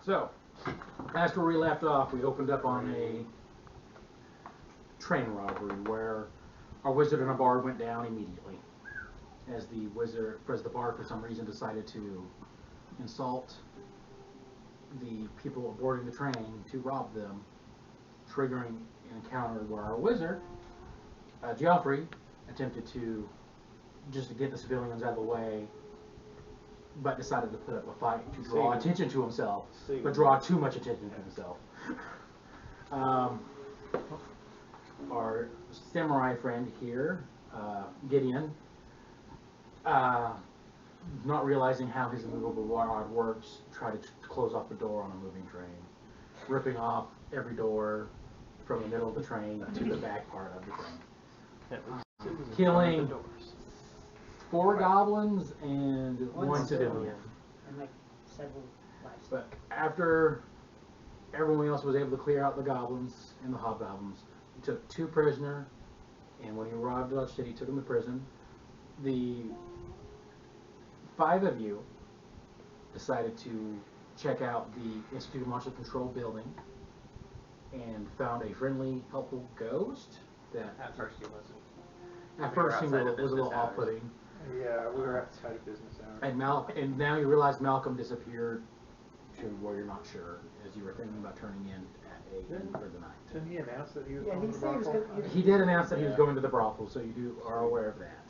So, last where we left off, we opened up on a train robbery where our wizard and a bard went down immediately. As the bard for some reason decided to insult the people boarding the train to rob them, triggering an encounter where our wizard, Geoffrey, attempted to just to get the civilians out of the way, but decided to put up a fight to draw attention to himself, but draw too much attention to himself. Our samurai friend here, Gideon, not realizing how his immovable rod works, tried to close off the door on a moving train, ripping off every door from the middle of the train to the back part of the train. Killing 4 goblins and 1 civilian. And like several lives. But after everyone else was able to clear out the goblins and the hobgoblins, he took 2 prisoners, and when he arrived at Dodge City, he took them to prison. The 5 of you decided to check out the Institute of Martial Control building and found a friendly, helpful ghost that At first he wasn't. at first seemed was a little off-putting. Yeah, we were outside of business hours. And now you realize Malcom disappeared to where you're not sure, as you were thinking about turning in at a inn for the night. Didn't he announce that he was Yeah, going he to the said he was brothel? gonna- He did announce that he was going to the brothel, so you are aware of that.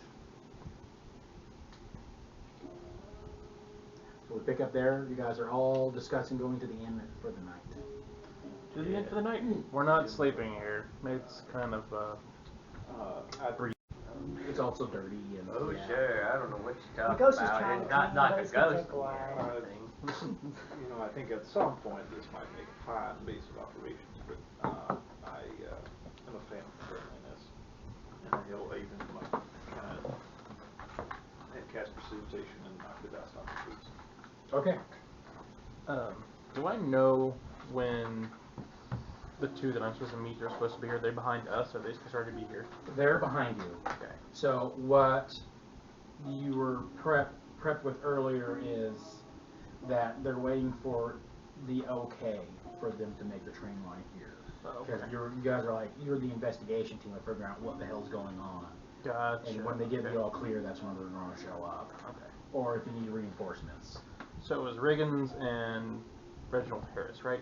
So we pick up there. You guys are all discussing going to the inn for the night. To the end for the night? We're not sleeping here. It's kind of It's also dirty and Oh yeah. sure, I don't know what you're The talking ghost is about. trying It's to not clean, like but a it's gonna ghost take a while. or anything. You know, I think at some point this might make a fine base of operations, but I am a fan of friendliness, and he'll even like kind of cast precipitation and knock the dust off the boots. Okay. do I know when the 2 that I'm supposed to meet are supposed to be here? Are they behind us, or are they supposed to already be here? They're behind you. Okay. So what you were prepped with earlier is that they're waiting for the okay for them to make the train line here. Because you guys are like, you're the investigation team of figuring out what the hell's going on. Gotcha. And when they give you all clear, that's when they're going to show up. Okay. Or if you need reinforcements. So it was Riggins and Reginald Harris, right?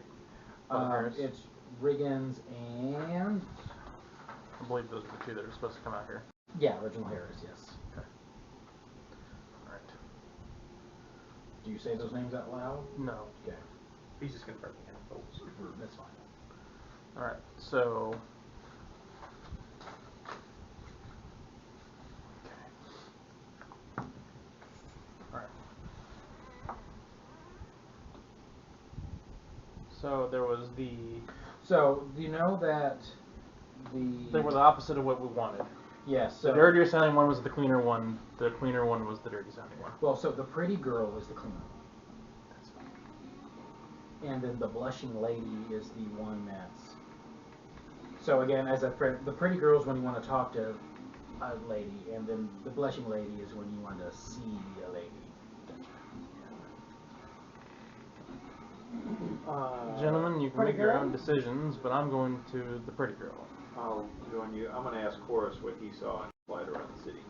Harris. It's Riggins and... I believe those are the 2 that are supposed to come out here. Yeah, Reginald Harris, yes. Okay. Alright. Do you say those names out loud? No. Okay. He's just confirming info. That's fine. Alright, so... Okay. Alright. So there was the... So, do you know that They were the opposite of what we wanted. Yes. The dirtier sounding one was the cleaner one. The cleaner one was the dirty sounding one. Well, so the pretty girl is the cleaner. And then the blushing lady is the one that's... So again, as a friend, the pretty girl is when you want to talk to a lady, and then the blushing lady is when you want to see a lady. Gentlemen, you can make your own decisions, but I'm going to the pretty girl. I'll join you. I'm going to ask Horace what he saw in the flight around the city.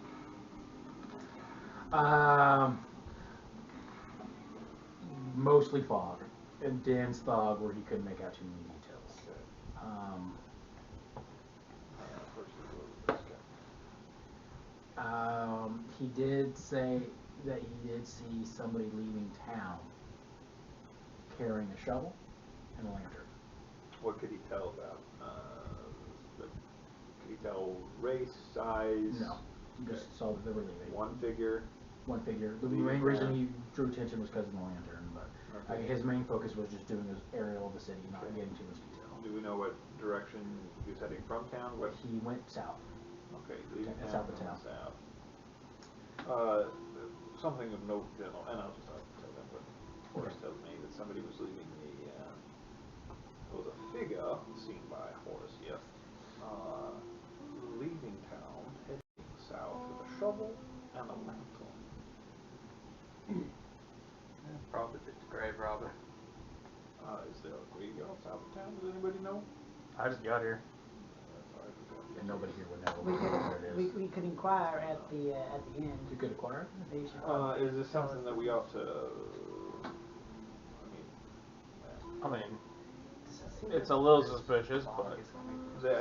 Mostly fog. And dense fog where he couldn't make out too many details. He did say that he did see somebody leaving town carrying a shovel and a lantern. What could he tell about? Could he tell race, size? No, he just saw that they were leaving. One figure? One figure. The main reason he drew attention was because of the lantern, but his main focus was just doing his aerial of the city, not getting too much detail. Do we know what direction he was heading from town? What? He went south. Okay, leaving town, south of town. South. Something of note, general, and I'll just tell them what Horace tells me, that somebody was leaving there was a figure seen by Horace, yes, leaving town, heading south with a shovel and a lantern. Probably just a grave robber. I just got here. And nobody here would know We what it is. we could inquire at the end. You could acquire it? They should Is this something that we ought to? I mean, it's a little suspicious, but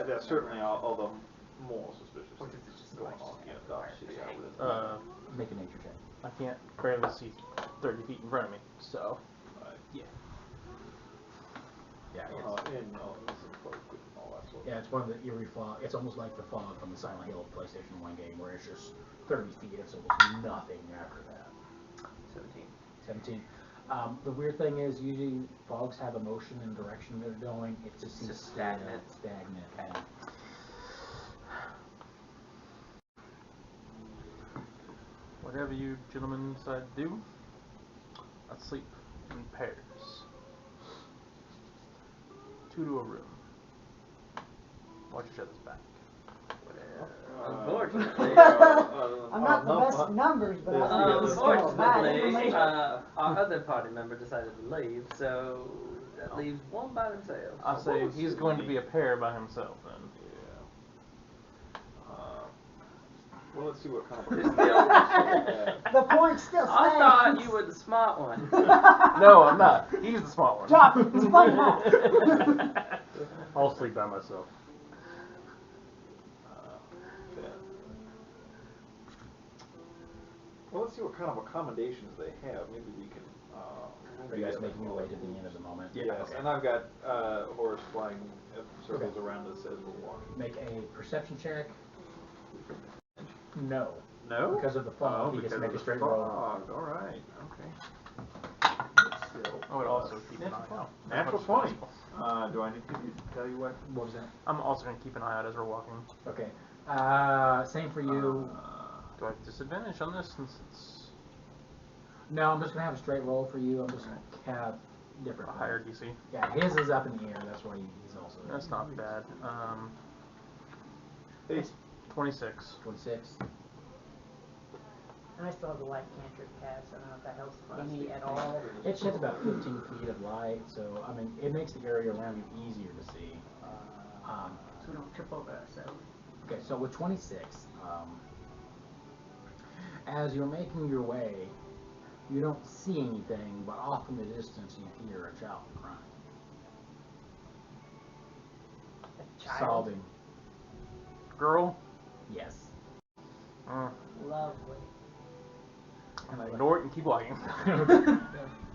That's certainly all the more suspicious things going on here in Dodge City. I would. Make a nature check. I can't barely see 30 feet in front of me, so yeah. Yeah, And missing folk and all that sort of. yeah, it's one of the eerie fog. It's almost like the fog from the Silent Hill PlayStation 1 game, where it's just 30 feet. It's almost nothing after that. 17. The weird thing is, usually fogs have a motion and direction they're going. It just seems stagnant. And Whatever you gentlemen decide to do, let's sleep in pairs. 2 to a room. Watch each other's back. Unfortunately, I'm not the best at numbers, but I think it's still bad unfortunately, information. our other party member decided to leave, so that leaves one by themselves. I'll say he's going to be a pair by himself then. Well, let's see what kind of. The point still stands. I thought you were the smart one. No, I'm not. He's the smart one. Drop it. Explain that. I'll sleep by myself. Well, let's see what kind of accommodations they have. Maybe we can. are you guys making your way to the end of the moment? Yes, Okay. and I've got Horace flying circles around us as we're walking. Make a perception check. No. No? Because of the fog, he gets to make a straight roll. All right. Okay. I would also keep an eye out. Natural 20. Do I need to tell you what? What was that? I'm also going to keep an eye out as we're walking. Okay. Same for you. Do I have disadvantage on this since it's No, I'm just gonna have a straight roll for you. I'm just gonna have different. a higher DC? Yeah, his is up in the air. That's why he's also. That's not bad. Hey. 26. 26. And I still have the light cantrip cast. I don't know if that helps any at all. It sheds about 15 feet of light, so I mean, it makes the area around you easier to see. So we don't trip over ourselves. Okay, so with 26, as you're making your way, you don't see anything, but off in the distance you hear a child crying. A child. Sobbing. Girl? Yes. Lovely. And I ignore it and keep walking.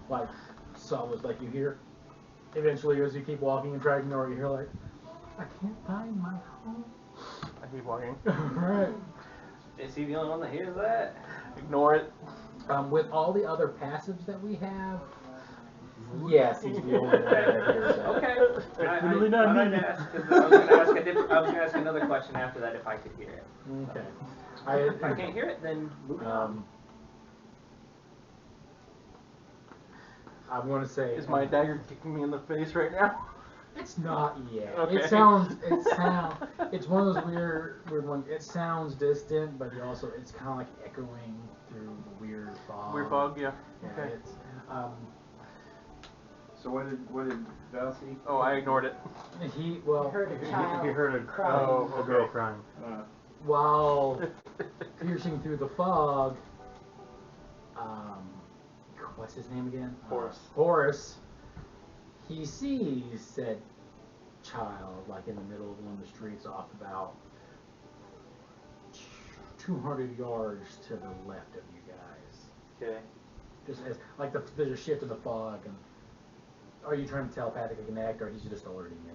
Like, so was like you hear, eventually as you keep walking and try to ignore it, you hear like, I can't find my home. I keep walking. Right. Is he the only one that hears that? Ignore it. With all the other passives that we have, yes, he's the only one that hears that. Okay. Really not I me. was gonna ask another question after that if I could hear it. Okay. If I can't hear it, then moving on. I want to say Is my dagger kicking me in the face right now? it's not yet. Okay. It's one of those weird ones. It sounds distant, but it's kind of like echoing through the weird fog. Weird fog, yeah. Yeah, Okay. it's, So what did Val see? Oh, I ignored it. he Heard a child crying. a girl crying. While piercing through the fog, what's his name again? Horace. He sees said child like in the middle of one of the streets off about 200 yards to the left of you guys. Okay. Just as like there's a shift in the fog, and are you trying to telepathically connect, or he's just alerting you?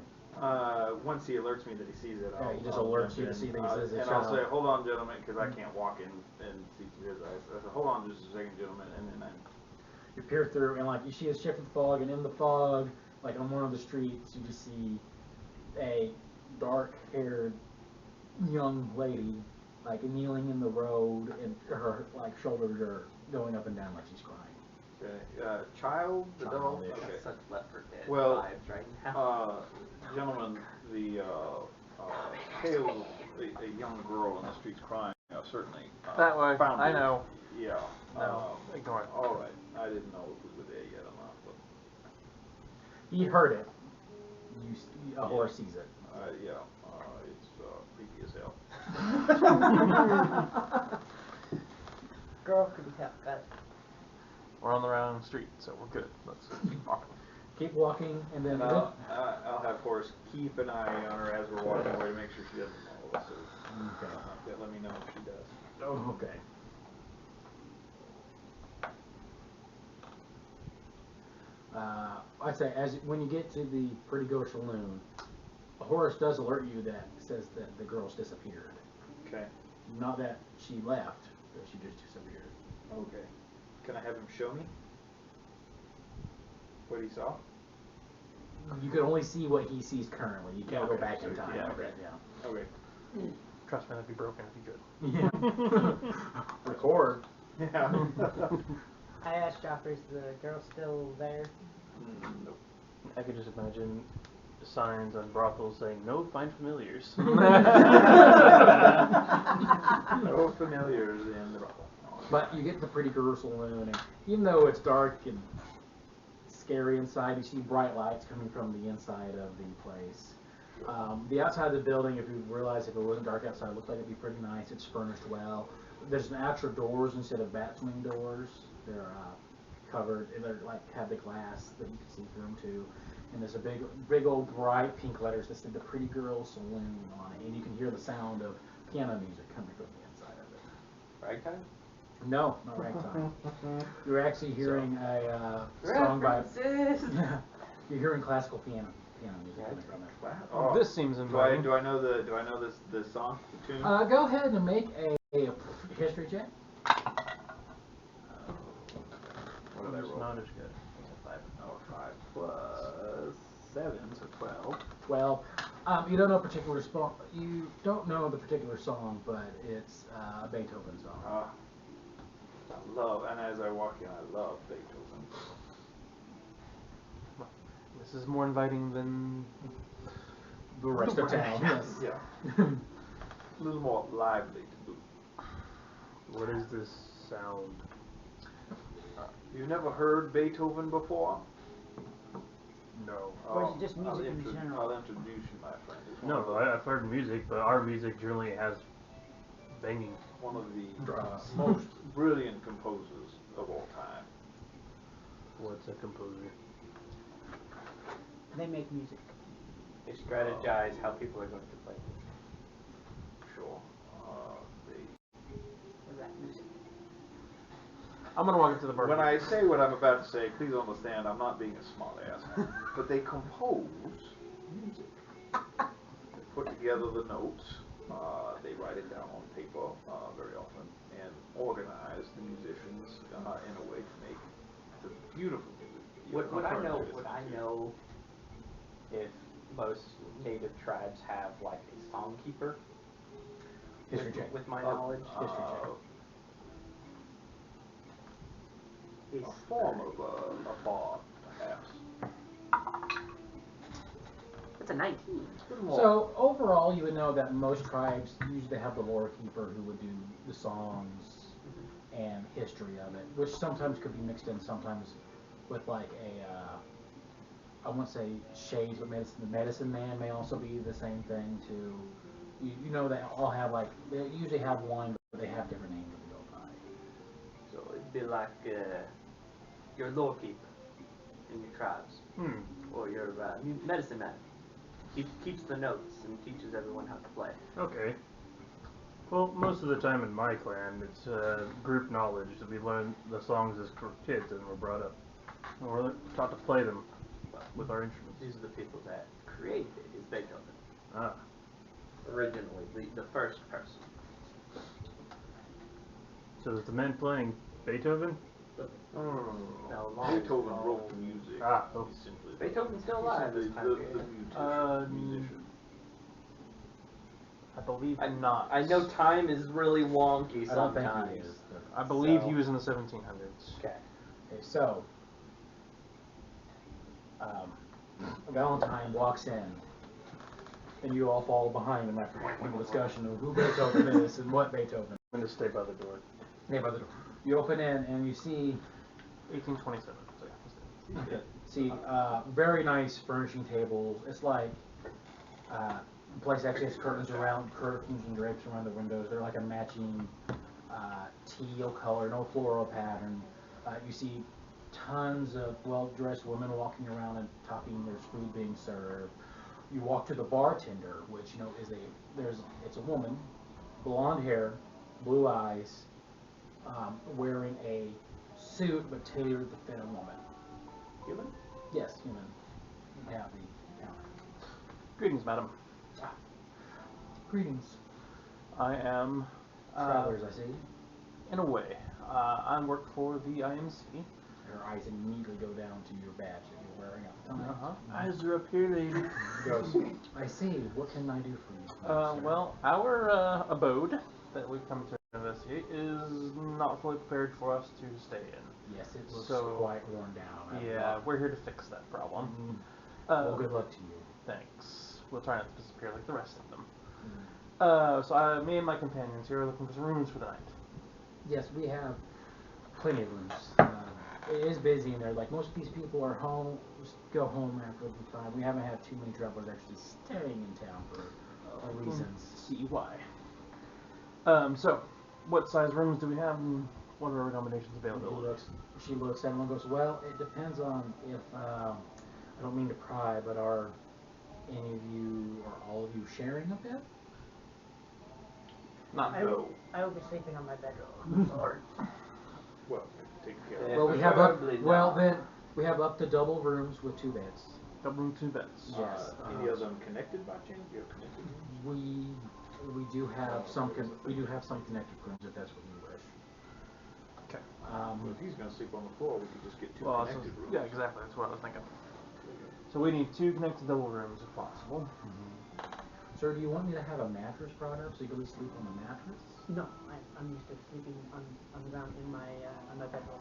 Once he alerts me that he sees it, Yeah, I'll, he just I'll alerts jump you to in, see that he says it's and I'll child. say, hold on, gentlemen, because I can't walk in and see through his eyes. I said, hold on just a second, gentlemen, and then You peer through, and like you see a shift in fog, and in the fog, like on one of the streets, you just see a dark-haired young lady, like kneeling in the road, and her like shoulders are going up and down like she's crying. okay, child, the dog. Childish. Okay. Such Left 4 Dead Well, vibes right now. Gentlemen, the tale of a young girl in the streets crying, certainly. That way. Found I it. know. Yeah. No, ignore it. All right. I didn't know if we were there yet or not, but. He heard it. a horse sees it. Yeah, it's creepy as hell. Girl could be tough, got it. We're on the wrong street, so we're good. Let's keep walking. Keep walking, and then And I'll have Horace keep an eye on her as we're walking away to make sure she doesn't follow us. So okay. let me know if she does. Oh, okay. I'd say when you get to the Pretty Girl Saloon, Horace does alert you that says that the girl's disappeared. Okay. Not that she left, but she just disappeared. Okay. Can I have him show me what he saw? You can only see what he sees currently. You can't go Okay, back in so, time. yeah, Okay. Okay. Trust me, that'd be broken if you could. Yeah. Record. Yeah. I asked Geoffrey, is the girl still there? Nope. I could just imagine signs on brothels saying, "No fine familiars." No familiars in the brothel. But you get to the Pretty Girl Saloon, and even though it's dark and scary inside, you see bright lights coming from the inside of the place. The outside of the building, if you realize if it wasn't dark outside, it looked like it'd be pretty nice. It's furnished well. There's natural doors instead of bat swing doors. They're covered, and they're like have the glass that you can see through them too. And there's a big old bright pink letters that said the Pretty Girl Saloon on it, and you can hear the sound of piano music coming from the inside of it. Ragtime? No, not ragtime. You're actually hearing a song by. You're hearing classical piano music coming from it. Oh, This seems inviting. Do I know this song, the tune? Go ahead and make a history check. What did I roll? Not as good. Oh, 5 plus 7, so 12. 12. You don't know a particular You don't know the particular song, but it's a Beethoven song. I love, and as I walk in, I love Beethoven. This is more inviting than The rest of town. Yes. Yeah. A little more lively to boot. What is this sound? You never heard Beethoven before? No. Or is it just music in general? I'll introduce you, my friend. It's one No, of the- I've heard music, but our music generally has banging. one of the Draws. most brilliant composers of all time. What's a composer? They make music. They strategize how people are going to play. Sure. Or rap music. I'm gonna walk into the bar. When I say what I'm about to say, please understand I'm not being a smartass. But they compose music. They put together the notes. They write it down on paper very often and organize the musicians in a way to make the beautiful music. Would I know if most native tribes have like a song keeper? History check. With my knowledge. History check. A form of a bard, perhaps. It's a 19. So overall, you would know that most tribes usually have the lore keeper who would do the songs and history of it, which sometimes could be mixed in sometimes with like I won't say shades, but the medicine man may also be the same thing too. You know they all have they usually have one, but they have different names that they go by. So it'd be like your lore keeper in your tribes, or your medicine man. Keeps the notes and teaches everyone how to play. Okay. Well, most of the time in my clan, it's group knowledge that we learn the songs as kids and we're brought up. And we're taught to play them with our instruments. These are the people that created it, is Beethoven. Ah. Originally, the first person. So is the man playing Beethoven? No, No, Beethoven wrote the music. Ah, oh. He's simply Beethoven's still alive this time the period. musician. I believe not. I know time is really wonky I don't sometimes. think he is. I believe So- he was in the 1700s. Okay. Okay, so Valentine walks in, and you all follow behind him after having a discussion of who Beethoven is and what Beethoven. I'm going to stay by the door. Yeah, by the door. You open in and you see 1827. So yeah, very nice furnishing tables. It's like The place actually has curtains and drapes around the windows. They're like a matching teal color, no floral pattern. You see tons of well-dressed women walking around and talking. There's food being served. You walk to the bartender, which it's a woman, blonde hair, blue eyes, wearing a suit but tailored to fit a woman. Human? Yes, human. You have the counter. Greetings, madam. Greetings, I am travelers. I see. in a way. I work for the IMC. Her eyes immediately go down to your badge that you're wearing at the time. Eyes are up here, lady. He goes, I see. What can I do for you? sir?" Well, our abode that we've come to investigate is not fully prepared for us to stay in. Yes, it looks So- quite worn down. Yeah, we're here to fix that problem. Well, good luck to you. Thanks. We'll try not to disappear like the rest of them. Mm. So me and my companions here are looking for some rooms for the night. Yes, we have plenty of rooms. It is busy in there. Like most of these people are home, just go home after the time. We haven't had too many travelers actually staying in town for reasons. See why. So, what size rooms do we have, and what are our accommodations available? She looks at him and goes, well, it depends on if, I don't mean to pry, but are any of you or all of you sharing a bed? Not I will be sleeping on my bedroll. Or Well, take care of Yeah. Well, we have up, Preferably well not. then, we have up to double rooms with 2 beds. double room, 2 beds. Yes. Any of them connected by chance? Do you have connected rooms? We do have some connected rooms if that's what you wish. Okay. Well, if he's gonna sleep on the floor, we could just get 2 Well, connected rooms. yeah, exactly. That's what I was thinking. So we need 2 connected double rooms if possible. Sir, do you want me to have a mattress brought up so you can at least sleep on the mattress? no, I'm used to sleeping on the ground in my on my bedroll.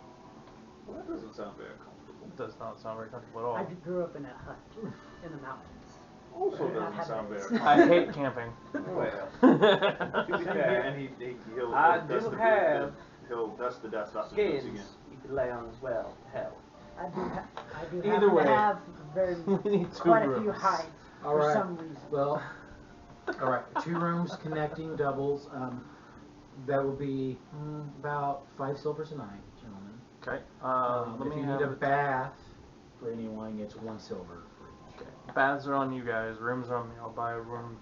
Well, that doesn't sound very comfortable. It does not sound very comfortable at all. I grew up in a hut in the mountains. Also Not doesn't sound having very this. I hate camping. Well, To be and fair, he'll I dust do the have he'll dust the dust off his boots skins again. you could lay on as well. Hell. I do Either happen way, to have very we need 2 quite a rooms. few hides All for right. some reason. Well, all right, 2 rooms connecting doubles. That will be about 5 silvers a night, gentlemen. Okay. Let If me you have need a bath for anyone, it's 1 silver for each. Okay. Baths are on you guys. Rooms are on me. I'll buy a room,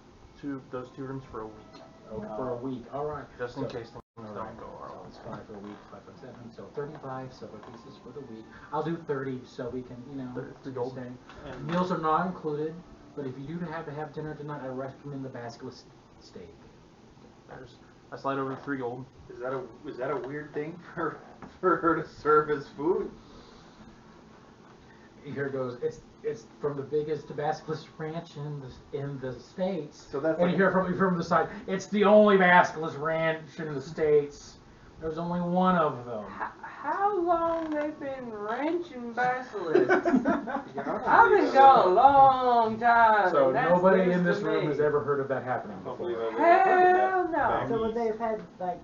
those 2 rooms for a week, Oh, for a week. All right. just in So- case things All don't right. go our So way. it's 5 for a week, 5 for 7, so 35 silver pieces for the week. I'll do 30 so we can, Thirty do gold. thing. And Meals are not included, but if you do have to have dinner tonight, I recommend the basilisk steak. I slide over 3 gold. Is that a weird thing for her to serve as food? Here goes. It's from the biggest basilisk ranch in the states. So that's and like you hear from the side. It's the only basilisk ranch in the states. There's only one of them. how long they've been ranching basilisks? Yeah, I've been gone a long time. So and that's nobody news in this to room me. has ever heard of that happening I don't before. believe I've ever heard of Hell that. no. Back So would east. they have had like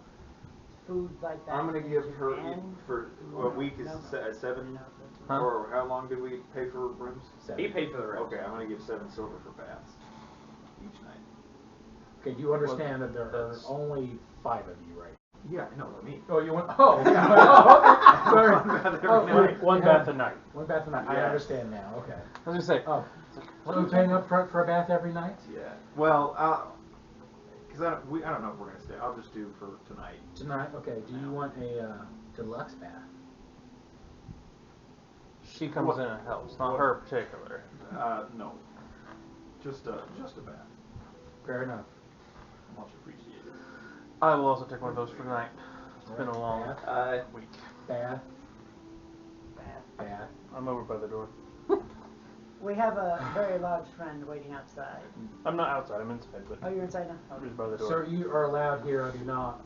food like that? I'm gonna in give her Japan? for a week is 7, Huh? or how long did we pay for rooms? 7. He paid for the rest. Okay, I'm gonna give 7 silver for baths each night. Okay, do you understand that there are that's- only 5 of you, right? Yeah, I know what I mean. Oh, you want? Oh, yeah. Oh, okay. Sorry. One bath every Oh, night. One you bath have a night. One bath a night. I Yes. understand now. Okay. I was gonna say. Oh, so we're paying up front for a bath every night? Yeah. Well, because I don't know if we're gonna stay. I'll just do for tonight. Tonight? Okay. Do you want a deluxe bath? She comes What- in and helps, not what- her particular. No. Just a bath. Fair enough. Much appreciated. I will also take one of those for tonight. It's been a long Bath, week. bath, Bath. bath. I'm over by the door. We have a very large friend waiting outside. I'm not outside. I'm inside, but Oh, you're inside now? I'm just by the door. Sir, you are allowed here. I do not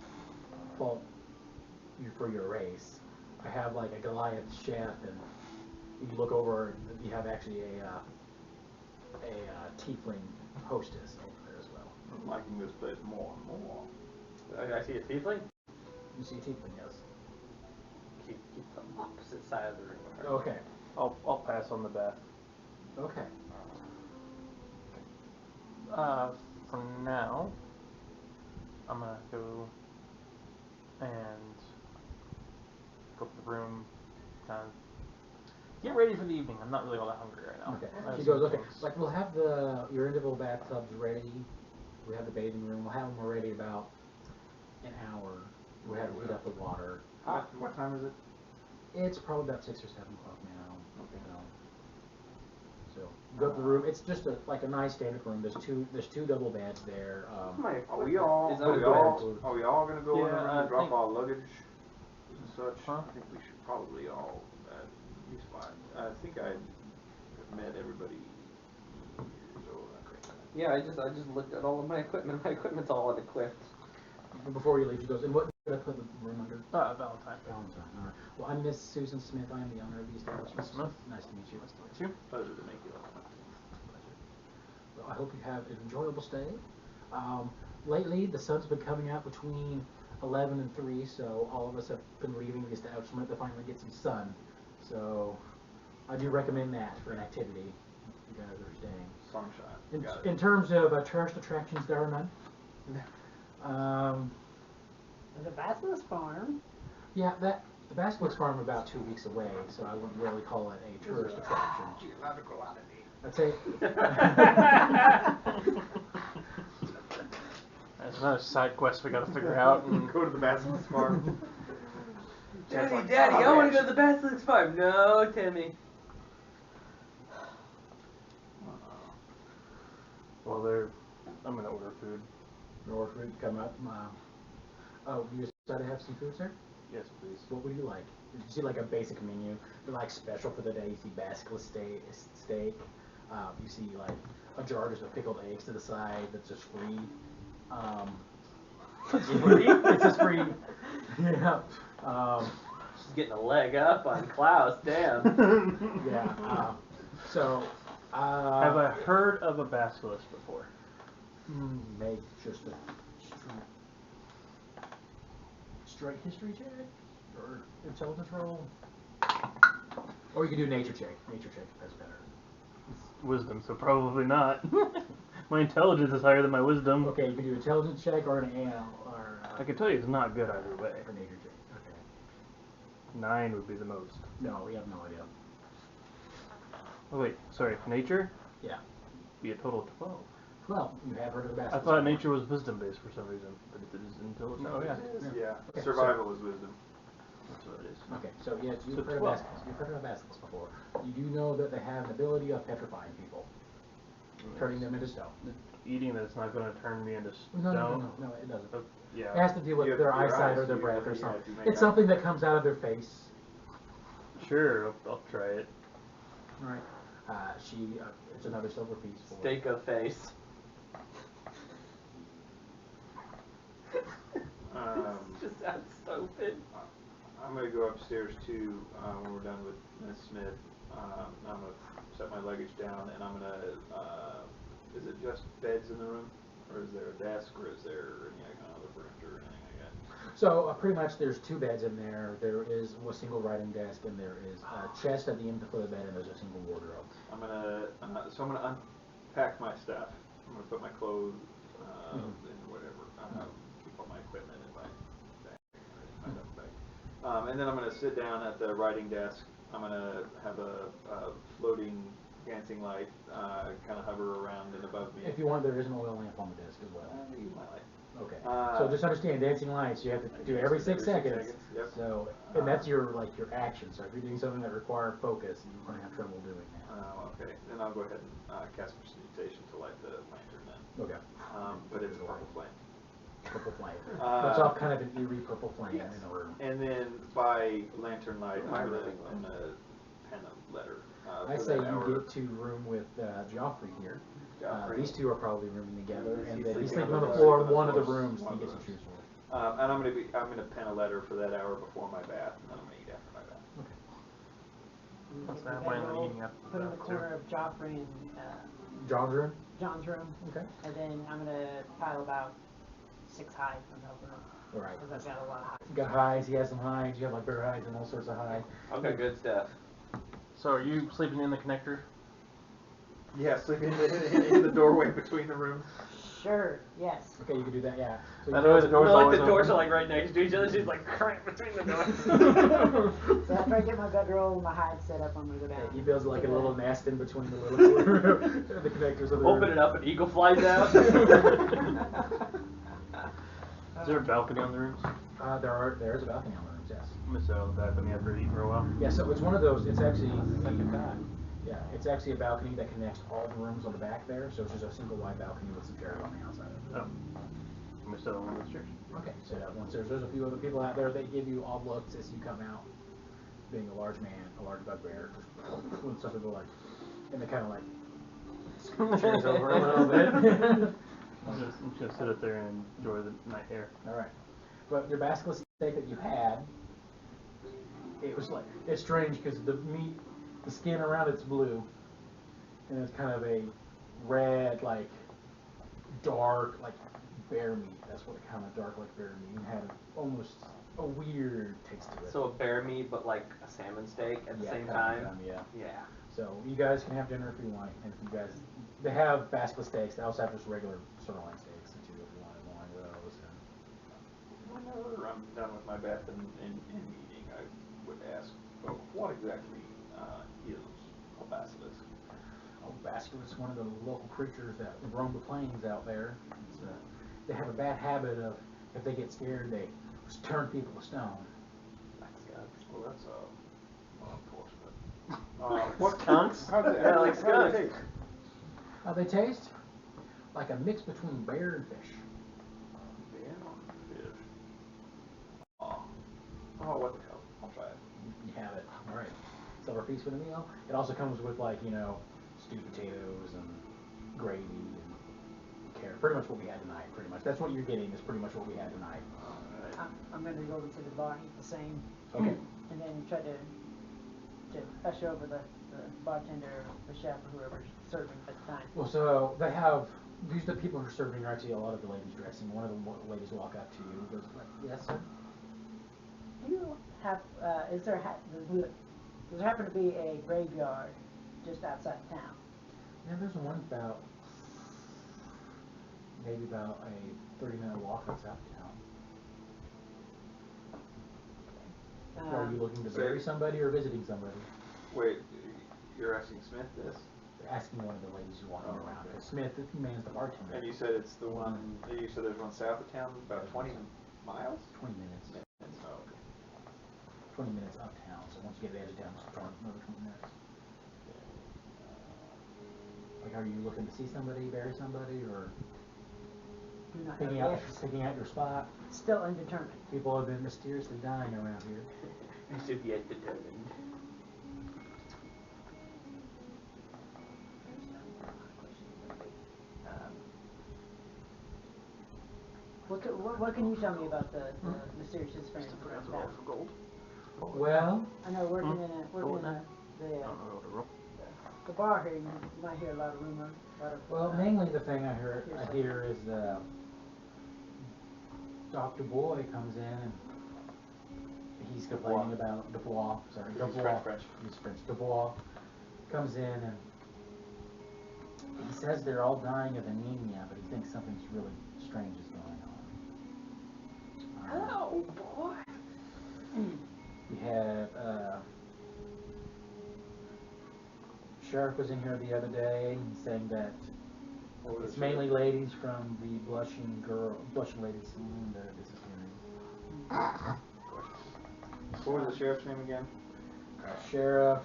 fault you for your race. I have like a Goliath chef, and you look over, you have actually a tiefling hostess over there as well. I'm liking this place more and more. I see a tiefling. You see a tiefling, yes? Keep the opposite side of the room with her. Okay. I'll pass on the bath. Okay. For now, I'm gonna go and go to the room, kind of get ready for the evening. I'm not really all that hungry right now. Okay. I have She some goes, okay, things. like we'll have your individual bathtubs ready. We have the bathing room. We'll have them ready about an hour. We have to heat up the water. What time is it? It's probably about 6 or 7 o'clock now. Okay. So go to the room. It's just like a nice standard room. There's two double beds there. Are we all Is gonna go in the Yeah, room I and drop think- our luggage and such? Huh? I think we should probably all be fine. I think I met everybody. So Yeah, I just looked at all of my equipment. My equipment's all unequipped. Before you leave, she goes, and what did I put the room under? Valentine. Valentine. All right. Well, I'm Miss Susan Smith. I am the owner of the establishment. Miss Smith. Nice to meet you. Nice to meet you. pleasure to make you laugh. Well, I hope you have an enjoyable stay. Lately, the sun's been coming out between 11 and 3, so all of us have been leaving the establishment to finally get some sun. So I do recommend that for an activity if you guys are staying. Sunshine. Got In it. terms of tourist attractions, there are none. The Basilisk Farm. Yeah, the Basilisk Farm about 2 weeks away, so I wouldn't really call it a tourist attraction. Geological oddity. I'd say. There's another side quest we gotta figure out. And Go to the Basilisk Farm. Daddy, like, Daddy, "Son of I a want to bitch." go to the Basilisk Farm. No, Timmy. well, I'm gonna order food. Your food come up. Oh, you decided to have some food, sir? Yes, please. What would you like? You see like a basic menu. They're like special for the day. You see basilisk steak. You see like a jar just of pickled eggs to the side that's just free. It's free? It's just free. Yeah. She's getting a leg up on Klaus. Damn. Yeah. So. Have I heard of a basilisk before? Make just a straight history check or intelligence roll, or you can do nature check. Nature check, that's better. It's wisdom, so probably not. My intelligence is higher than my wisdom. Okay, you can do intelligence check or an AL or. I can tell you it's not good either way. Or nature check. Okay. 9 would be the most. No, we have no idea. Oh wait, sorry, nature? Yeah. Be a total of 12. Well, you have heard of the I basilisk. thought nature was wisdom based for some reason, but it is intelligence. No, yeah. Yeah. Okay, Survival is wisdom. That's what it is. Okay, so yes, you've So heard of 12. basilisks. You've heard of basilisks before. You do know that they have an ability of petrifying people, turning them into stone. Eating that's not going to turn me into stone. No, it doesn't. Oh, yeah. It has to do with You have their your eyesight eyes, or their you- breath or yeah, something. if you make It's eye- something that comes out of their face. Sure, I'll try it. Right. It's another silver piece for Steak of face. Just sounds stupid. I'm gonna go upstairs too when we're done with Miss Smith. I'm gonna set my luggage down, and I'm gonna. Is it just beds in the room, or is there a desk, or is there any kind of other furniture or anything like that? So pretty much there's 2 beds in there. There is a single writing desk, and there is a chest at the end of the bed, and there's a single wardrobe. I'm gonna unpack my stuff. I'm gonna put my clothes in whatever. Keep all my equipment in my bag, my duffel bag. And then I'm gonna sit down at the writing desk. I'm gonna have a floating dancing light kind of hover around and above me. If you want, there is an oil lamp on the desk as well. Use my light. Okay. So just understand, dancing lights you have to do every 6 seconds. Yep. So, and that's your action. So if you're doing something that requires focus, you're gonna have trouble doing that. Okay. Then I'll go ahead and cast precipitation to light the lantern then. Okay. But it's a purple flame. Purple flame. Puts off kind of an eerie purple flame Yes. in the room. And then by lantern light, My I'm living gonna pen a letter. I for say that you hour. get to room with Geoffrey here. Geoffrey. These 2 are probably rooming together, and then he's sleeping sleeping on the on floor in the one of the floors, rooms one he of gets the to choose from. And I'm gonna pen a letter for that hour before my bath, and then I'm gonna eat after my bath. Okay. That's The not plan on bedroll, eating after put in the that, corner too. of Joffrey and John's room. John's room, Okay. and then I'm gonna pile about 6 hides on top of it. All right. Because I've got a lot of hides. You got hides. He has some hides. You have like bear hides and all sorts of hides. I've got good stuff. So are you sleeping in the connector? Yeah, sleep in the doorway between the rooms. Sure, yes. Okay, you can do that, yeah. So By you the way, guys- the door's No, like always the doors open. are like right next to each other. She's like cramped between the doors. So after I get my bedroll and my hide set up, I'm gonna go down. Yeah, he builds like a to the- little nest in between the little the connectors of the Open room. it up, an eagle flies out. Is there a balcony on the rooms? There's a balcony on the rooms, yes. I'm gonna sit on the balcony after eating for a while. Yeah, so it's one of those, it's actually, yeah, it's actually a balcony that connects all the rooms on the back there, so it's just a single wide balcony with some chairs on the outside of it. Oh. I'm gonna sit on one of those chairs. Okay, so once there's a few other people out there, they give you odd looks as you come out, being a large man, a large bugbear, just when some people like, and they kind of like, chairs over a little bit. I'm just gonna sit up there and enjoy the night air. Alright, but your basilisk steak that you had, it was like, it's strange because the meat, the skin around it's blue, and it's kind of a red, like, dark, like, bear meat. That's what it kind of dark, like bear meat. It had almost a weird taste to it. So a bear meat, but like a salmon steak at the same kind time. of, yeah. Yeah. So you guys can have dinner if you want, and if you guys, they have basilisk steaks. They also have just regular sirloin steaks too if you wanted one of those. Whenever I'm done with my bath and eating, I would ask, well, what exactly is a basilisk? Oh, basilisk is one of the local creatures that roam the plains out there. They have a bad habit of, if they get scared, they just turn people to stone. Well, that's unfortunate. What Skunks? How do Yeah, like they skunks. taste? How they taste? Like a mix between bear and fish. Beer or fish? Oh, what the hell? I'll try it. You have it. All right. Silver piece for the meal. It also comes with, like, you know, stewed potatoes and gravy and carrot. Pretty much what we had tonight. Pretty much. That's what you're getting. Is pretty much what we had tonight. I'm gonna go over to the bar and eat the same. Okay. And then try to usher over the bartender, the chef, or whoever's serving at the time. Well, so they have. These are the people who are serving. Are actually a lot of the ladies dressing. One of the ladies walk up to you and goes, like, "Yes, sir." Do you have, does there happen to be a graveyard just outside of town? Yeah, there's one about maybe about a 30-minute walk outside of town. Are you looking to bury somebody or visiting somebody? Wait, you're asking Smith this? Asking one of the ladies who's walking around. Okay. Smith, if he mans the bartender. And you said it's the one, you said there's one south of town, about 20 miles? 20 minutes. Oh, okay. 20 minutes uptown, so once you get to the edge of town, it's another 20 minutes. Like, are you looking to see somebody, bury somebody, or Do not picking know out, yet. picking out your spot? Still undetermined. People have been mysteriously dying around here. As if yet determined. What can you tell me about the mysterious disappearance around town? Well, I know working in the bar here, you might hear a lot of rumor. mainly the thing I hear is Dr. Boy comes in and he's complaining about Dubois. Sorry, Dubois. He's French. Dubois comes in and he says they're all dying of anemia, but he thinks something's really strange is going on. Oh boy. We had Sheriff was in here the other day saying that it's mainly ladies from the blushing ladies scene that are disappearing. What was the sheriff's name again? Sheriff.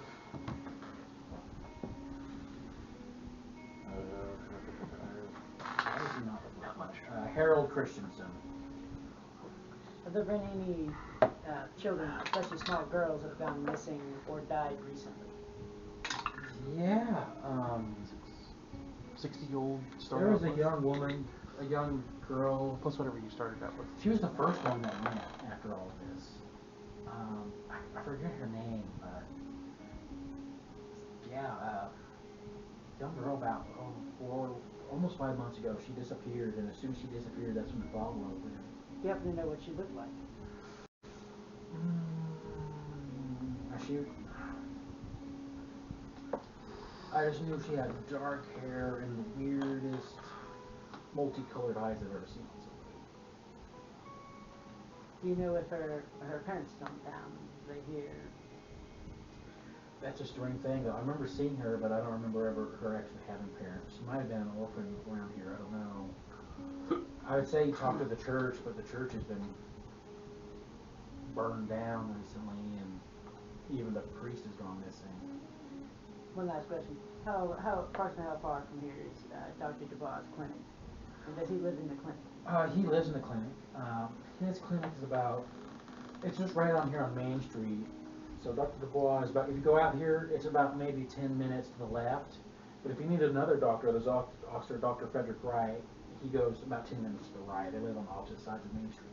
How does he not look like much? Harold Christensen. Have there been any children, especially small girls, that have gone missing or died recently? Yeah. 60-year-old starter. There was a young woman, a young girl. Plus whatever you started out with. She was the first one that went after all of this. I forget her name, but yeah, young girl about almost 5 months ago. She disappeared, and as soon as she disappeared, that's when the fog rolled in. Do you happen to know what she looked like? I just knew she had dark hair and the weirdest multicolored eyes I've ever seen on somebody. Do you know if her parents still in town? They here? That's a strange thing, though. I remember seeing her, but I don't remember ever her actually having parents. She might have been an orphan around here. I don't know. I would say talk to the church, but the church has been burned down recently, and even the priest has gone missing. One last question. Approximately how far from here is Dr. Dubois' clinic? And does he live in the clinic? He lives in the clinic. His clinic is it's just right on here on Main Street. So Dr. Dubois is about, if you go out here, it's about maybe 10 minutes to the left. But if you need another doctor, there's Officer Dr. Frederick Wright. He goes about 10 minutes to the right. They live on the opposite sides of Main Street.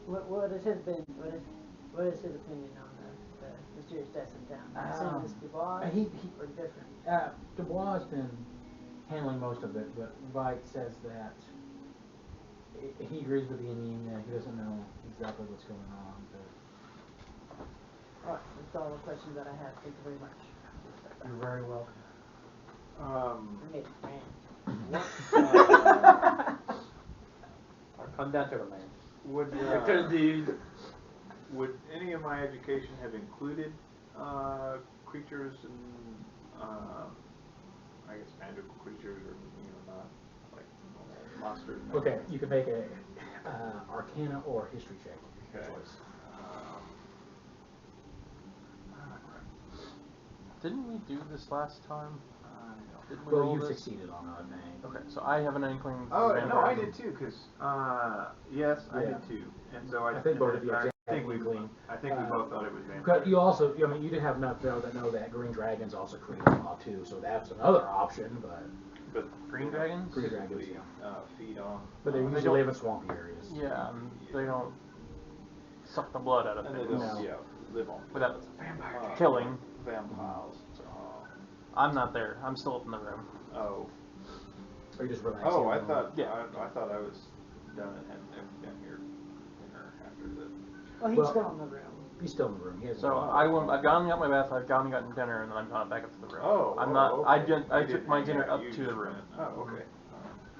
What is his opinion on the mysterious deaths in town? Same as Dubois or different? Dubois has been handling most of it, but Wright says that he agrees with the anemia. He doesn't know exactly what's going on. Alright, that's all the questions that I have. Thank you very much. You're very welcome. We made friends. Come down to the man. Would any of my education have included creatures and I guess magical creatures, or not like normal monsters? Okay, you can make a Arcana or History check. Your choice. Didn't we do this last time? Did we Well, roll you this? succeeded on it, I think. Okay, so I have an inkling. Oh no, vampire- I did too. Cause yes, I Yeah. did too. And so I think both of you I had think we inkling. both thought it was vampire. You also, you did have enough though that know that green dragons also create a law too, so that's another option. But Green dragons? Green dragons, typically, feed on. but they usually live in swampy areas. Yeah, they don't suck the blood out of And they things. don't, live on. Without vampire killing. Vampires. I'm not there. I'm still up in the room. Oh. Or you just relaxing. Oh, I thought Yeah. I thought I was done and hadn't been here dinner after the. Well, he's still in the room. He's still in the room. He hasn't So gone. I've gone and got my bath. I've gone and gotten dinner, and then I'm gone back up to the room. I'm Oh, not. okay. I You took my didn't- dinner yeah, up you to the just room. went. Oh, okay.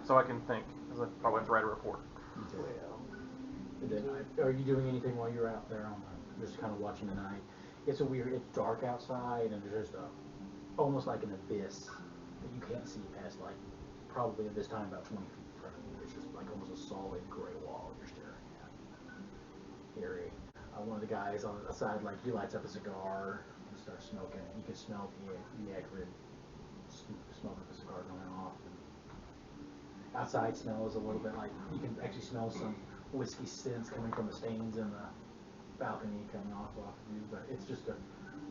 So I can think, because I probably have to write a report. Okay. And then, are you doing anything while you're out there on just kind of watching the night? It's dark outside, and there's just almost like an abyss that you can't see past, like, probably at this time about 20 feet in front of you. It's just like almost a solid gray wall you're staring at. Eerie. One of the guys on the side, like, he lights up a cigar and starts smoking. You can smell the acrid smoke of the cigar going off. And outside smells a little bit like, you can actually smell some whiskey scents coming from the stains in the balcony coming off of you, but it's just a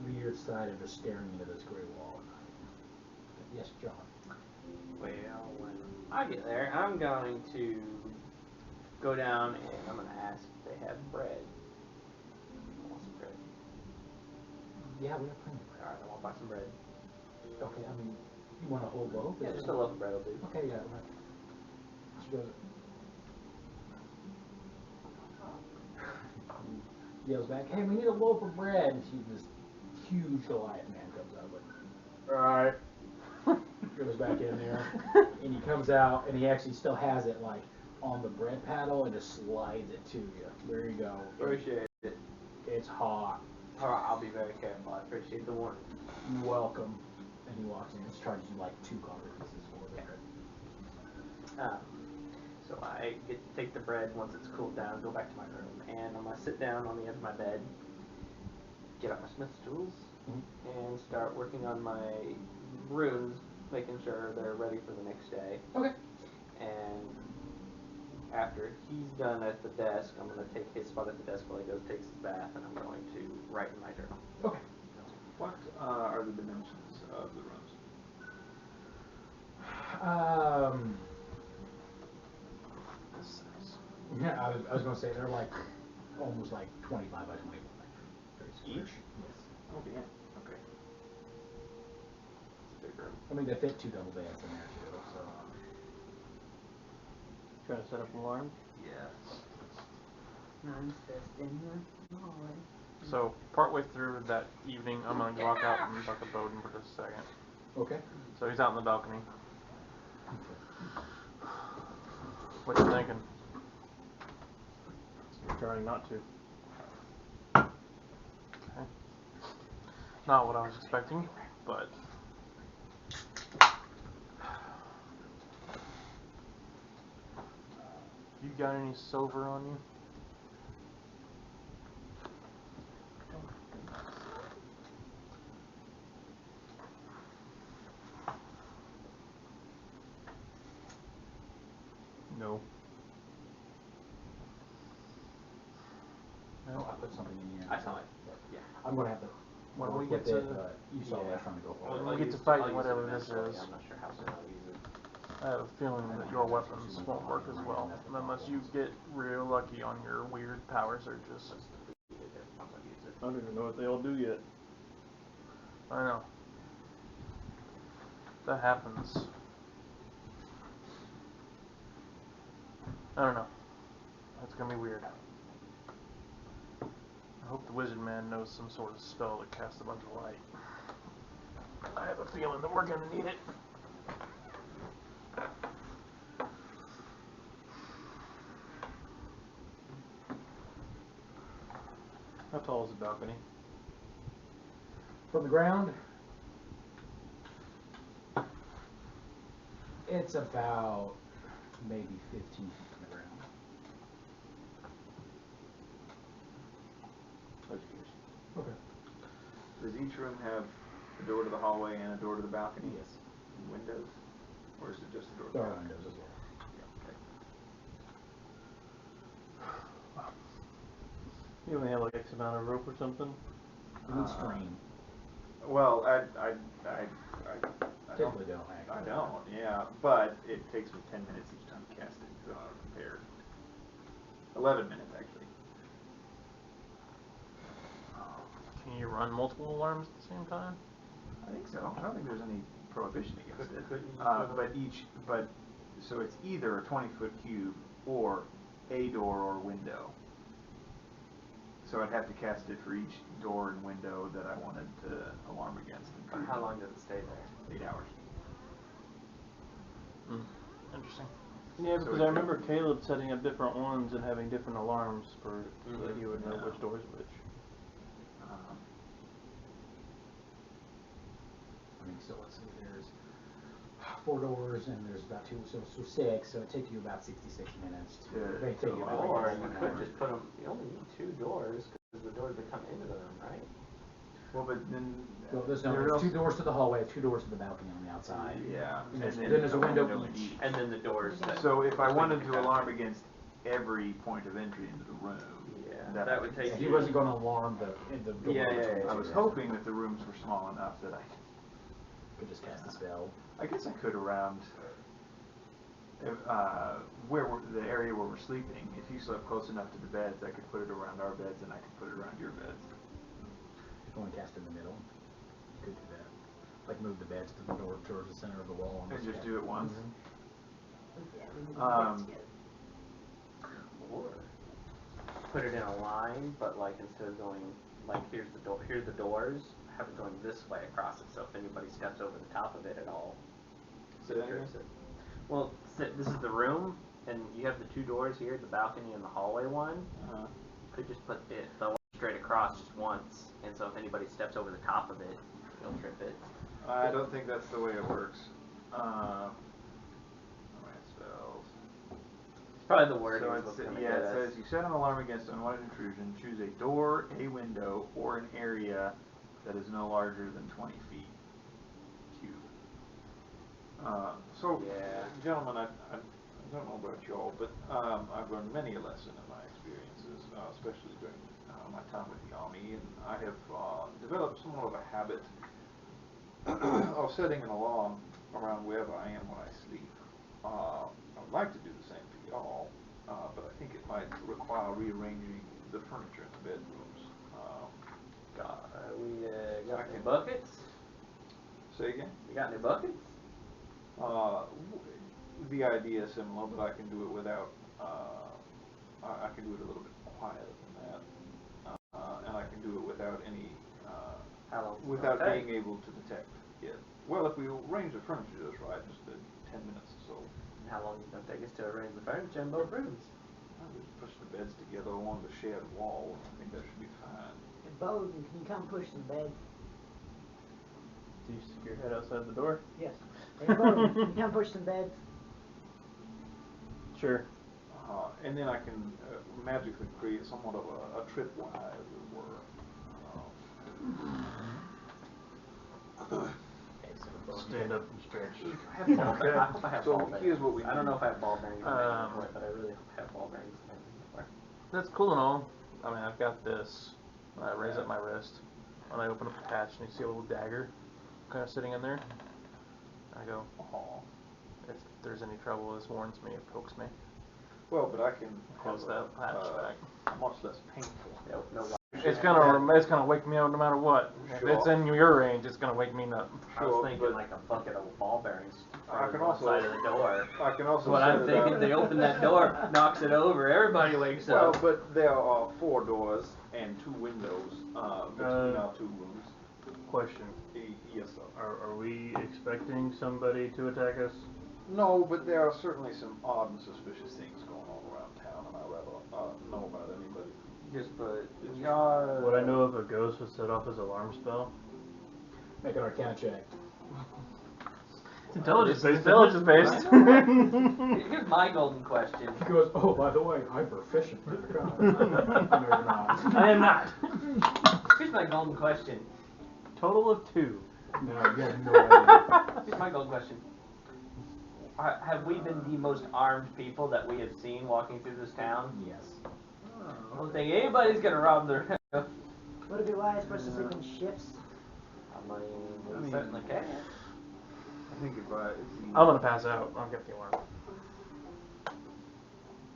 weird sight of just staring into this gray wall. Yes, John. Well, when I get there, I'm going to go down and I'm going to ask if they have bread. I want some bread. Yeah, we have plenty of bread. Alright, I want to buy some bread. Okay, I mean, you want a whole loaf? Yeah, just a loaf of bread will do. Okay, yeah. Right. She goes, yells back, hey, we need a loaf of bread. And this huge Goliath man comes out like, alright. Goes back in there, and he comes out, and he actually still has it like on the bread paddle and just slides it to you. There you go. Appreciate it. It's hot. Alright, I'll be very careful. I appreciate the warning. You're welcome. And he walks in and charges you like 2 coffee pieces for the bread. So I get to take the bread once it's cooled down, go back to my room, and I'm going to sit down on the edge of my bed, get out my smith's tools, and start working on my runes, making sure they're ready for the next day. Okay. And after he's done at the desk, I'm going to take his spot at the desk while he goes takes his bath, and I'm going to write in my journal. Okay. What are the dimensions of the rooms? Yeah, I was gonna say they're like almost like 25 by 25. Each? Yes. Oh, yeah. Okay. It's a big room. I mean, they fit 2 double beds in there too, so. Try to set up an alarm. Yeah. Mine's just in the hallway. So partway through that evening, I'm gonna walk out and talk to Boden for just a second. Okay. So he's out on the balcony. What you thinking? We're trying not to. Okay. Not what I was expecting, but you got any silver on you? No. Oh, I put something in here. I saw it. Yeah. I'm gonna have to When work we with get it, to- but you saw what I was trying to go for. When we get to I'll fighting use it whatever this eventually. is, I'm not sure how soon I'll use it. I have a feeling that your weapons won't work as well unless you get real lucky on your weird power surges. Once I use it. I don't even know what they all do yet. I know. That happens. I don't know. That's gonna be weird. I hope the wizard man knows some sort of spell that casts a bunch of light. I have a feeling that we're gonna need it. How tall is the balcony? From the ground, it's about maybe 15 feet from the ground. Okay. Does each room have a door to the hallway and a door to the balcony? Yes. And windows? Or is it just a door to the There are balcony? windows as well. Yeah, okay. You only have like X amount of rope or something? We need string. Well, I don't. Typically don't I actually. don't, yeah, but it takes me 10 minutes each time to cast it because I'm prepared. 11 minutes, actually. Can you run multiple alarms at the same time? I think so. I don't think there's any prohibition against it. Couldn't you So it's either a 20-foot cube or a door or window. So I'd have to cast it for each door and window that I wanted to alarm against. How long does it stay there? 8 hours. Interesting. Yeah, So because it I could- remember Caleb setting up different ones and having different alarms for so that he would know Yeah. which door's which. I mean, so let's see, there's 4 doors and there's about 2, so 6, so it takes you about 66 minutes to To figure out. alarm. Or an you hour. could just put them. You only need 2 doors because the doors that come into the room, right? Well, but then Well, there's there are 2 doors to the hallway, 2 doors to the balcony on the outside. Yeah, And then there's a window in each. And then the doors. That So if I between wanted the to cast- alarm against every point of entry into the room, Yeah, that would take. He wasn't going to alarm the door. Yeah, yeah, between yeah. the I two was rooms. hoping that the rooms were small enough that I Could just cast the spell. I guess I could around the area where we're sleeping. If you slept close enough to the beds, I could put it around our beds, and I could put it around your beds. If you only cast in the middle, you could do that. Like move the beds to the door towards the center of the wall. And just do it once. Or put it in a line, but like instead of going like here's the doors, have it going this way across it. So if anybody steps over the top of it at all, Say that again? trips it. Well, this is the room, and you have the 2 doors here, the balcony and the hallway one. Could just put the one straight across just once, and so if anybody steps over the top of it, you'll trip it. I don't think that's the way it works. Spells. It's probably the word. So it says you set an alarm against unwanted intrusion. Choose a door, a window, or an area that is no larger than 20 feet cube. Gentlemen, I don't know about y'all, but I've learned many a lesson in my experiences, especially during my time with the Army, and I have developed somewhat of a habit of setting an alarm around wherever I am when I sleep. I would like to do the same for y'all, but I think it might require rearranging the furniture in the bedrooms. We got any buckets? Say again? You got any buckets? The idea is similar, but I can do it without. I can do it a little bit quieter than that, and I can do it without any. How long? Without being able to detect it. Well, if we arrange the furniture just right, just 10 minutes or so. How long is it going to take us to arrange the furniture in both rooms? I'll just push the beds together along the shared wall. I think that should be fine. Hey, Boden, can you come push some beds? Do you stick your head outside the door? Yes. Hey, Boden, can you come push some beds? Sure. And then I can magically create somewhat of a tripwire, as it were. Stand up and stretch. I hope I have So ball bearings. here's what we I don't need. know if I have ball bearings in my inventory, but I really hope I have ball bearings in my inventory. That's cool and all. I mean, I've got this. I raise up my wrist. When I open up the hatch, and you see a little dagger kind of sitting in there. I go, Oh. if there's any trouble, this warns me, it pokes me. Well, but I can Close have that hatch back. much less painful. No. It's gonna wake me up no matter what. If Sure. it's in your range, it's gonna wake me up. I was Sure, thinking but like a bucket of ball bearings I on can one also- side of the door. I can also What set I'm it thinking, up. they open that door, knocks it over, everybody wakes Well, up. but there are 4 doors and 2 windows between our 2 rooms. Question. Yes, sir. Are we expecting somebody to attack us? No, but there are certainly some odd and suspicious things going on around town, and I'd rather know about anybody. Yes, but Would I know if a ghost would set off his alarm spell? Make an Arcana check. It's intelligence based. Intelligence based. here's my golden question. He goes, oh, by the way, I'm proficient for the god. No, you're not. I am not. Here's my golden question. Total of 2. No, you have no idea. Here's my golden question. Have we been the most armed people that we have seen walking through this town? Yes. I don't think anybody's gonna rob their. Would it be wise for us to sleep in shifts? We certainly can. I think if I'm gonna pass out. I'll get the alarm.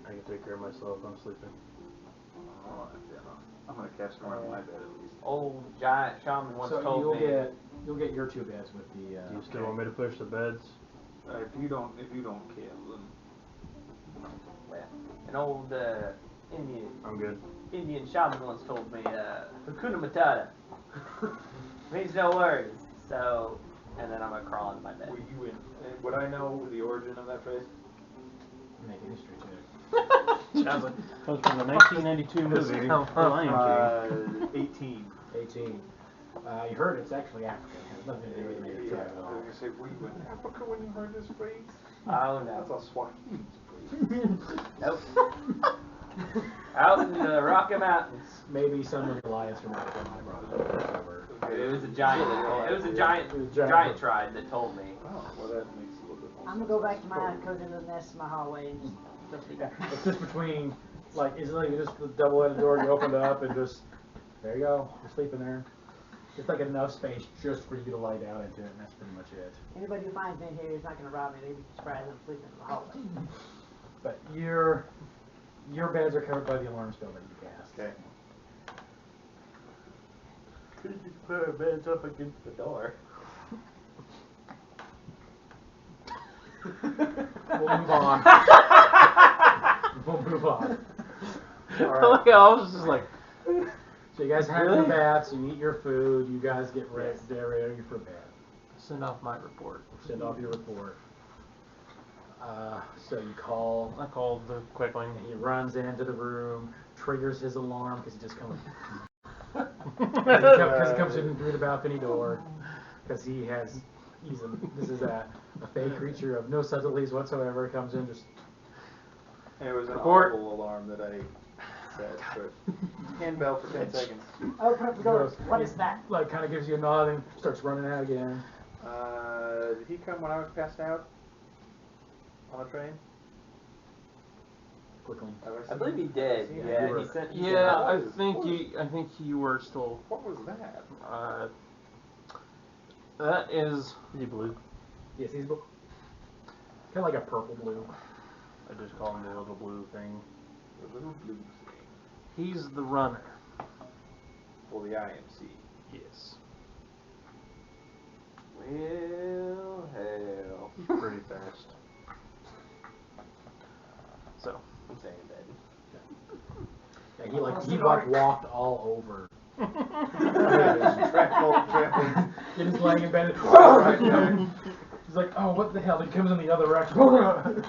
I can take care of myself. I'm sleeping. Alright, then I'm gonna cast around my bed at least. Old giant shaman once So told me. you'll get your 2 beds with the. Do you still want me to push the beds? If you don't care, then Well, an old I'm good. Indian shaman once told me, Hakuna Matata. Means no worries. So, and then I'm gonna crawl into my bed. were you in? Would I know the origin of that phrase? Make a history check. Sounds like Comes from the 1992 movie, The Lion King. 18. 18. You heard it's actually African. It has nothing to do with the native Yeah, tribe I at was all. gonna say, were you in Africa when you heard this phrase? Oh That's no. a Swahili phrase. Nope. Out in the Rocky Mountains. Maybe some of the alliance from Africa might have brought it over. It was a giant. It was a giant, It was a giant. giant tribe that told me. Oh, well, that makes a little bit more I'm sense. gonna go back to my coat in the nest in my hallway and just go sleep. Yeah, it's just between, like, isn't it just the double-headed door, you open it up and just, there you go, you're sleeping there. It's like enough space just for you to lie down into it, and that's pretty much it. Anybody who finds me in here is not gonna rob me. They'd be surprised I'm sleeping in the hallway. But your beds are covered by the alarm spell that you cast. Okay. Could you put our beds up against the door? We'll move on. We'll move on. Look, I was just like, So you guys have your baths, you eat your food, you guys get ready for bed. send off my report. Send off your report. So you call, I called the Quickling. and he runs into the room, triggers his alarm because he just comes. Because he comes in through the balcony door. Because this is a fake creature of no subtleties whatsoever. Comes in just. It was an Report. audible alarm that I set, but handbell for 10 seconds. Open up the door. What is that? Like kind of gives you a nod and starts running out again. Did he come when I was passed out on a train? Quickly. Have I seen believe he him? did. Yeah, Yeah, you were- he sent. Yeah, I What think you were still. What was that? That is. Is he blue? Yes, he's kind of like a purple blue. I just call him the little blue thing. The little blue thing He's the runner. for the IMC. Yes. Well, hell. He's pretty fast. So. I'm staying in bed. Yeah, he walked all over Trample. You're just laying in bed. Right there. He's like, oh, what the hell? He comes in the other direction.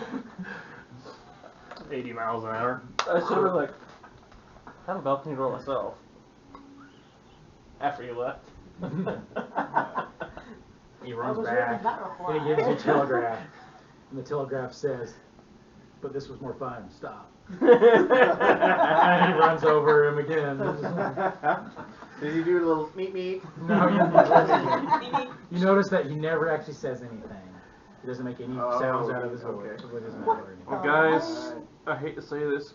80 miles an hour. I should have like had a balcony door myself. After you left. He I runs was back. reading that reply. And he gives you a telegraph. And the telegraph says, but this was more fun. Stop. And he runs over him again. Did you do a little meet meet? No, you notice that he never actually says anything. He doesn't make any sounds out of his voice. okay. With his mouth or anything. Well, guys, I hate to say this.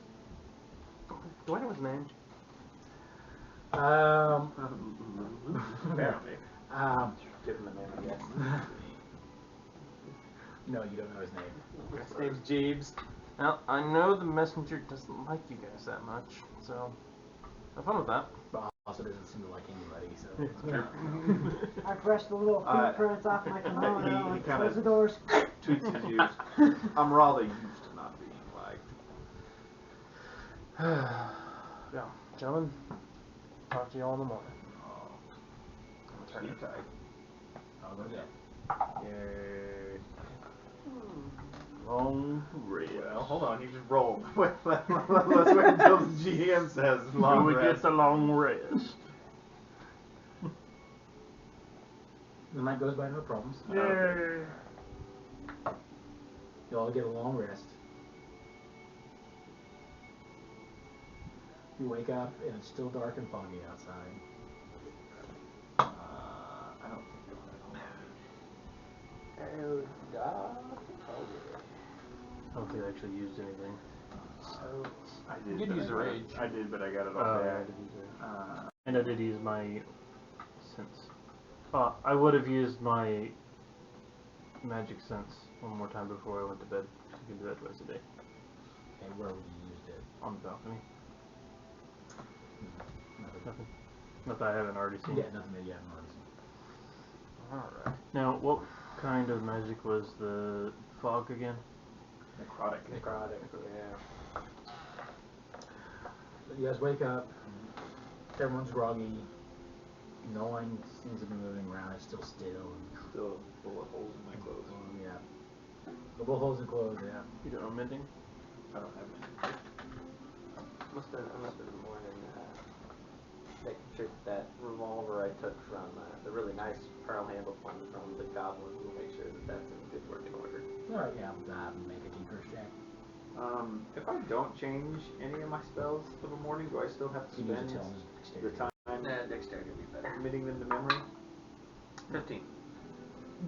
Do I know his name? Apparently. Give him a name, I guess. No, you don't know his name. His name's Jeeves. Well, I know the messenger doesn't like you guys that much, so have fun with that. But also doesn't seem to like anybody, so. I brushed the little footprints off my kimono he and kinda- closed the doors. Tweets his views. I'm rather used to not being liked. Yeah, gentlemen, talk to you all in the morning. Sleep tight. I'll go get. Long rest. Well, hold on, you just rolled. Let's wait until the GM says long Do we rest. get the long rest? The night goes by no problems. Yay! You all get a long rest. You wake up and it's still dark and foggy outside. I don't think I don't think I actually used anything. I You did. did but use I the got it- rage. I did, but I got it I all back. did use it. And I did use my sense. I would have used my magic sense one more time before I went to bed. I can do that twice a day. And where would you use it? On the balcony. Nothing. Nothing. Not that I haven't already seen. Yeah, nothing that you haven't already seen. Alright. Now, what kind of magic was the fog again? Necrotic. Necrotic, yeah. But you guys wake up, everyone's groggy, no one seems to be moving around, it's still still. Still bullet holes in my clothes. Yeah. The bullet holes in clothes, yeah. You don't know mending? I don't have any. I must have been in the morning making sure that revolver I took from the really nice pearl handle one from the goblin, we'll make sure that that's in good working order. Alright, yeah, make a tinker's check. If I don't change any of my spells for the morning, do I still have to You can spend use it till the dexterity. time Dexterity would be better. committing them to memory? 15.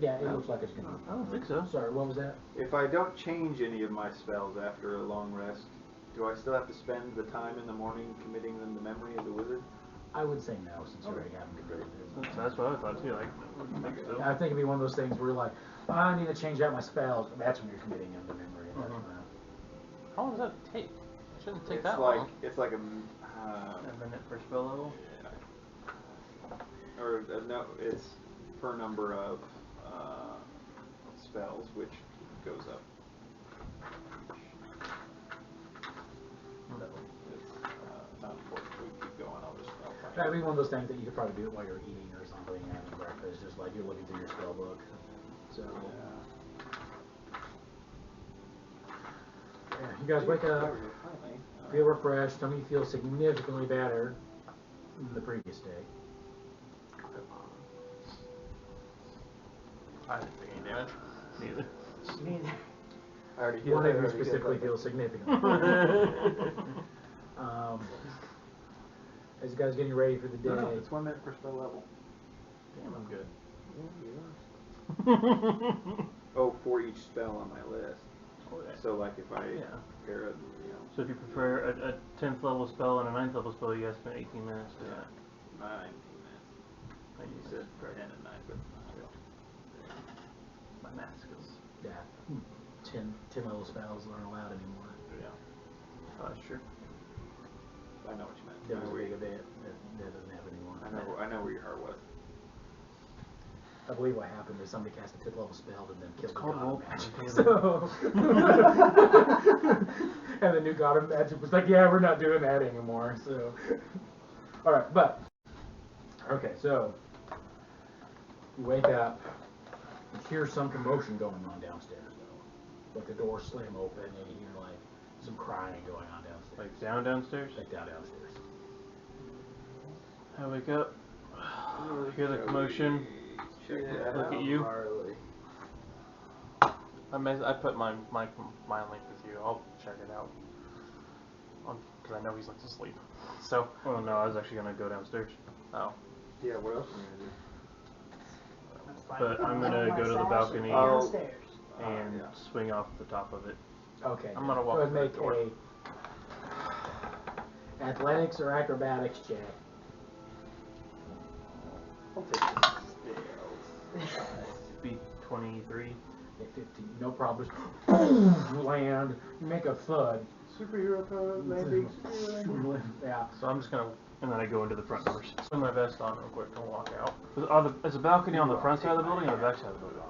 Yeah, it looks like it's gonna. I don't think so. Sorry, what was that? If I don't change any of my spells after a long rest, do I still have to spend the time in the morning committing them to memory of the wizard? I would say no, since you already haven't converted it. That's what I thought too. Like, I wouldn't think so. I think it'd be one of those things where you're like, oh, I need to change out my spells. That's when you're committing them to memory. And that's How long does that take? It shouldn't take It's that like long. it's like A minute per spell level. or no, it's per number of spells, which goes up. It's not important. We keep going. I'll find That'd out. be one of those things that you could probably do it while you're eating or something, having breakfast, just like you're looking through your spell book. So, yeah, you guys wake up, feel refreshed. Some of you feel significantly better than the previous day. I didn't take any damage. Neither. Neither. I already One of you already specifically healed feels significantly. As you guys getting ready for the day, No, it's 1 minute per spell level. Damn, I'm good. Oh, for each spell on my list. Okay. So like if I Yeah. pair a, So if you prefer a 10th level spell and a 9th level spell, you guys spend 18 minutes doing that. 19 minutes. You said 10 and 9, but My math skills. yeah, 10 level spells aren't allowed anymore. yeah, Oh, that's true. I know what you meant. There I was know a where big you- event that doesn't happen anymore. I know where your heart was. I believe what happened is somebody cast a 10th level spell and then killed the called god of roll magic. call. So, and the new god of magic was like, yeah, we're not doing that anymore. So, all right, but Okay, so you wake up, you hear some commotion going on downstairs though. Like the doors slam open and you hear like some crying going on downstairs. Like downstairs? Like downstairs. I wake up, hear the commotion, look at you. I put my link with you. I'll check it out. Because I know he's like asleep. So. Oh no, I was actually gonna go downstairs. Oh. Yeah, what else are you gonna do? But I'm gonna go to the balcony Downstairs. and swing off the top of it. Okay. I'm gonna walk Go ahead and through make the door. a athletics or acrobatics check. I'll take the scales. Beat 23. Hit 15. No problem. Just boom, land. You make a thud. Superhero landing. Yeah. So I'm just gonna, and then I go into the front doors. Swing my vest on real quick and walk out. Is the balcony on the front side of the building or the back side of the building?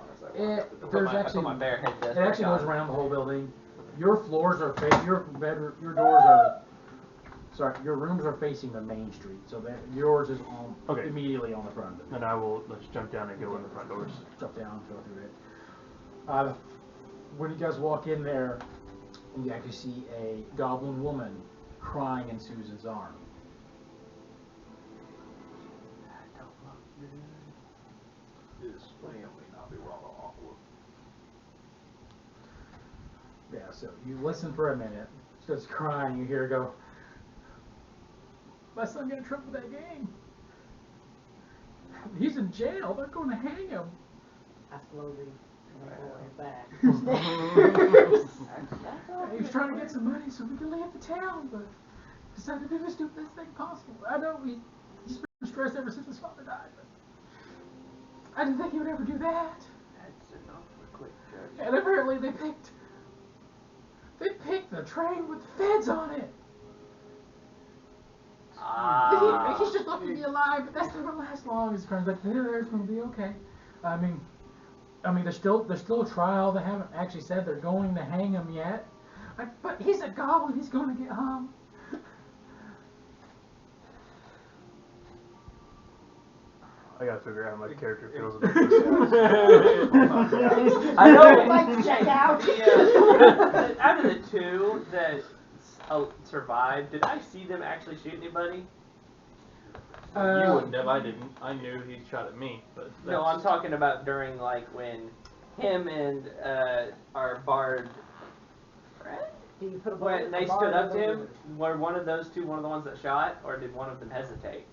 There's I actually put my bare head it actually goes around the whole building. Your floors are your bedroom, your doors are. Sorry, your rooms are facing the main street, so that yours is on immediately on the front of it. And let's jump down and go in the front doors. Jump down, go through it. When you guys walk in there, you actually see a goblin woman crying in Susan's arm. This family not be wrong or awkward. Yeah, so you listen for a minute, starts crying, you hear her go, "My son got in trouble with that gang. He's in jail, they're going to hang him." I slowly make my way back. He was trying to get some money so we could leave the town, but decided to do the stupidest thing possible. I know he's been stressed ever since his father died, but I didn't think he would ever do that. That's an awfully quick judge. And apparently they picked the train with the feds on it. He's just lucky to be alive, but that's not gonna last long. His friend's like, "It's gonna be okay." I mean, there's still a trial. They haven't actually said they're going to hang him yet. But he's a goblin. He's going to get hung. I gotta figure out how my character feels about this. I know. I'd like to check out. Out of the two that survived, did I see them actually shoot anybody? You wouldn't have. I didn't. I knew he shot at me, but No, I'm talking about during like when him and our bard friend, Do you put a when they a bar stood up to in the him, were one of those two one of the ones that shot, or did one of them hesitate?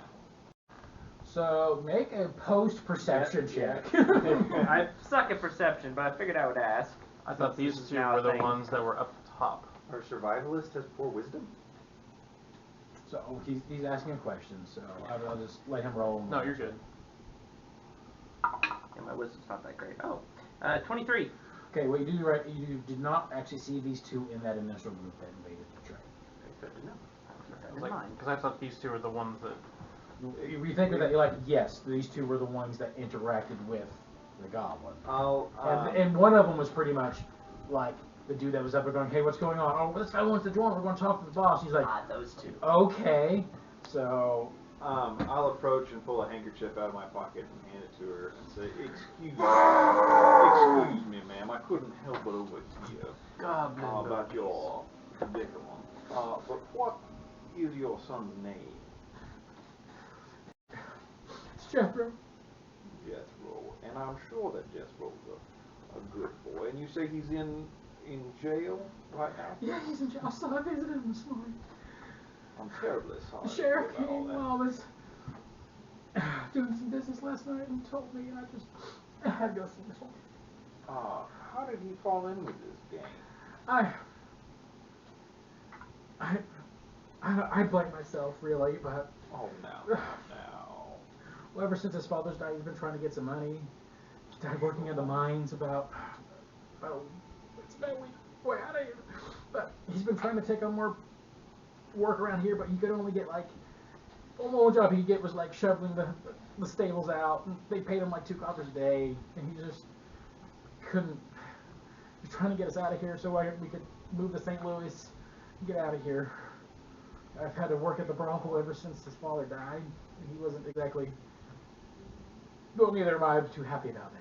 So make a post-perception check. I suck at perception, but I figured I would ask. I thought these This is two now were a the thing. ones that were up top. Our survivalist has poor wisdom. So he's asking a question. So I'll just let him roll. No, you're good. Yeah, my wisdom's not that great. Oh, 23. Okay, well you did not actually see these two in that initial group that invaded the train. Good to know. Because I thought these two were the ones that. You think of that, you're like, yes, these two were the ones that interacted with the goblin. Oh, And one of them was pretty much like the dude that was up there going, "Hey, what's going on? Oh, this guy wants to join. We're going to talk to the boss." He's like, those two. "Okay." So I'll approach and pull a handkerchief out of my pocket and hand it to her and say, excuse me, ma'am, I couldn't help but overhear about your predicament. But what is your son's name?" it's Jethro. Jethro. And I'm sure that Jethro's a good boy. And you say he's in jail right now? Yeah, he's in jail. I visited him this morning. I'm terribly sorry. The sheriff about all came that. while I was doing some business last night and told me, and I had to go see this one. How did he fall in with this gang? I blame myself, really, but Oh, now. well, ever since his father's died, he's been trying to get some money. He started working in the mines it's about a week way out of here. But he's been trying to take on more work around here, but he could only get like, the only job he could get was like shoveling the stables out, and they paid him like $2 a day, and he just couldn't. He's trying to get us out of here so we could move to St. Louis and get out of here. I've had to work at the brothel ever since his father died, and he wasn't exactly Well, neither am I too happy about that.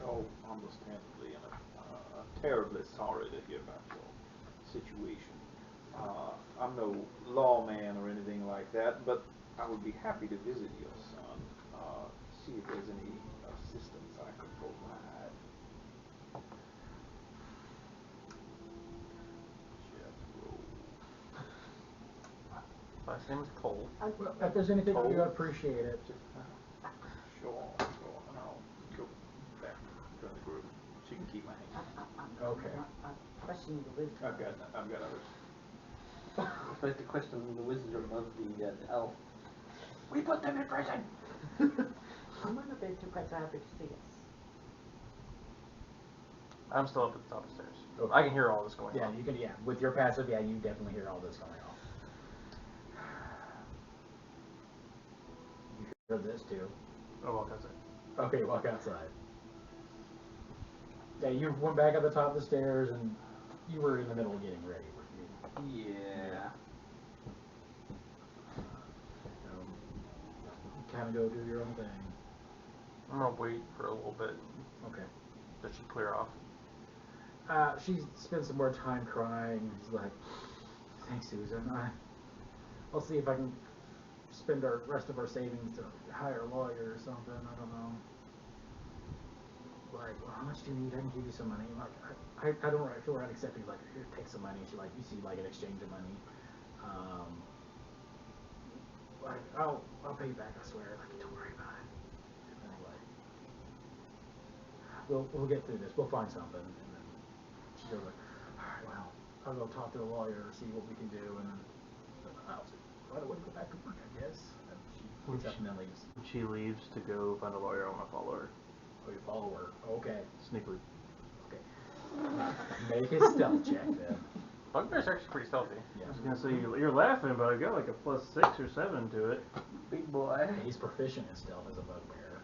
Oh, understandably, and I'm terribly sorry to hear about your situation. I'm no lawman or anything like that, but I would be happy to visit your son, see if there's any assistance I could provide. Jethro. Last name is Cole. Well, if there's anything you do, I appreciate it. Sure, and I'll go back to the group. She can keep my hand. Okay. I question the wisdom. I've got others. I'm supposed to question the wisdom of the elf. We put them in prison! I wonder if they're too quite so happy to see us. I'm still up at the top of the stairs. Okay. I can hear all this going Yeah, on. you can. Yeah, with your passive, yeah, you definitely hear all this going on. You heard this too. Oh, walk outside. Okay, walk outside. Yeah, you went back up the top of the stairs, and you were in the middle of getting ready. Yeah. Kind of go do your own thing. I'm gonna wait for a little bit. Okay. Does she clear off? She spent some more time crying. She's like, "Thanks, Susan. I'll see if I can spend our rest of our savings to hire a lawyer or something. I don't know. Like, well, how much do you need? I can give you some money." Like, I don't feel right accepting. Like, here, take some money. She like, you see like an exchange of money. Like, I'll pay you back. I swear. Like, don't worry about it. And then like, we'll get through this. We'll find something. And then she goes like, all right, well, I'll go talk to the lawyer, see what we can do, and then I'll find a way to go back to work, I guess. And she gets up and then leaves. When she leaves to go find a lawyer, I want to follow her. Oh, you follow her. Okay. Sneakily. Okay. Make a stealth check then. Bugbear's actually pretty stealthy. Yeah. I was gonna say you're laughing, but I got like a +6 or 7 to it. Big boy. He's proficient in stealth as a bugbear.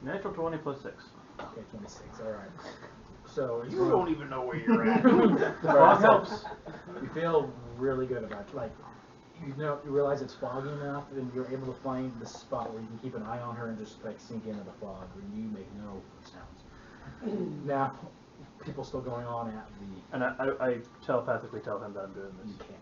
Natural 20 +6. Okay, 26. All right. So You don't even know where you're at. The fog helps. You feel really good about it. Like, you realize it's foggy enough, and you're able to find the spot where you can keep an eye on her and just like sink into the fog, and you make no sounds. Now, people still going on at the. And I telepathically tell him that I'm doing You this. can't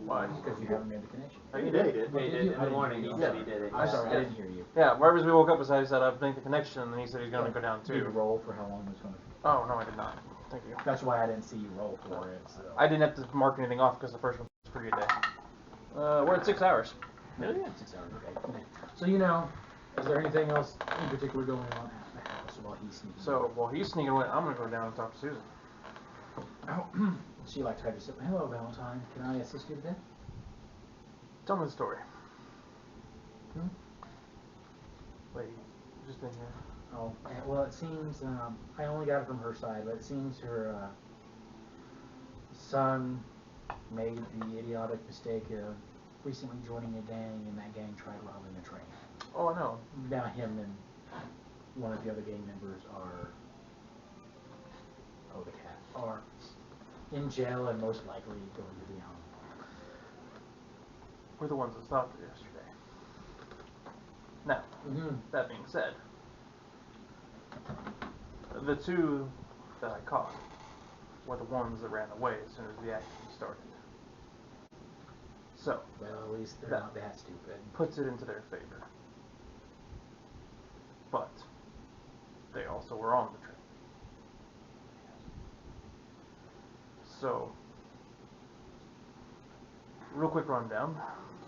Why? because you haven't made the connection. Oh, you He did? did. Well, He did did you? in I the didn't morning. hear He you. said he did it. I'm sorry, I Yeah. didn't hear you. Yeah, right as we woke up, I said I've made the connection, and he said he's gonna go down Did you too. roll for how long it was going to? Oh no, I did not. Thank you. That's why I didn't see you roll for it. So. I didn't have to mark anything off because the first one was a pretty good day. We're at 6 hours. Really? Yeah, 6 hours. Okay. So is there anything else in particular going on at the house while he's sneaking? So while he's sneaking away, I'm gonna go down and talk to Susan. Oh, she like tried to say, "Hello, Valentine. Can I assist you today?" Tell me the story. Hmm? Wait, just in here. Oh, well, it seems I only got it from her side, but it seems her son made the idiotic mistake of recently joining a gang, and that gang tried robbing a train. Oh, I know. Now him and one of the other gang members are in jail and most likely going to be hung. We're the ones that stopped it yesterday. Now, that being said, the two that I caught were the ones that ran away as soon as the action started. So, Well, at least they're not that stupid. puts it into their favor. But they also were on the train. So, real quick rundown.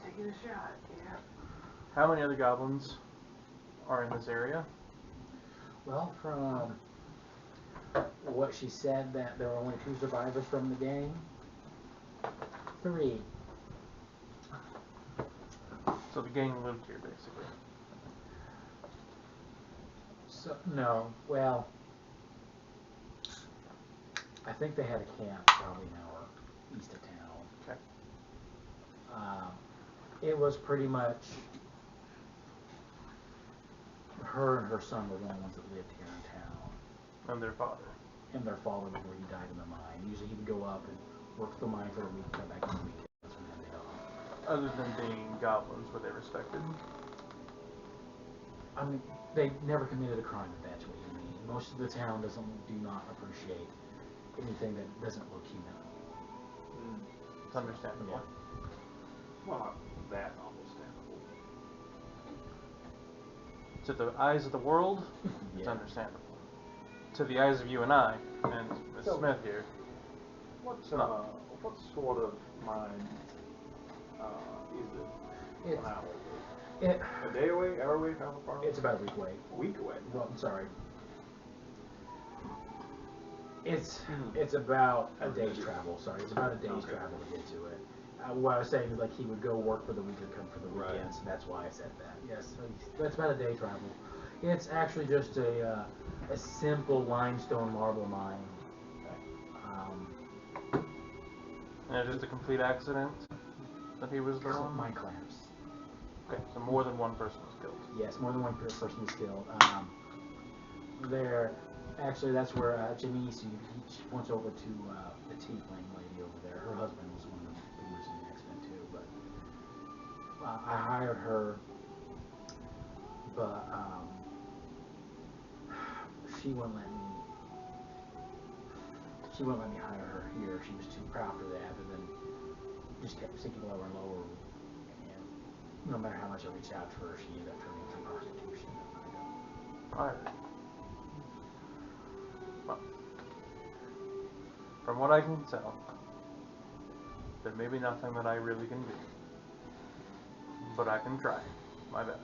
Taking a shot, yeah. How many other goblins are in this area? Well, from what she said, that there were only 2 survivors from the gang. 3. So the gang lived here, basically. So no, well, I think they had a camp probably an hour east of town. Okay. It was pretty much her and her son were the only ones that lived here in town. And their father. And their father before he died in the mine. Usually he would go up and work the mine for the week, come back on the weekends and then they'd off. Other than being goblins, were they respected? I mean, they never committed a crime, if that's what you mean. Most of the town do not appreciate anything that doesn't look human. It's understandable. Yeah. Well, not that understandable. To the eyes of the world, it's Yeah. understandable. To the eyes of you and I, and Miss So- Smith here, What not. what sort of mind is it? It's, An hour away? it, A day away? Hour away? How far away? it's about a week away. A week away. Well, I'm sorry. It's Mhm. it's about a day's travel. Sorry, it's about a day's Okay. travel to get to it. What I was saying is like he would go work for the week and come for the Right. weekend, so that's why I said that. Yes, so that's about a day travel. It's actually just a simple limestone marble mine. And it's just a complete accident that he was the one? Mine collapse. Okay, so more than one person was killed. Yes, more than one person was killed. Actually, that's where Janice, she went over to the tiefling lady over there. Her husband was one of them who was in the accident too. But I hired her, but she wouldn't let me. She wouldn't let me hire her here. She was too proud for that, and then just kept sinking lower and lower. And no matter how much I reached out to her, she ended up turning to prostitution. Alright. Well, from what I can tell, there may be nothing that I really can do. But I can try my best.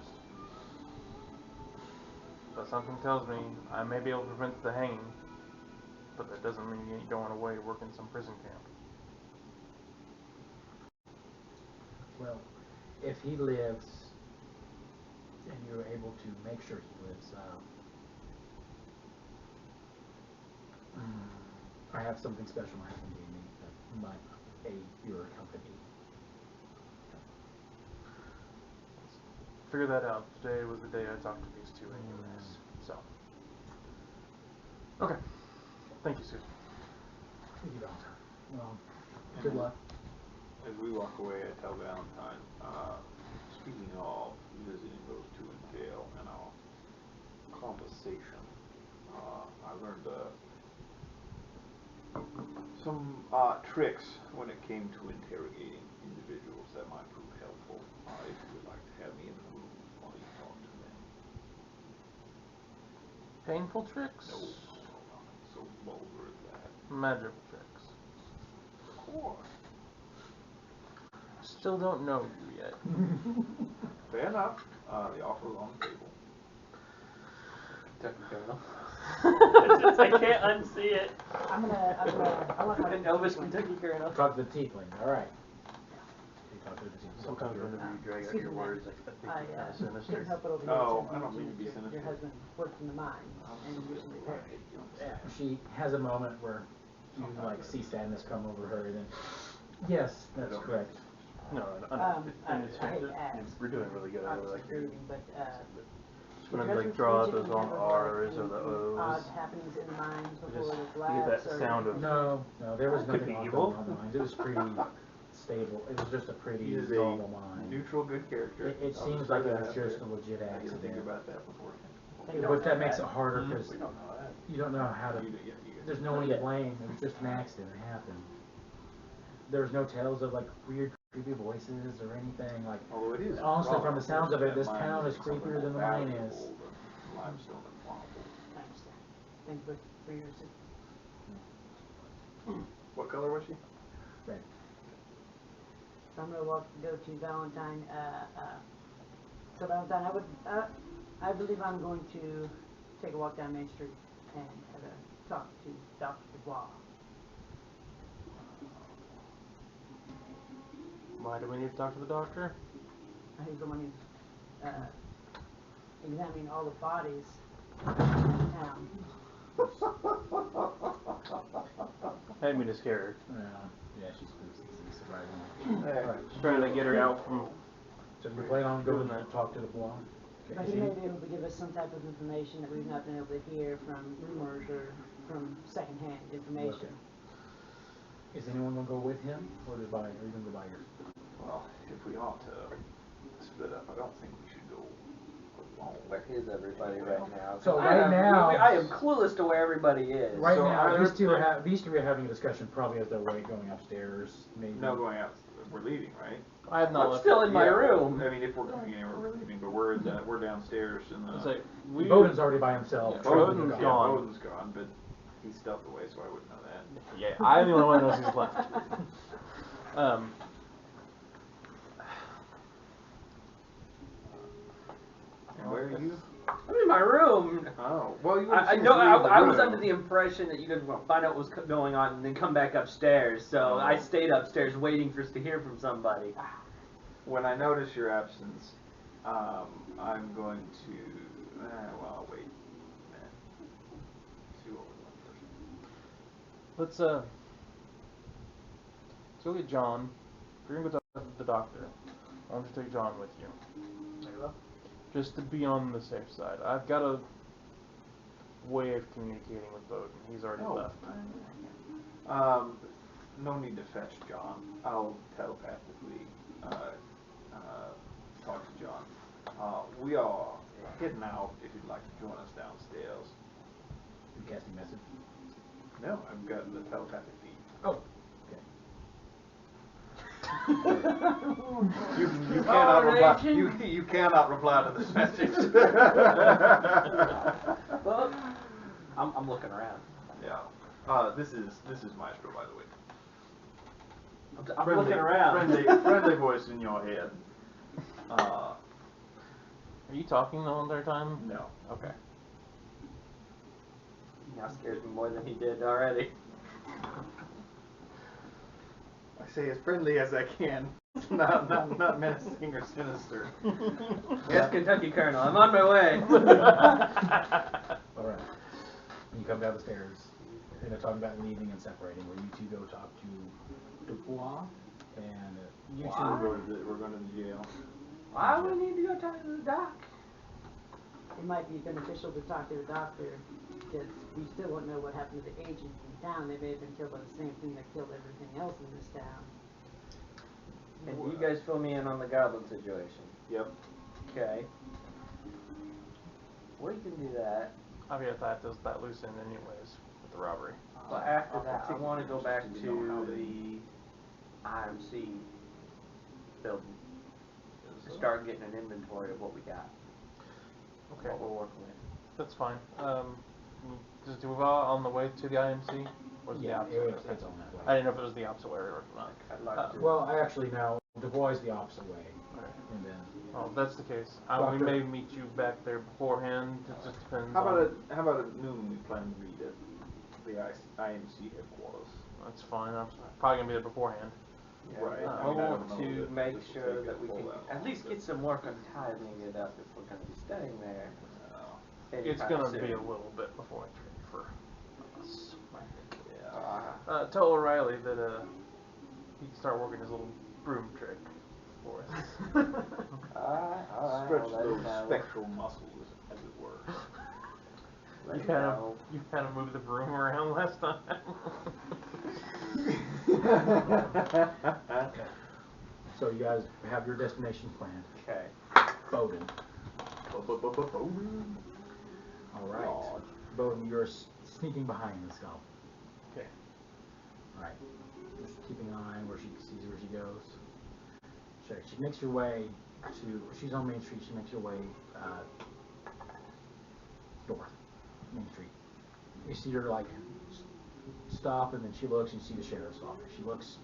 But something tells me I may be able to prevent the hanging, but that doesn't mean you ain't going away to work in some prison camp. Well, if he lives, and you're able to make sure he lives, I have something special my husband gave me that might aid your company. Figure that out. Today was the day I talked to these two anyways. So. Okay. Thank you, Susan. Thank you, Valentine. Well, And good luck. As we walk away, I tell Valentine, speaking of visiting those two in jail and our conversation, I learned some tricks when it came to interrogating individuals that might prove helpful. If you would like to have me in the room while you talk to them. Painful tricks? No, nothing so vulgar as that. Magical tricks. Of course. Still don't know you yet. Fair enough. The offer is on the table. Kentucky Colonel. I can't unsee it. I want my An Elvis Kentucky Colonel. Talk to the tiefling. All right. You talk to the tiefling. Sometimes whenever you drag out Excuse your me, words, I think you're kind of couldn't sinister. help but overhear Oh, you I don't mean to be your sinister. husband worked in the mine and recently perished. She has a moment where you like see sadness come over her, and then yes, that's correct. No, it's I hate to fantastic. ask. We're doing really good. I really like your. Reading, but Just whenever you like draw those long R's or the odd O's. happenings in the mines Just before the you get collapse. that sound of. No, there was Could nothing be off evil. going on the mines. It was pretty stable. It was just a pretty He is a normal mine. neutral, good character. It I'll seems just like say it that was after. just a legit I didn't think accident. about that beforehand. But that makes it harder because We don't know that. you don't know how to. There's no one to blame. It was just an accident. It happened. There's no tales of like weird, creepy voices or anything like. Although it is. Honestly, from the rather sounds of it, that this mine town is something creepier than the more mine is. valuable than limestone and marble. I understand. Thank you for your assistance. What color was she? Right. So I'm gonna go to Valentine. So Valentine, I believe I'm going to take a walk down Main Street and have a talk to Dr. Dubois. Why do we need to talk to the doctor? He's the one who's examining all the bodies in town. I didn't mean to scare her. Yeah, she's surprisingly. Alright. Just trying to get her out from. So you plan on going to talk to the bois? But he may be able to give us some type of information that we've not been able to hear from rumors or from secondhand information. Okay. Is anyone gonna go with him, or are you gonna go by yourself? Well, if we ought to split up, I don't think we should go alone. Where is everybody right now? So I right am- now- I am clueless to where everybody is. Right So now, are these two there- these three are having a discussion probably as they're going upstairs. Maybe. No, going out. We're leaving, right? I have not I'm left. still in my Yeah, room. I mean, if we're going anywhere, we're leaving, but we're downstairs in the. It's like, we Boden's already by himself. Yeah, Trolling Boden's the Yeah, dog. gone. Boden's gone, but he's stealthed away, so I wouldn't know that. Yeah, I'm the only one who knows he's left. And where are you? I'm in my room. Oh, well, you. I know. I was under the impression that you guys were going to find out what was going on and then come back upstairs. So I stayed upstairs waiting for us to hear from somebody. When I notice your absence, I'm going to. Well, I'll wait. See what we're doing first. Let's go get John. If you're gonna go talk to the doctor, why don't you take John with you? Just to be on the safe side. I've got a way of communicating with Boden. He's already left. No need to fetch John. I'll telepathically talk to John. We are heading out. If you'd like to join us downstairs. You cast a message. No, I've got the telepathic feed. Oh. You cannot reply. You cannot reply to this message. Well, I'm looking around. Yeah. This is Maestro, by the way. I'm looking around. Friendly voice in your head. Are you talking the whole entire time? No. Okay. Now scares me more than he did already. I say as friendly as I can. Not menacing or sinister. Yes, Kentucky Colonel, I'm on my way. All right. You come down the stairs. You're going to talk about leaving and separating, where you two go talk to Dubois and You two we're going to the jail. Why do we need to go talk to the doc? It might be beneficial to talk to the doctor, because we still won't know what happened to the agents in town. They may have been killed by the same thing that killed everything else in this town. And you guys fill me in on the goblin situation. Yep. Okay. We can do that. I've got that loose end anyways with the robbery. But after that, I want to go back to the IMC building and start getting an inventory of what we got. Okay. What we're working with. That's fine. Is Duval on the way to the IMC? Or is it the yeah, opposite way? it's on that way. I didn't know if it was the opposite way or not. I'd like to. Well, I actually know Dubois is the opposite way, Okay. and then Well, if that's the case. We Doctor. may meet you back there beforehand. It just depends. How on... about at noon we plan to meet at the IMC headquarters? That's fine. I'm probably gonna be there beforehand. Yeah, Right. I I mean, I want don't know to that make this will sure take that a we full can hour, at least but- get some work on tidying it up if we're going to be staying there. It's anytime gonna soon. be a little bit before it's ready for us. I think. Yeah. Tell O'Reilly that he can start working his little broom trick for us. Alright, Stretch well, let those him know. spectral muscles, as it were. Let You him kind know. of moved the broom around last time. so you guys have your destination planned. Okay. Boden. All right. Lodge. Boden, you're sneaking behind this girl. Okay. All right. Just keeping an eye on where she sees where she goes. She makes her way to. She's on Main Street. She makes her way north, Main Street. You see her like stop, and then she looks and you see the sheriff's office. She looks,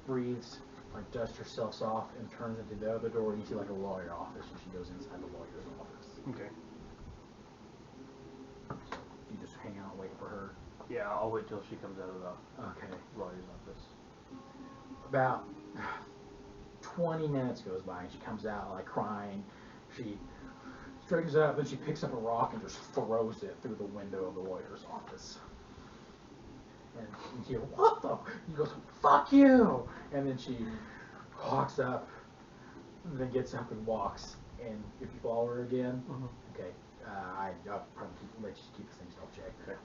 breathes, like dusts herself off, and turns into the other door. And you see like a lawyer office, and she goes inside the lawyer's office. Okay. You just hang out, wait for her. Yeah, I'll wait till she comes out of the Okay. lawyer's office. About 20 minutes goes by, and she comes out like crying. She straightens up, and she picks up a rock and just throws it through the window of the lawyer's office. And you hear, what the? He goes, fuck you! And then she walks up, and then gets up and walks. And if you follow her again, okay, I'll probably let you keep the thing stealth check. Okay.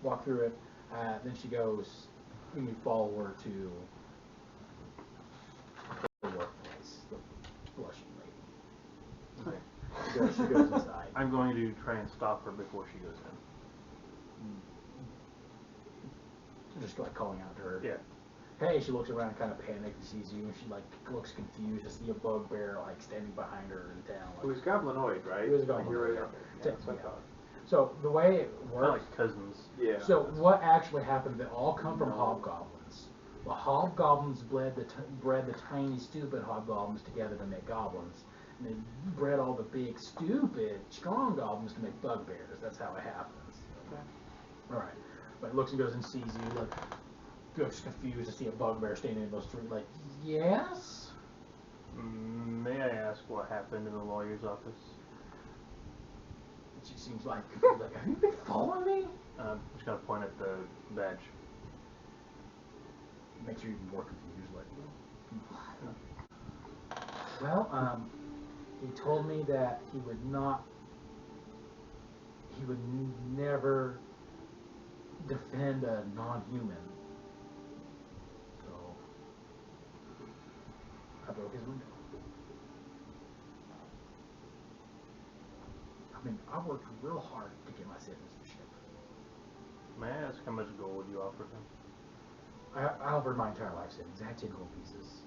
Walk through it. Then she goes, you follow her to the I'm going to try and stop her before she goes in. Just like calling out to her. Yeah. Hey, she looks around, kind of panicked, and sees you, and she like looks confused to see a bugbear like standing behind her in town. Who is goblinoid, right? Who is goblinoid, You're right, yeah. okay. Yeah, that's what I Yeah. thought. So the way it Kind of works. like cousins. Yeah. So that's- what actually happened? They all come from No. hobgoblins. The hobgoblins bred the tiny, stupid hobgoblins together to make goblins, and they bred all the big, stupid, strong goblins to make bugbears. That's how it happens. Okay. All right. But looks and goes and sees you, like looks confused to see a bugbear standing in those three. Like, yes. May I ask what happened in the lawyer's office? She seems like, have you been following me? I'm just gonna point at the badge. Makes you even more confused. Like, what? Well, he told me that he would never defend a non-human. So I broke his window. I mean, I worked real hard to get my citizenship. May I ask how much gold you offered him? I offered my entire life savings. I had 10 gold pieces.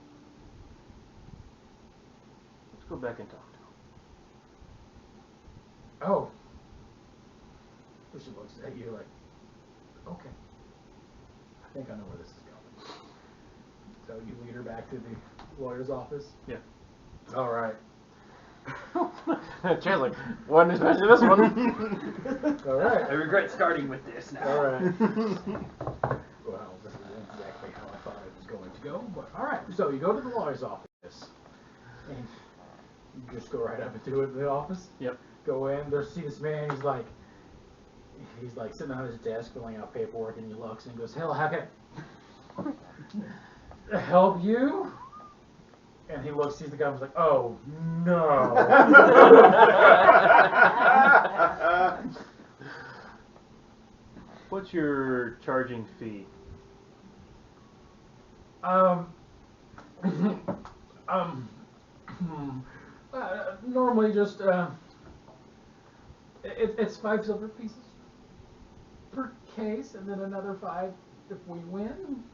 Let's go back and talk to him. Oh. So she looks at you like, okay. I think I know where this is going. So you lead her back to the lawyer's office? Yeah. All right. Chad's like, wasn't expecting this one. All right. I regret starting with this now. All right. Well, this isn't exactly how I thought it was going to go, but all right. So you go to the lawyer's office, and you just go right up into it in the office. Yep. Go in. There's see this man. He's like sitting on his desk filling out paperwork, and he looks and goes, "Hell, how can I help you?" And he looks, sees the guy, and was like, "Oh no." What's your charging fee? Normally just it's 5 silver pieces per case, and then another 5 if we win.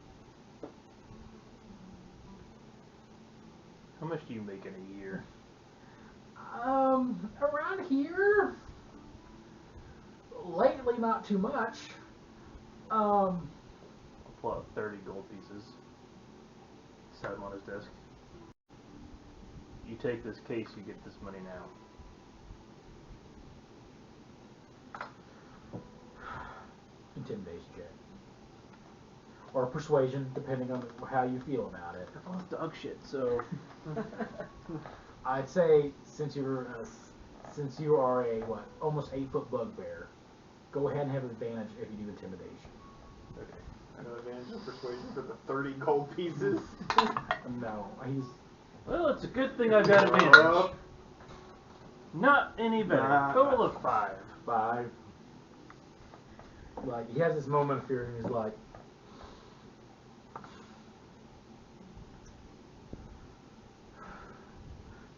How much do you make in a year? Around here, lately not too much. I'll pull out 30 gold pieces. Set them on his desk. You take this case, you get this money now. Intimidation check. Or persuasion, depending on how you feel about it. They're both dog shit, so... I'd say since you are a almost 8-foot bugbear, go ahead and have advantage if you do intimidation. Okay. I know advantage of persuasion for the 30 gold pieces. No, he's Well, it's a good thing I've got advantage. Not any better. Nah. Total of 5. 5. Like he has this moment of fear, and he's like,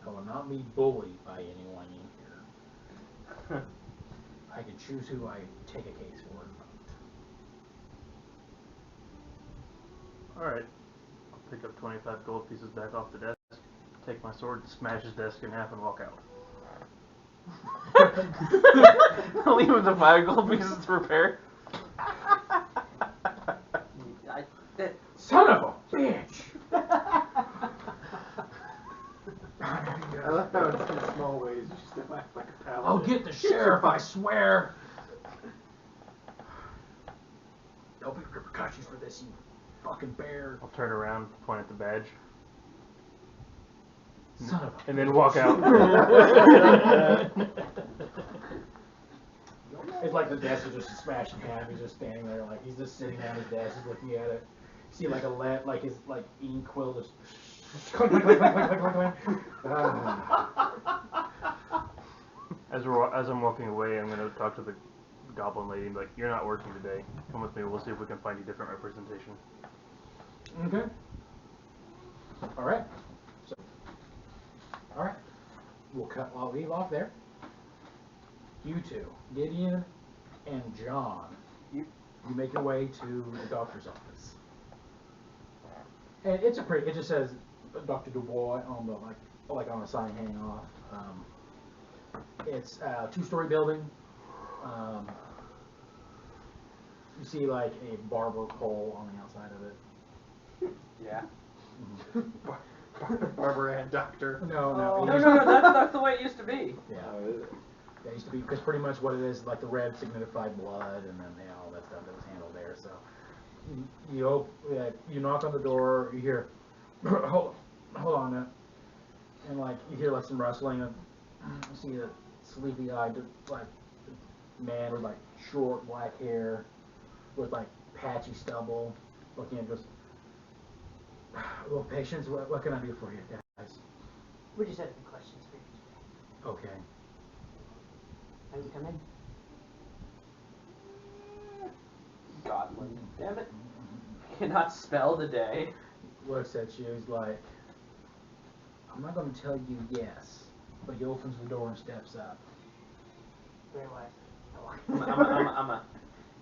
I will not be bullied by anyone in here. I can choose who I take a case for or not. Alright. I'll pick up 25 gold pieces back off the desk, take my sword, smash his desk in half, and walk out. Leave him the 5 gold pieces to repair. Son of a bitch! I love how it's in small ways. You step back like a paladin. I'll get the sheriff, I swear! There'll be repercussions for this, you fucking bear. I'll turn around, point at the badge, Son of a and then walk out. It's like the desk is just smashed in half. He's just standing there, like he's just sitting down at his desk, he's looking at it. See, like like his ink quill just. As I'm walking away, I'm gonna talk to the goblin lady and be like, "You're not working today. Come with me. We'll see if we can find you different representation." Okay. All right. So, all right. I'll leave off there. You two, Gideon and John, you make your way to the doctor's office. And it's it just says Dr. Dubois on the like on a sign hanging off. It's a 2-story building. You see like a barber pole on the outside of it. Yeah. Barber and doctor. No. No, that's the way it used to be. Yeah. That used to be, because pretty much what it is, like the red signified blood, and then all that stuff that was handled there. So you knock on the door, you hear, hold on a minute, and like you hear like some rustling, and you see a sleepy-eyed like man with like short black hair, with like patchy stubble, looking at just, well, patients, what can I do for you guys? We just had some questions for you. Okay. May we come in? Godling, damn it. Cannot spell today. Looks at you, he's like, I'm not going to tell you yes, but he opens the door and steps up. Very wise.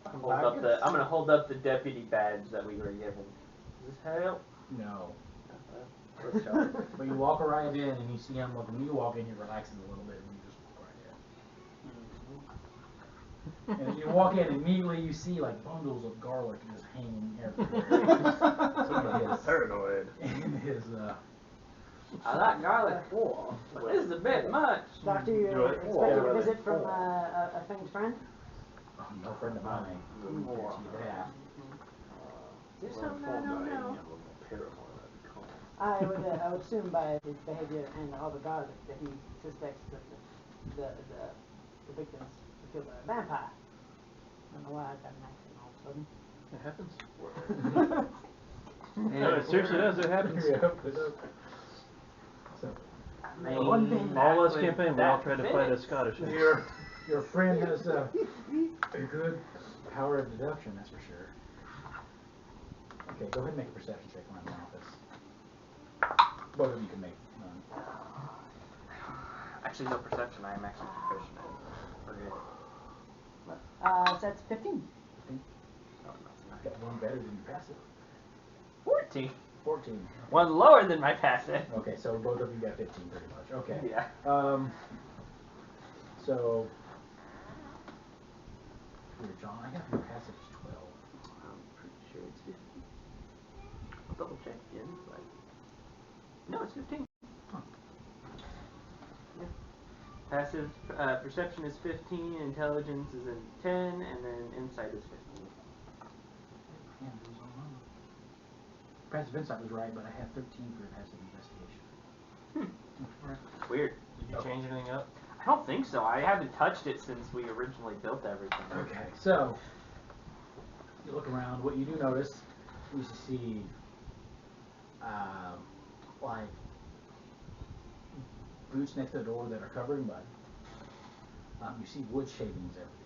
I'm gonna hold up the deputy badge that we were given. Does this help? No. Let's go. But you walk right in and you see him looking, you walk in, he relaxes a little bit and you just walk right in. And you walk in, immediately you see like bundles of garlic just hanging everywhere. Somebody's paranoid. In his, I like garlic, but this is a bit much. Doctor, you're expecting a visit from a faint friend? oh, no friend of mine. Guarantee that. Is there something I don't know? I would assume by his behavior and all the garlic that he suspects that the victims were killed by a vampire. I don't know why I got an accent all of a sudden. It happens. No, it seriously does. It happens. So, One thing All us campaign, we all try to fight a Scottish. your friend has a good power of deduction, that's for sure. Okay, go ahead and make a perception check around the office. Both of you can make none. Actually, no perception. I am actually proficient at it. So that's 15. Oh, that's Got one better than your passive. 14. 14. One lower than my passive. Okay, so both of you got 15 pretty much. Okay. Yeah. So, here, John, I got your passive is 12. I'm pretty sure it's 15. I'll double check again, but no, it's 15. Huh. Yeah. Passive perception is 15, intelligence is in 10, and then insight is 15. Yeah, it was all wrong. Passive insight was right, but I have 13 for your passive investigation. Weird. Did you change anything up? I don't think so. I haven't touched it since we originally built everything. Okay, so you look around. What you do notice, you see, like boots next to the door that are covered in mud. You see wood shavings everywhere.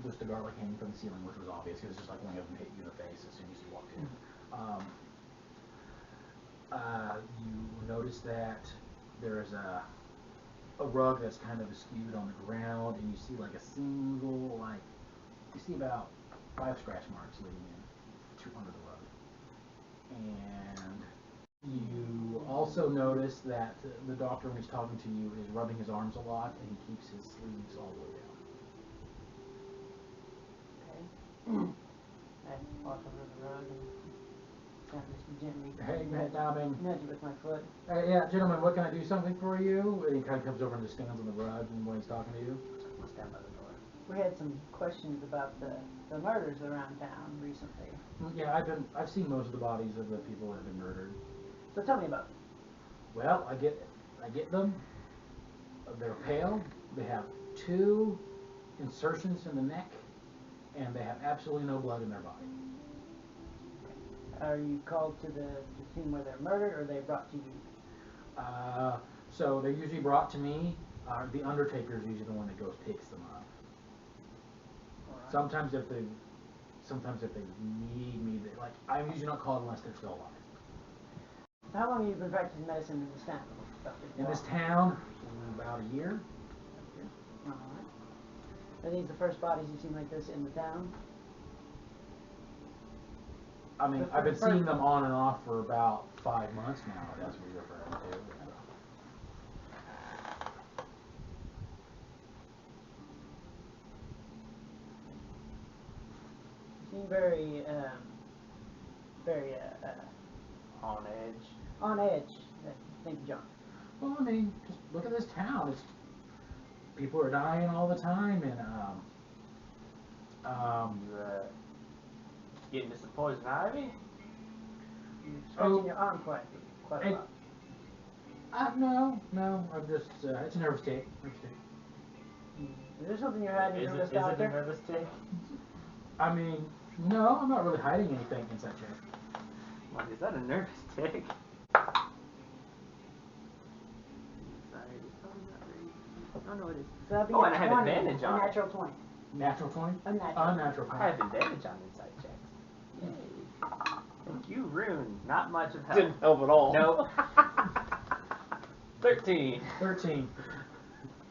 There's the garlic hanging from the ceiling, which was obvious because just like one of them hit you in the face as soon as you walked in. You notice that there's a rug that's kind of askewed on the ground, and you see like a single, you see about 5 scratch marks leading in to under the rug. And you also notice that the doctor, when he's talking to you, is rubbing his arms a lot, and he keeps his sleeves all the way down. Okay. I walk over the rug and just gently Hey, Matt Dobbing. nudge it with my foot. Yeah, gentlemen, what can I do something for you? And he kind of comes over and just stands on the rug and when he's talking to you. I'll stand by the door. We had some questions about the murders around town recently. Yeah, I've seen most of the bodies of the people that have been murdered. So tell me about them. Well, I get them. They're pale. They have 2 insertions in the neck, and they have absolutely no blood in their body. Are you called to the scene where they're murdered, or are they brought to you? So they're usually brought to me. The Undertaker is usually the one that goes picks them up. Right. Sometimes if they need me, I'm usually not called unless they're still alive. How long have you been practicing medicine in this town? In this town, about a year. Are these the first bodies you've seen like this in the town? I mean, I've been seeing them on and off for about 5 months now, if that's what you're referring to. You seem very, On edge. on edge. Thank you, John. Well, I mean, just look at this town. It's, people are dying all the time, and You getting into some poison ivy? You're scratching your arm quite a Hey. lot. no, I'm just, it's a nervous tick. Is there something you're hiding from this Is it a doctor? nervous tick? I mean, no, I'm not really hiding anything inside check. Like, is that a nervous tick? Anxiety, probably not very. Oh no, it is. So that'd be Oh, a and I have 20, advantage a on it. natural 20. Natural 20? Unnatural. Unnatural I 20. have advantage on inside checks. Yay. Thank you, runes. Not much of help. Didn't help at all. Nope. 13. 13.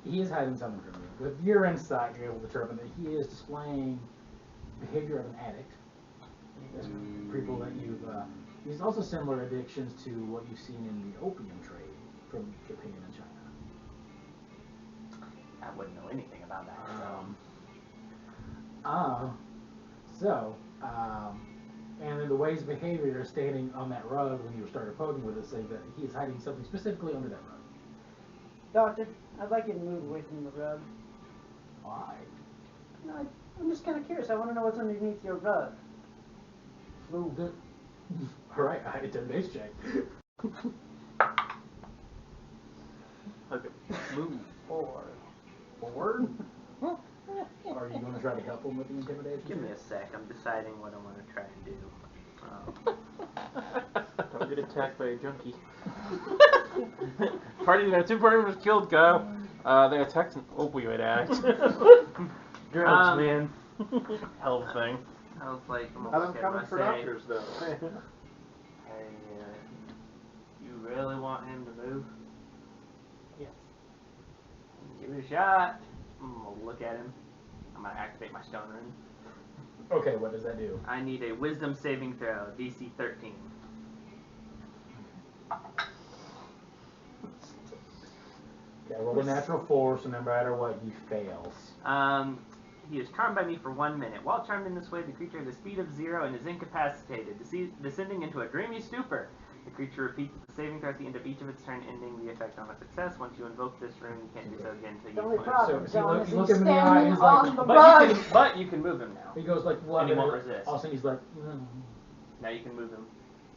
He is hiding something from you. With your insight, you're able to determine that he is displaying behavior of an addict. There's people that you've, he's also similar addictions to what you've seen in the opium trade from Japan and China. I wouldn't know anything about that. And then the ways of behavior is standing on that rug when you started poking with it, saying that he is hiding something specifically under that rug. Doctor, I'd like you to move away from the rug. Why? No, I'm just kind of curious. I want to know what's underneath your rug. Move it. Alright, I had a 10 base check. Okay. Move. 4. 4? Are you going to try to help him with the intimidation? Give me a sec. I'm deciding what I want to try and do. Don't get attacked by a junkie. Two party members killed, Kyle. They attacked an opioid addict. Drugs, man. Hell of a thing. I was like, I'm Have gonna them look at coming him for and say, doctors, though. hey, you really want him to move? Yes. Give it a shot. I'm gonna look at him. I'm gonna activate my stone rune. Okay, what does that do? I need a wisdom saving throw, DC 13. Okay, roll a natural 4, so no matter what, he fails. He is charmed by me for 1 minute. While charmed in this way, the creature has a speed of 0 and is incapacitated, descending into a dreamy stupor. The creature repeats the saving throw at the end of each of its turn, ending the effect on a success. Once you invoke this rune, you can't do so again until The only you problem, so John, he is he's look him in the eye and standing he's like, on the rug. But you can move him now. He goes like, what? And he won't resist. All of a sudden he's like, Now you can move him.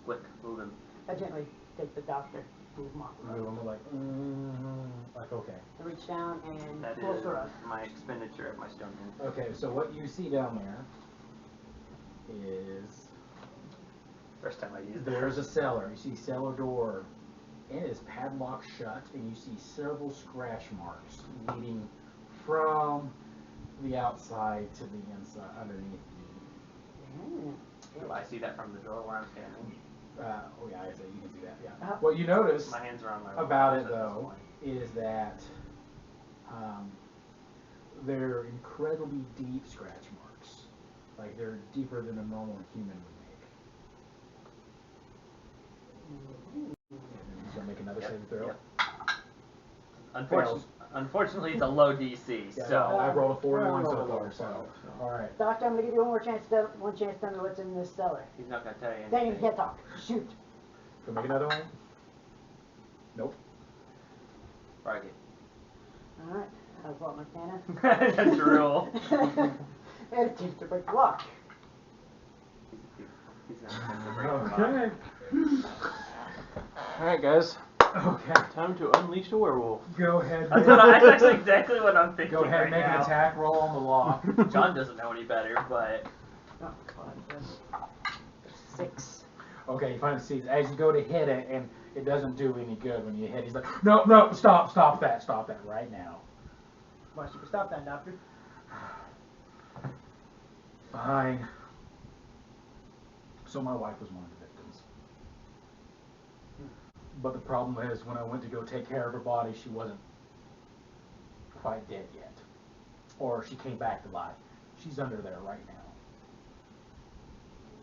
Quick, move him. I gently take the doctor, move him off the rug. I'm like, okay. I reach down and That close is the rug. my expenditure of my stone rune. Okay, so what you see down there is First time I used it. there's a cellar. You see cellar door, and it is padlocked shut, and you see several scratch marks leading from the outside to the inside underneath Do I see that from the door where I'm standing? oh yeah, I see, you can see that, yeah. Uh-huh. What you notice My hands are on my about revolvers it at this though point. is that they're incredibly deep scratch marks. Like they're deeper than a normal human would make. And then he's gonna make another saving throw. Yep. Unfortunately, it's a low DC, Yeah, so I rolled a 41 Well, so far, well, so well. alright. Doctor, I'm gonna give you one chance to tell me what's in this cellar. he's not gonna tell you Dang, you anything. can't talk. Shoot. Can we make another one? Nope. Target. Alright, I'll pull out my cannon. That's the rule. And attempt to break the lock. He's gonna attempt to break the lock. Okay. Alright, guys. Okay. Time to unleash a werewolf. Go ahead. That's actually exactly what I'm thinking. Go ahead and right make an now. attack roll on the lock. John doesn't know any better, but Oh, God. 6. Okay, you finally see as you go to hit it, and it doesn't do any good when you hit. He's like, no, stop that right now. Why should we stop that, doctor? Fine. So my wife was one of the victims. But the problem is, when I went to go take care of her body, she wasn't quite dead yet. or she came back to life. She's under there right now.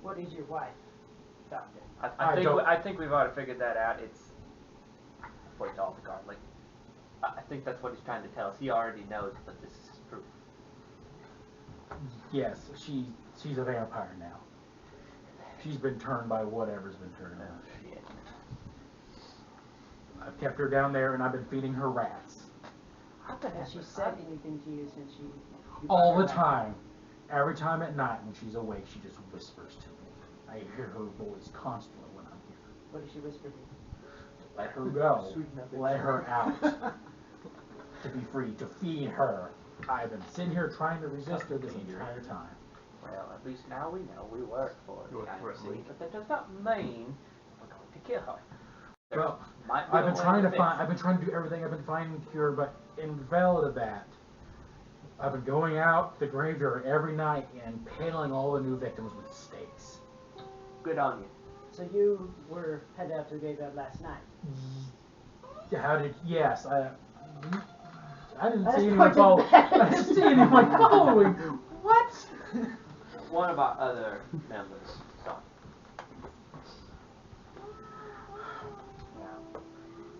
What is your wife, Doctor? I think we've already figured that out. It's point to all the garlic. I think that's what he's trying to tell us. He already knows, but this is proof. Yes, she's a vampire now. She's been turned by whatever's been turned out. Shit. I've kept her down there, and I've been feeding her rats Has she said anything to you since you all brought her the back? time. Every time at night when she's awake, she just whispers to me. I hear her voice constantly when I'm here. What does she whisper to you? Let her go. Sweet nothing. Let her out. To be free, to feed her. I've been sitting here trying to resist her this entire time. Well, at least now we know we work for You the work for it, IMC, Lee. but that does not mean we're going to kill her. There Well, might be I've a been way trying to fix find. it. I've been trying to do everything. I've been finding a cure, but in valid of that, I've been going out the graveyard every night and impaling all the new victims with stakes. Good on you. So you were headed out to the graveyard last night. How did? Yes, I didn't Let's see anyone point to follow. that. I didn't see anyone following. What? One of our other members saw.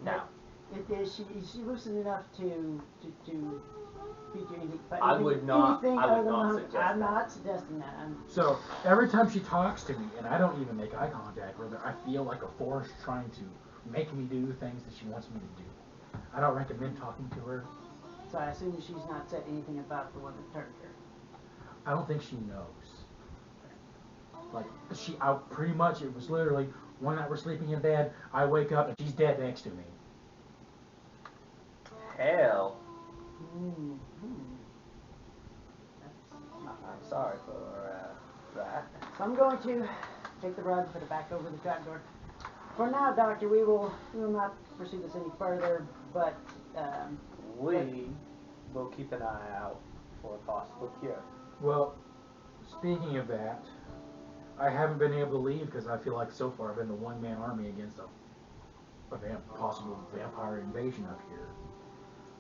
Now, Is she lucid enough to feed you anything? But I anything, would not- Anything I would other than not hunger? suggest I'm that. not suggesting that. So every time she talks to me, and I don't even make eye contact with her, I feel like a force trying to make me do things that she wants me to do. I don't recommend talking to her. So I assume she's not said anything about the one that turned her. I don't think she knows. Like I pretty much it was literally one night we're sleeping in bed. I wake up and she's dead next to me. hell, Mm-hmm. I'm sorry for that. So I'm going to take the rug, put it back over the trapdoor. For now, Doctor, we will not pursue this any further, but We will keep an eye out for a possible cure. Well, speaking of that, I haven't been able to leave because I feel like so far I've been the one-man army against a possible vampire invasion up here.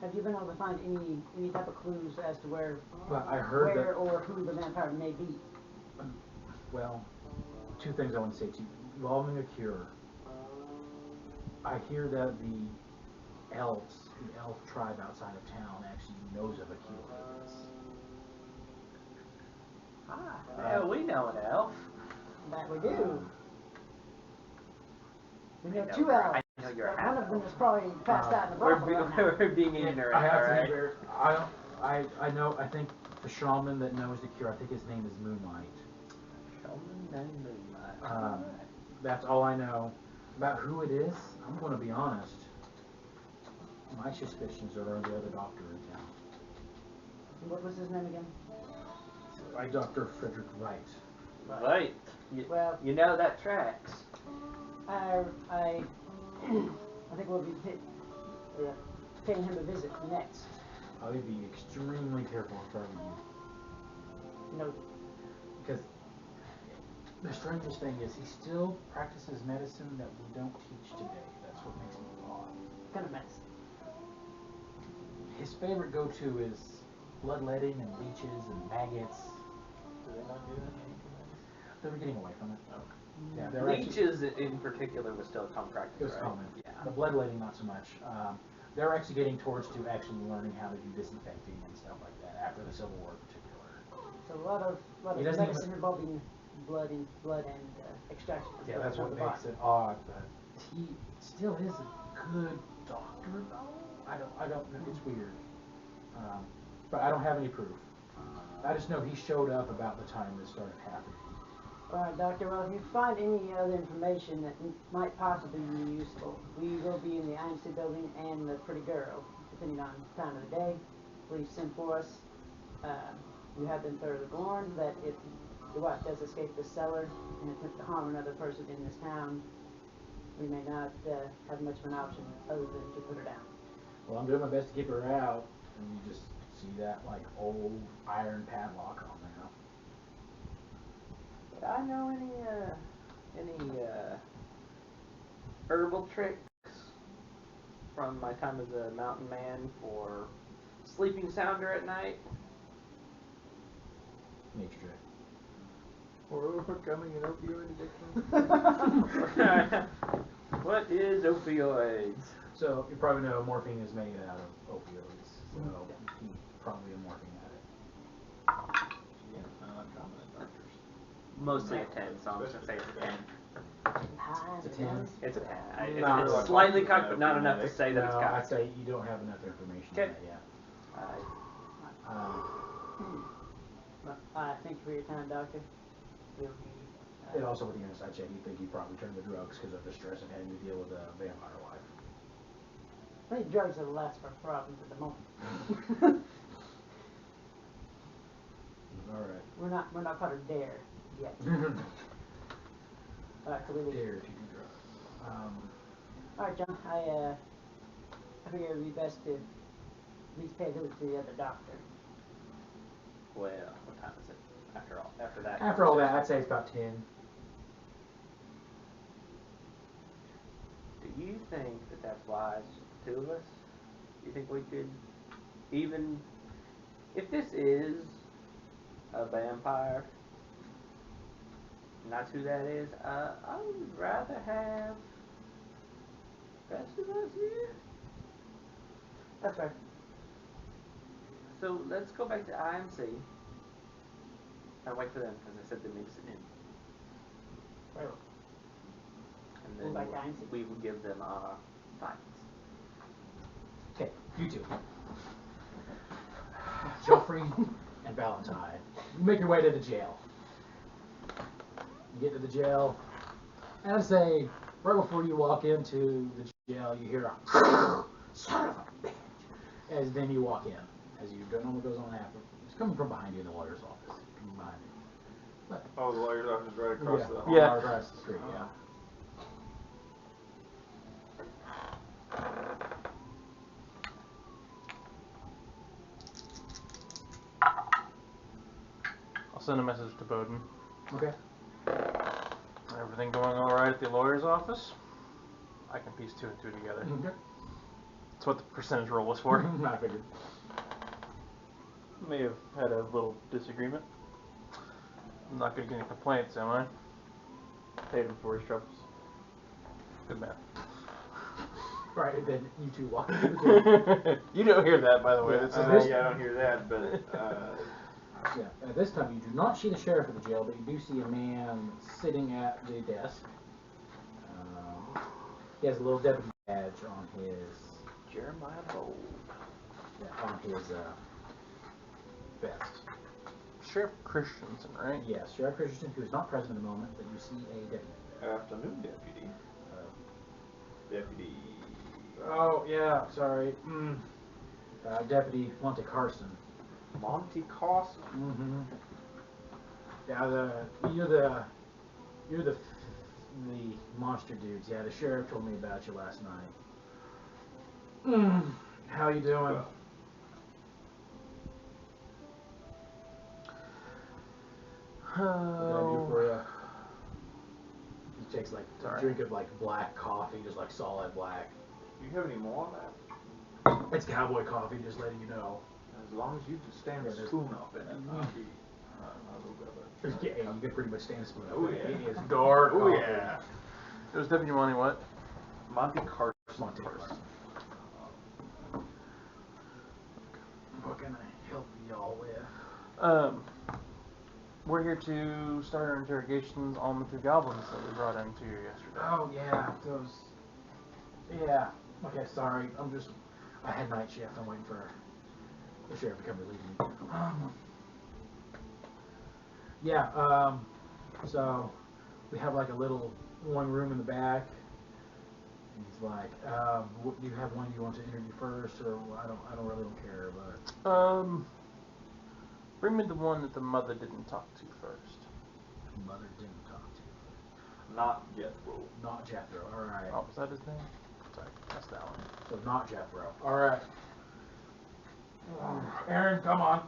have you been able to find any type of clues as to where But I heard where that. or who the vampire may be? Well, two things I want to say to you involving a cure. I hear that the elf tribe outside of town actually knows of a cure for this. Hell, we know an elf. That we do. We know I know two you're- elves. I know you're a One half of them elf. is probably passed out in the brothel right now. We're being ignorant, I have to alright? be very. I know. I think the shaman that knows the cure. I think his name is Moonlight. Shaman named Moonlight. That's all I know about who it is. I'm going to be honest. My suspicions are the other doctor in town. What was his name again? Dr. Frederick Wright. Right. Well, You know that tracks. I think we'll be paying him a visit next. I would be extremely careful if I were you. No, Because the strangest thing is he still practices medicine that we don't teach today. That's what makes me odd. kind of mess. His favorite go-to is bloodletting and leeches and maggots. Do they not do that? They were getting away from it. Oh. Yeah, they were actually, Leeches in particular was still a common practice, it was right? common. Yeah. The bloodletting, not so much. They're actually getting towards to actually learning how to do disinfecting and stuff like that after the Civil War in particular. So a lot of He doesn't medicine even- involving blood and extraction. of Yeah, blood that's from what the makes body. it odd, but he still is a good doctor, though. I don't know. It's weird. But I don't have any proof. I just know he showed up about the time this started happening. All right, Doctor. Well, if you find any other information that might possibly be useful, we will be in the IMC building and the Pretty Girl, depending on the time of the day. Please send for us. You have been thoroughly warned that if your wife does escape the cellar and attempt to harm another person in this town, we may not have much of an option other than to put her down. Well, I'm doing my best to keep her out, and you just see that like old iron padlock on there. Would I know any herbal tricks from my time as a mountain man for sleeping sounder at night? nature check. We're overcoming an opioid addiction. What is opioids? So you probably know morphine is made out of opioids, so he's probably a morphine addict. Yeah, dominant doctors. Mostly a 10, so I'm just gonna say it's a 10. It's a 10. It's a 10. No, It's like slightly one cocked, but not enough to addict. say that No, it's I'd cocked. say you don't have enough information on Okay. that yet. Thank you for your time, Doctor. We'll be. And also with the inside check, you think he probably turned to drugs because of the stress of having to deal with a vampire wife. I think drugs are the last of our problems at the moment. All right. We're not caught a dare yet. Alright, so we leave. Dare to do drugs. Alright, John, I figure it would be best to at least pay a visit to the other doctor. Well, what time is it? After that. After all that, I'd say it's about 10. Do you think that that's wise, just the two of us? Do you think we could, even if this is a vampire, and that's who that is, I would rather have the rest of us here. That's right. So let's go back to IMC and wait for them, because I said they need to sit in. Right. And Go then back to IMC. we will give them our findings. Okay, you two. Geoffrey and Valentine. You make your way to the jail. You get to the jail, and I'd say, right before you walk into the jail, you hear a son of a bitch. As then you walk in. As you don't know what goes on after. It's coming from behind you in the lawyer's office. Coming behind you. But, Oh, the lawyer's office is right across the hall. Yeah. across the street, yeah. I'll send a message to Boden. Okay. Everything going all right at the lawyer's office? I can piece 2 and 2 together. Okay. That's what the percentage roll was for. I figured. May have had a little disagreement. I'm not gonna get any complaints, am I? Paid him for his troubles. Good man. Right, and then you two walk into the jail. You don't hear that, by the way. Yeah, That's so just this- Yeah, I don't hear that, but Yeah, at this time you do not see the sheriff of the jail, but you do see a man sitting at the desk. He has a little deputy badge on his Jeremiah Bold. vest. Sheriff Christensen, right? Yes, Sheriff Christensen, who is not present at the moment, but you see a deputy. afternoon, deputy. Deputy. Oh yeah, sorry. Deputy Monte Carson. Monty Carson. Mm-hmm. Yeah, you're the monster dudes. Yeah, the sheriff told me about you last night. How you doing? Well, What can I do for you? He takes like a Sorry. drink of like black coffee, just like solid black. do you have any more of that? It's cowboy coffee, just letting you know. As long as you can stand Yeah, a there's- spoon up in it, I'll be. I'll go grab it. Yeah, you can pretty much stand a spoon. Oh, yeah. It is dark. Oh coffee. yeah. It was Deputy Monty what? Monty Carson. Monte Carson. What can I help y'all with? We're here to start our interrogations on the 2 goblins that we brought into you yesterday. Oh yeah, those. Yeah. Okay, sorry. I had night shift. I'm waiting for the sheriff to come relieve me. So we have like a little one room in the back. And he's like, what, do you have one you want to interview first, or I don't really care, but Bring me the one that the mother didn't talk to first. mother didn't talk to. Not Jethro. Not Jethro. All right. Oh, was that his name? Sorry, that's that one. So not Jethro. All right. Aaron, come on.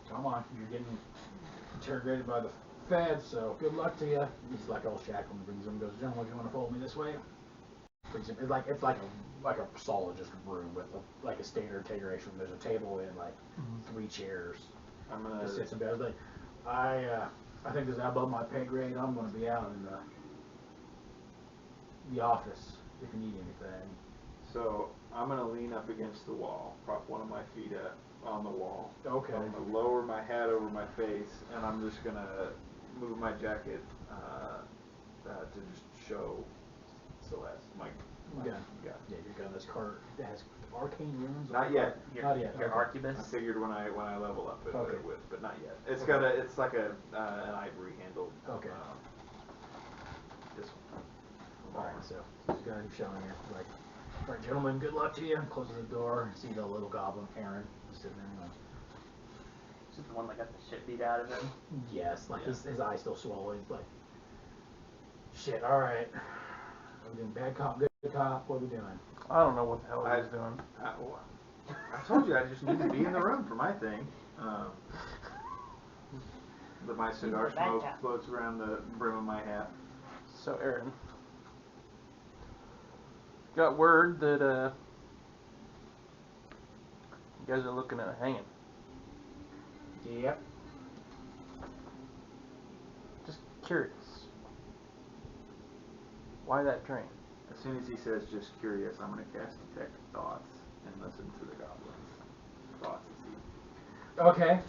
Come on. You're getting interrogated by the feds, so good luck to you. He's like all shackled and brings him and goes, gentlemen, if you want to follow me this way. Brings him, it's like a solid just room with like a standard interrogation room. There's a table and like 3 chairs. I'm gonna. Just sits in bed. Like, I think this is above my pay grade. I'm gonna be out in the office if you need anything. So I'm gonna lean up against the wall, prop one of my feet up on the wall. Okay. I'm gonna lower my hat over my face, and I'm just gonna move my jacket to just show Celeste. My Yeah. yeah. Yeah, you got this card that has arcane runes. Not yet. Not yet. Your Okay. I arquebus. figured when I level up it Okay. would, but not yet. It's Okay. got it's like an ivory handled. Okay. This one. Alright, so he's gonna be showing you, like, alright, gentlemen, good luck to you. Closes the door, see the little goblin, Aaron, just sitting there going, This is the one that got the shit beat out of him. yes, like Yeah. his eyes still swollen. He's like, shit, alright. Are we doing bad cop, good cop? What are we doing? I don't know what the hell he was doing. I told you I just need to be in the room for my thing. But my cigar He's a bad smoke cop. floats around the brim of my hat. So Aaron, got word that you guys are looking at hanging. Yep. Just curious. Why that train? As soon as he says just curious, I'm going to cast Detect Thoughts and listen to the goblin's thoughts and see. Okay.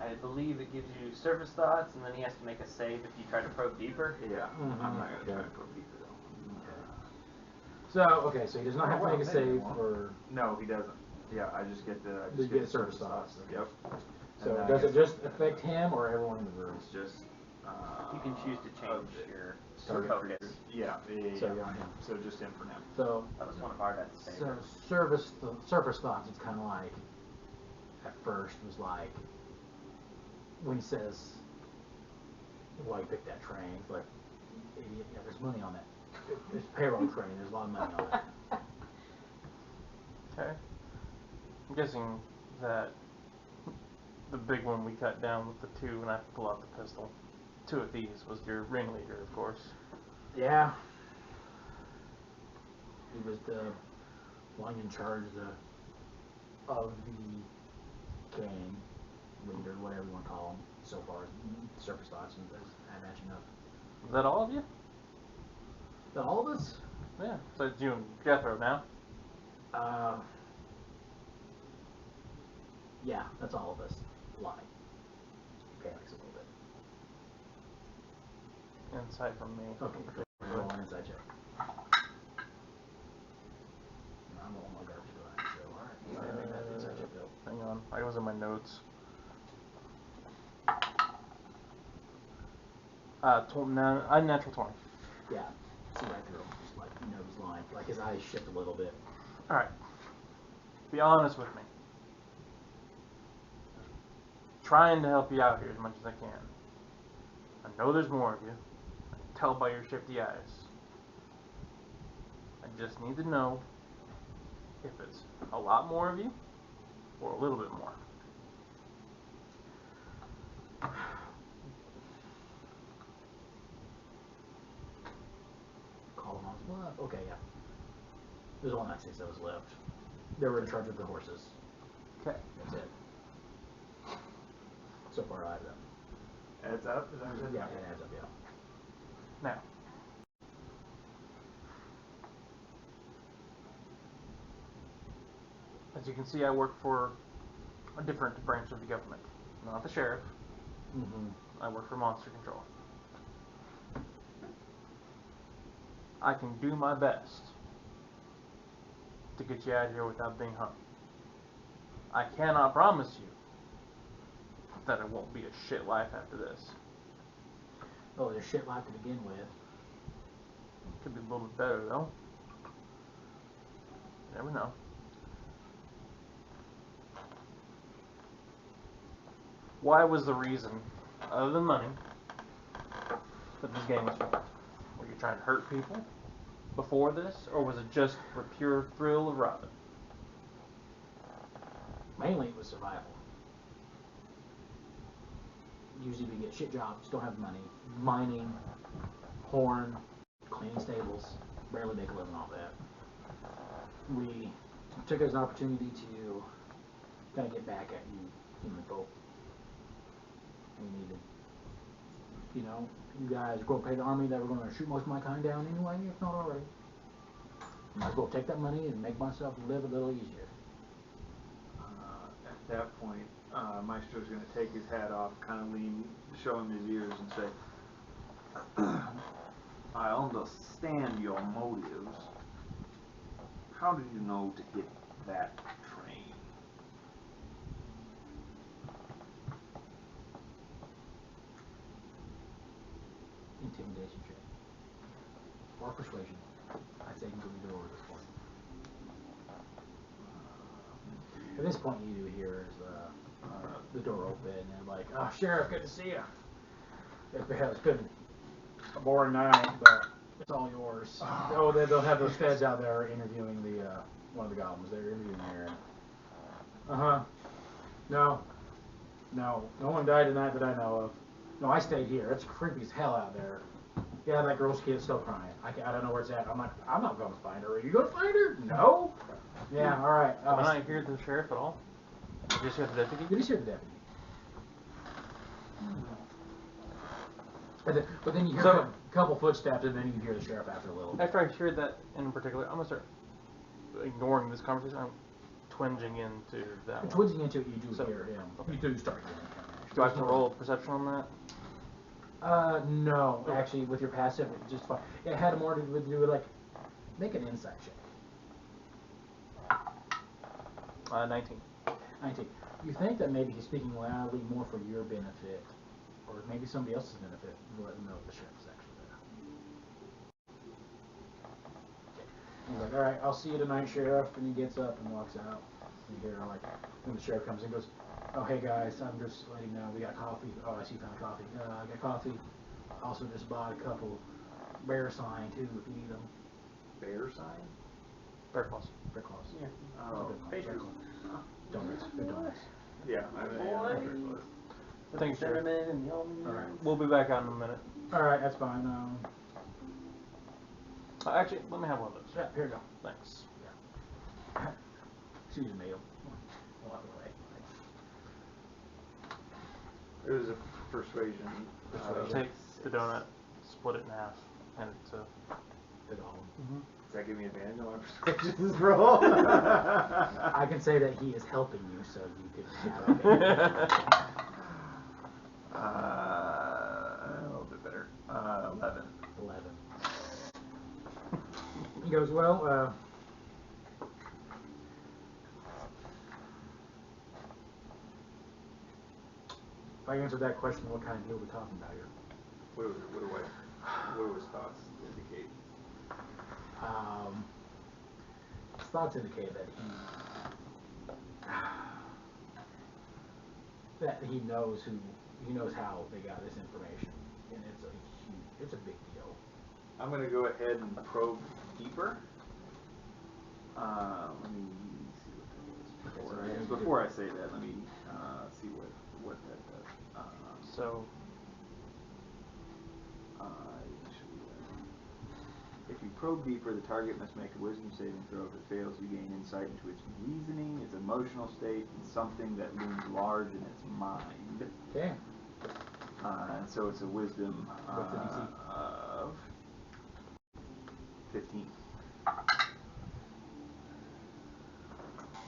I believe it gives you surface thoughts, and then he has to make a save if you try to probe deeper. Yeah, Mhm. I'm not going to try Okay. to go deeper though. Okay, so he does not have to make a save for, No, he doesn't. Yeah, I just get the You get surface thoughts. Yep. so And I does it guess just affect him or everyone in the room? It's just. You can choose to change your Target focus. Yeah. So you're on him. So just him for now. So, That was one of our death saves. so surface thoughts, it's kind of like, at first, was like, when he says, why you pick that train, it's like, idiot, yeah, there's money on that. There's payroll train, there's a lot of money on it. Okay. I'm guessing that the big one we cut down with the two, and I pull out the pistol. Two of these was your ringleader, of course. Yeah. He was the one in charge of the gang leader, whatever you want to call him, so far as surface thoughts as I imagine of. Is that all of you? That all of us? Yeah. So it's you and Jethro now. Yeah, that's all of us. Lie. Panics a little bit. Inside from me. Okay, roll an inside check. I'm rolling my garbage tonight, so alright. Go ahead and make that inside check though. Hang on. I was in my notes. Natural 20. Yeah. See right through him. Just like, you know he's lying. Like his eyes shift a little bit. Alright. Be honest with me. Trying to help you out here as much as I can. I know there's more of you. I can tell by your shifty eyes. I just need to know if it's a lot more of you or a little bit more. Call him on his bluff. Okay, yeah. There's only like 6 of us left. They were in charge of the horses. Okay. That's it. So far, I have them. Adds up? Is that what you said? Yeah, it adds up, yeah. Now, as you can see, I work for a different branch of the government. Not the sheriff. Mm-hmm. I work for monster control. I can do my best to get you out of here without being hung. I cannot promise you that it won't be a shit life after this. Oh, there's shit life to begin with. Could be a little bit better though. You never know. Why was the reason, other than money, that this game was formed? Were you trying to hurt people before this, or was it just for pure thrill of robbing? Mainly it was survival. Usually we get shit jobs, don't have money. Mining, horn, cleaning stables, barely make a living off that. We took it as an opportunity to kind of get back at you, human folk. We need to, you guys go pay the army that were going to shoot most of my kind down anyway, if not already. Might as well take that money and make myself live a little easier. At that point, Maestro's going to take his hat off, kind of lean, show him his ears, and say, I understand your motives. How did you know to hit that train? Intimidation check. Or persuasion. I'd say you can go either or at this point. At this point, you do hear the door open and like, oh, Sheriff, good to see you. It's been a boring night, but it's all yours. Oh, they'll have those feds out there interviewing the one of the goblins. They're interviewing there. No one died tonight that I know of. No, I stayed here. It's creepy as hell out there. Yeah, that girl's kid's still crying. I don't know where it's at. I'm not going to find her. Are you going to find her? No. Yeah, all right. Am I not hear the sheriff at all? I just hear the deputy. You just hear the deputy. But then you hear a couple footsteps, and then you hear the sheriff after a little bit. After I hear that in particular, I'm gonna start ignoring this conversation. I'm twinging into that one. Twinging into it, you do hear him. Okay. You do start hearing him. Do I have to roll a perception on that? No. Okay. Actually, with your passive, it's just fine. It had more to do with, like, make an insight check. 19. 19. You think that maybe he's speaking loudly more for your benefit, or maybe somebody else's benefit, to let them know the sheriff's actually there. He's like, all right, I'll see you tonight, Sheriff. And he gets up and walks out. You hear, like, when the sheriff comes in, goes, oh, hey, guys, I'm just letting you know we got coffee. Oh, I see you found coffee. I got coffee. Also just bought a couple bear sign, too, if you need them. Bear sign? Bear claws. Bear claws. Yeah. Oh, Bear claws. Donuts. Good donuts. yeah. I mean, Boy. Thanks, Sheriff. Cinnamon and the almond. All right. We'll be back out in a minute. All right, that's fine. Actually, let me have one of those. Yeah, here you go. Thanks. She just made them. Walk away. It was a persuasion. Take the donut, split it in half, hand it to. The golem. Does that give me advantage on my persuasion roll? I can say that he is helping you, so you can have it. A little bit better. 11. 11. He goes, well, if I answered that question, what kind of deal are we talking about here? What do his thoughts indicate? His thoughts indicate that he knows how they got this information, and it's a big deal. I'm going to go ahead and probe deeper. Let me see what that is. Before I say that, let me see what that does. If you probe deeper, the target must make a wisdom saving throw. If it fails, you gain insight into its reasoning, its emotional state, and something that looms large in its mind. Okay. And so it's a wisdom What's the DC? of 15.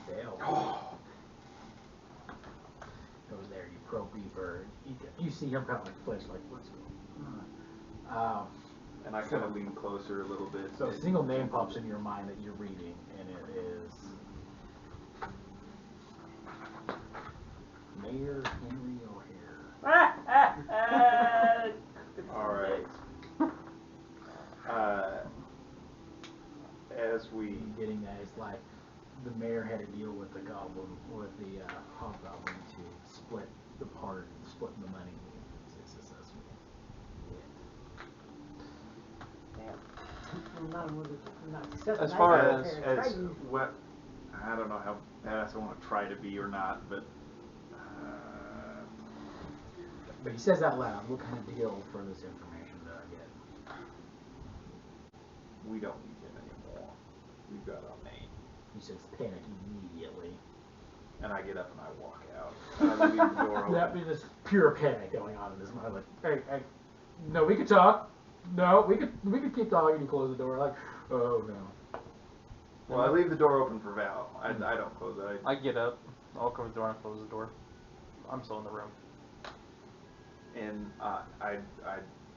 Fail. Goes there, you probe deeper. You see him kind of like flinch, like, what's going on? And I kind of lean closer a little bit. So a single name pops into your mind that you're reading, and it is Mayor Henry O'Hare. All right. As we Getting that, it's like the mayor had to deal with the hobgoblin to split the money. It's successful. As far as what I don't know how badass I want to try to be or not, but But he says out loud, what kind of deal for this information did I get? we don't need him anymore. We've got our name. He says panic immediately. And I get up and I walk out. And I leave the door open. That'd be this pure panic going on in his mind. Like, hey, no, we could talk. No, we could keep talking and close the door. Like, oh no. Well, I leave the door open for Val. I don't close it. I get up, I'll open the door and close the door. I'm still in the room. And I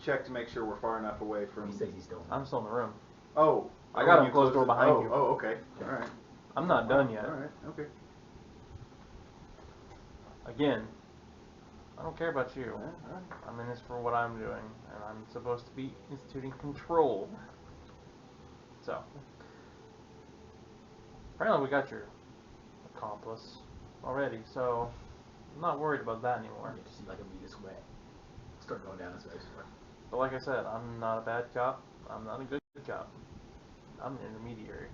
check to make sure we're far enough away from. He says he's still. I'm still in the room. Oh, I got you a closed door closed it? behind you. Oh, okay. All right. I'm not done yet. All right. Okay. Again, I don't care about you. All right. I'm in this for what I'm doing, and I'm supposed to be instituting control. So, apparently we got your accomplice already, so I'm not worried about that anymore. You see like a meat is wet. Start going down his face. But like I said, I'm not a bad cop. I'm not a good cop. I'm an intermediary.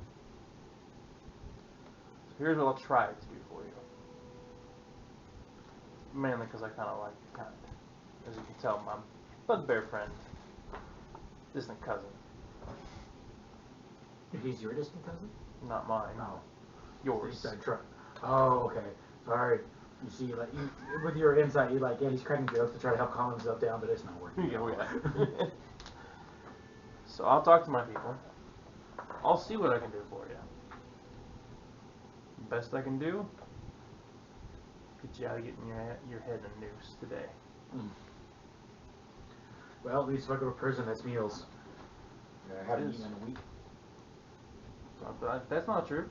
So here's what I'll try to do for you. Mainly because I kind of like your kind. As you can tell, my bugbear friend, distant cousin. He's your distant cousin? Not mine. No. Yours. Oh, okay. Sorry. You see, like, with your insight, he's cracking jokes to try to help calm himself down, but it's not working. Yeah. So I'll talk to my people. I'll see what I can do for you. Best I can do, get you out of getting your head in a noose today. Well, at least if I go to prison, that's meals. I haven't eaten in a week. That's not true.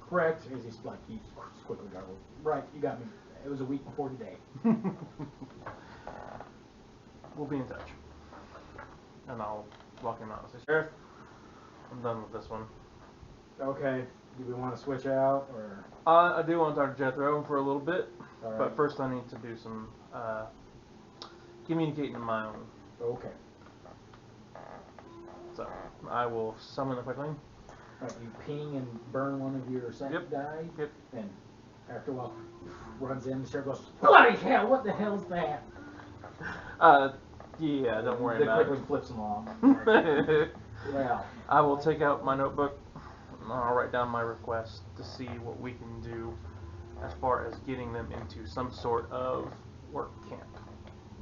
Correct. He's quickly gargled. Right, you got me. It was a week before today. We'll be in touch. And I'll walk him out and say, Sheriff, I'm done with this one. Okay. Do we want to switch out, or? I do want to talk to Jethro for a little bit, All right. but first I need to do some communicating in my own. Okay. So I will summon the quickling. Right, you ping and burn one of your set die. Yep. And after a while, runs in, the sheriff goes, bloody hell, what the hell's that? Yeah, don't worry about The it. quickling flips him off. Well, I will take out my notebook and I'll write down my request to see what we can do as far as getting them into some sort of work camp.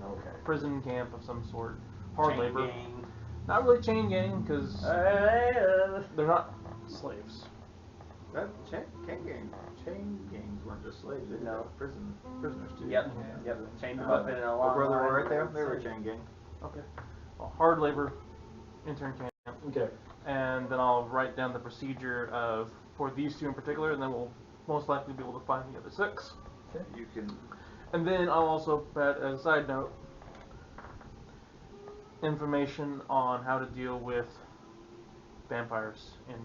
okay. Prison camp of some sort. Hard Chain labor. gang. Not really chain gang, because they're not slaves. That chain gangs weren't just slaves. They No. were prisoners too. Yep. Yep. Chained them up in a long Where they were line. right there. They were a chain gang. Okay. Well, hard labor, intern camp. Okay. And then I'll write down the procedure for these two in particular, and then we'll most likely be able to find the other 6. Okay. You can. And then I'll also add, as a side note, information on how to deal with vampires in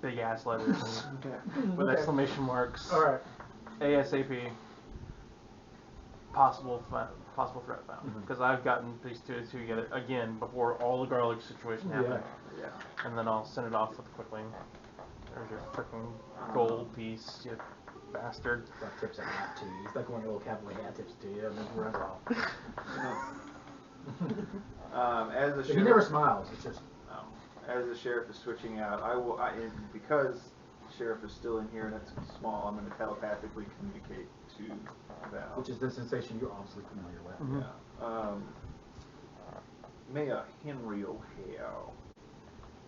big ass letters with exclamation marks. All right. ASAP. Possible threat found. Because I've gotten these two together again before all the garlic situation happened. Yeah. And then I'll send it off with the quickling. There's your freaking gold piece, you bastard. That tips a hat to you. He's like one of the little cowboy hat tips to you, and then runs off. As the He sheriff. never smiles. It's just. As the sheriff is switching out, because the sheriff is still in here and it's small, I'm going to telepathically communicate to Val. Which is the sensation you're obviously familiar with. Mm-hmm. Yeah. Mayor Henry O'Hare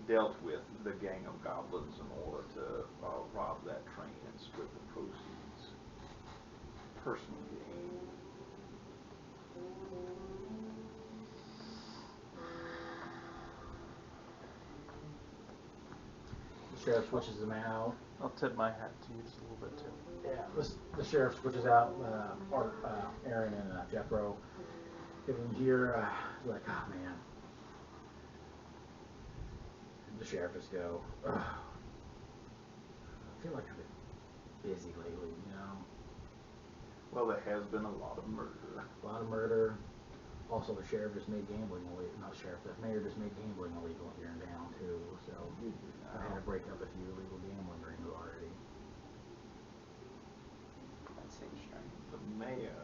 dealt with the gang of goblins in order to rob that train and split the proceeds. Personal gain. The sheriff switches them out. I'll tip my hat to you just a little bit too. Yeah, the sheriff switches out Aaron and Jethro. Getting here, like, oh man. The sheriff just go, ugh. I feel like I've been busy lately, you know. Well, there has been a lot of murder. A lot of murder. Also, the sheriff just made gambling illegal. Not the sheriff, the mayor just made gambling illegal here in town too. So I had to break up a few illegal gambling rings already. That seems strange. The mayor.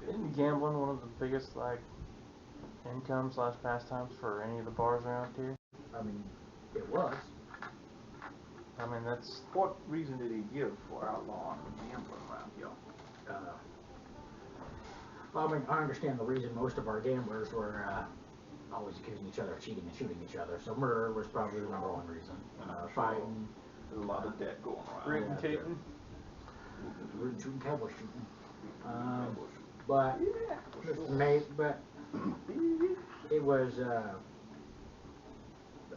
Isn't gambling one of the biggest income/pastimes for any of the bars around here? I mean, it was. I mean, that's What reason did he give for outlawing gambling around here? Well, I mean, I understand the reason most of our gamblers were always accusing each other of cheating and shooting each other. So murder was probably the number one reason. Fighting. There's a lot of debt going around. rootin' yeah, tootin'. Rootin' shooting, cowboy shooting. Cowboys. But but it was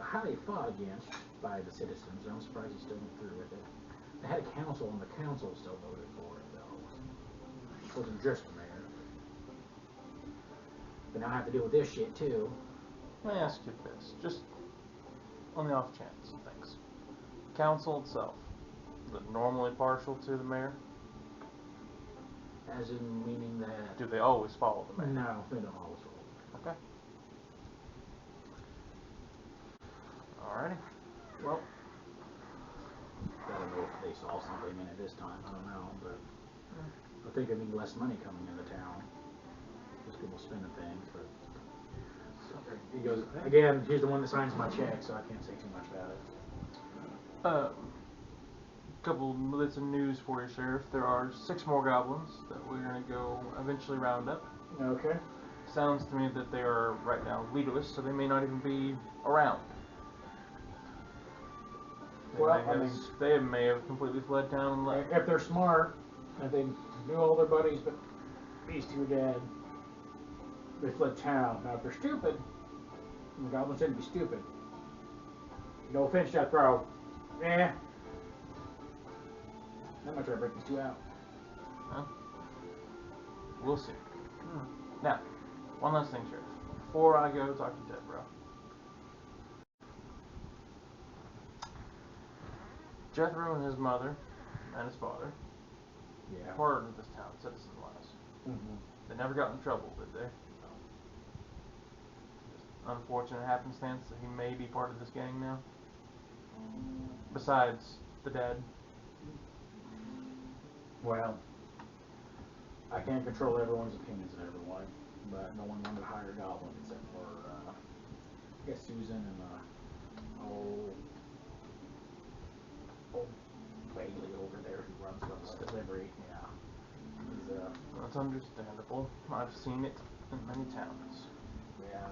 highly fought against by the citizens. I'm surprised he still went through with it. They had a council, and the council still voted for it, though. It wasn't just the mayor. But now I have to deal with this shit too. Let me ask you this, just on the off chance of things. Council itself, is it normally partial to the mayor? As in meaning that. Do they always follow the mayor? No, they don't always vote. Okay. Alrighty. Well, I don't know if they saw something in it this time. I don't know, but I think it means less money coming into town. Just people spending things, but he goes again. He's the one that signs my check, so I can't say too much about it. Couple bits of news for you, Sheriff. There are 6 more goblins that we're gonna go eventually round up. Okay. Sounds to me that they are right now leaderless, so they may not even be around. They may have completely fled town and left. If they're smart, if they knew all their buddies, but these two are dead, they fled town. Now, if they're stupid, the goblins shouldn't be stupid. No offense, Jethro. I'm gonna try to break these two out. Huh? We'll see. Now, one last thing, Sheriff. Before I go talk to Jethro. Jethro and his mother and his father, Yeah. part of this town, citizen-wise. Mm-hmm. They never got in trouble, did they? Just unfortunate happenstance that he may be part of this gang now. Besides the dad. Well, I can't control everyone's opinions and everyone, but no one wanted to hire a goblin except for, I guess Susan and old Bailey over there who runs the delivery. Yeah. He's, That's understandable. I've seen it in many towns. yeah.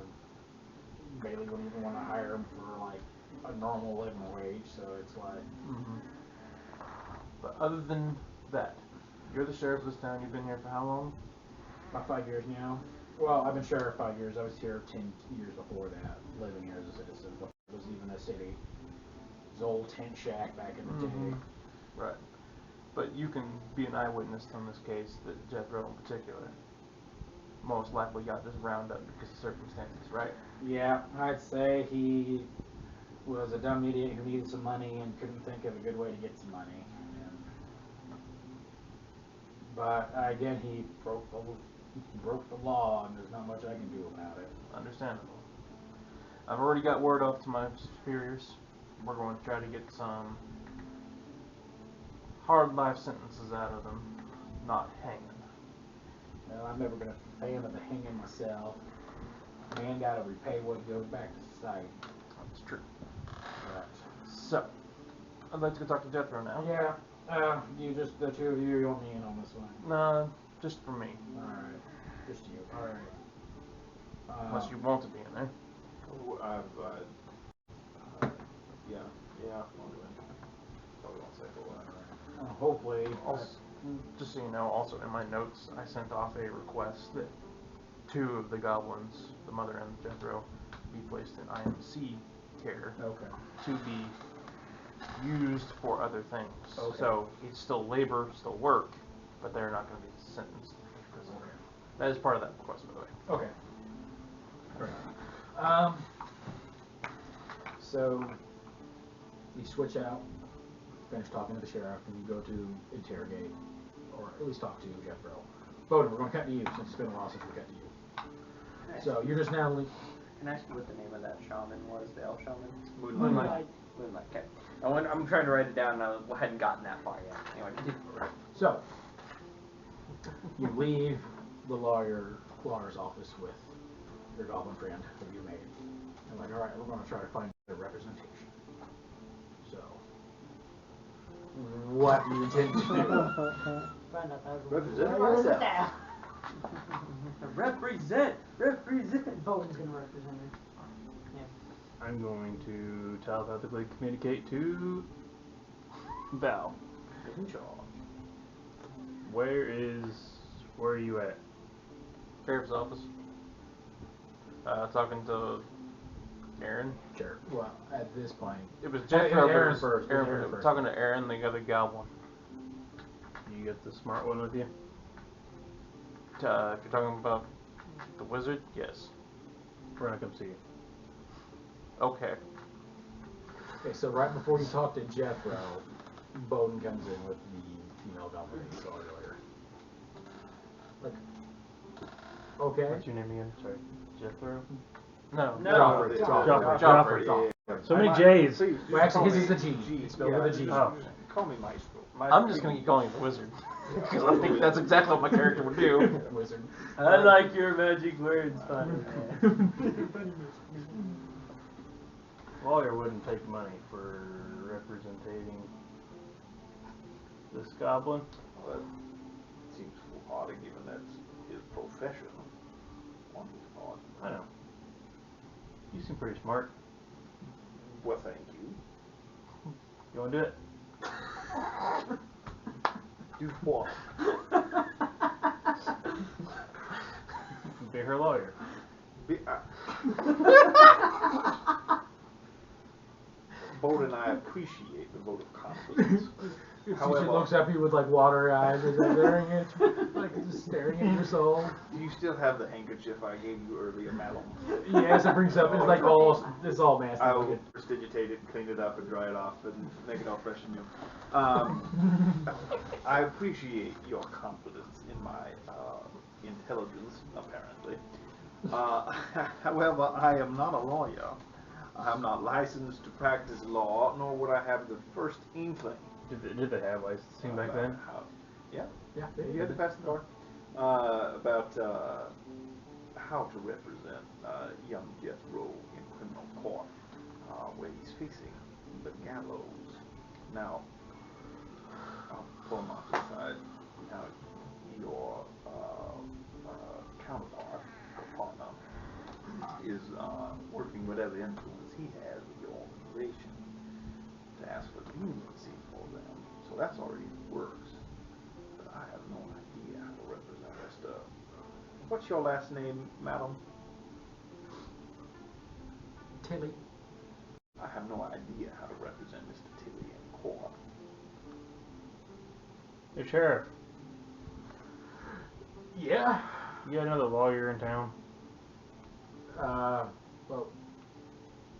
Bailey wouldn't even want to hire him for like a normal living wage, so it's like. Mm-hmm. But other than that, you're the sheriff of this town. You've been here for how long? About 5 years now. Well, I've been sheriff 5 years. I was here 10 years before that, living here as a citizen. Before it was even a city. It was old tent shack back in the day. Right. But you can be an eyewitness on this case that Jethro in particular most likely got this roundup because of circumstances, right? Yeah, I'd say he was a dumb idiot who needed some money and couldn't think of a good way to get some money. But again, he broke the law, and there's not much I can do about it. Understandable. I've already got word off to my superiors. We're going to try to get some hard life sentences out of them, not hanging. Well, I'm never going to fan of the hanging myself. Man got to repay what goes back to society. That's true. But, So, I'd like to go talk to Jethro now. yeah, you just, the two of you want me in on this one. Nah, just for me. Alright, just you. Alright. Unless you want to be in there. Yeah, I'll go in. Probably won't say a whole lot. Hopefully. Also, just so you know, also in my notes, I sent off a request that 2 of the goblins, the mother and Jethro, be placed in IMC care Okay. to be used for other things. Okay. So it's still labor, still work, but they're not going to be sentenced to prison. Okay. That is part of that request, by the way. Okay. Alright. So you switch out, finish talking to the sheriff, and you go to interrogate, or at least talk to Jethro. Boden, we're going to cut to you since it's been a while since we cut to you. So you're just now. Can I ask you what the name of that shaman was, the elf shaman? Moonlight. Moonlight, okay. I'm trying to write it down, and I hadn't gotten that far yet. Anyway, continue. So you leave the lawyer's office with your goblin friend that you made. You're like, all right, we're going to try to find a representation. So what do you intend to do? Find out that Represent Where is it myself. now? Represent! Boden's gonna represent her. I'm going to telepathically communicate to Val. In charge. Where are you at? Sheriff's office. Talking to Aaron. Sure. Well, at this point, It was Aaron Jethro. but it was first, it was Aaron first. Talking to Aaron, the other goblin. You got the smart one with you? If you're talking about the wizard, yes. We're gonna come see you. Okay. okay, so right before you talk to Jethro, Boden comes in with the female goblin he saw earlier. Like, okay. What's your name again? Sorry. Jethro? No. Joffrey. Joffrey. So many J's. Please, Well, actually, his call is me a G. It's spelled with a G. Oh. Call me Maestro. I'm just gonna keep calling you the wizard. Because I think that's exactly what my character would do. Wizard. I like your magic words, funny man. Lawyer wouldn't take money for representing this goblin. Well, that seems odd, given that's his profession. One is odd. I know. You seem pretty smart. Well, thank you. You wanna do it? Do what? Be her lawyer. Boden and I appreciate the vote of confidence. She However, looks at you with like watery eyes, is like staring at, like just staring at your soul. do you still have the handkerchief I gave you earlier, madam? Yes, it brings up. It's like all. It's all nasty. I will looking. prestidigitate it, clean it up, and dry it off, and make it all fresh and new. I appreciate your confidence in my intelligence, apparently. However, I am not a lawyer. I'm not licensed to practice law, nor would I have the first inkling. Did they have licensing back then? Yeah. Yeah. You had to pass the bar. About how to represent young Geoffrey Rowe in criminal court, where he's facing the gallows. Now, I'll pull him off to the side. Now, your counterpart, or partner, is working whatever influence he has with your organization to ask for leniency for them. So that's already in the works. But I have no idea how to represent Mr. What's your last name, madam? Tilly. I have no idea how to represent Mr. Tilly in court. Hey, Sheriff. Yeah. You got another lawyer in town? Well,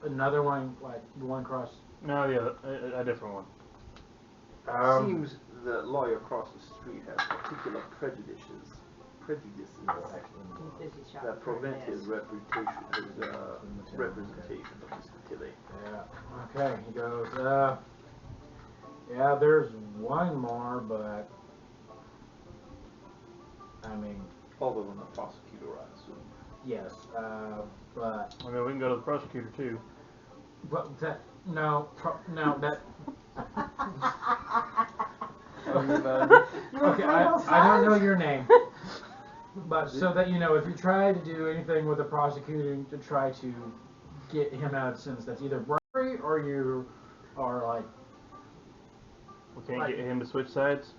another one, like the one across. No, the other, a different one. Seems the lawyer across the street has particular prejudices that prevent his representation of Mr. Tilly. Yeah. Okay. He goes. Yeah. There's one more, but I mean, Other than the prosecutor, I assume. yes. But I mean, we can go to the prosecutor too. that that. Okay, I don't know your name, but so that you know, if you try to do anything with the prosecutor to try to get him out of the sentence, that's either bribery or you are like, We can't get him to switch sides.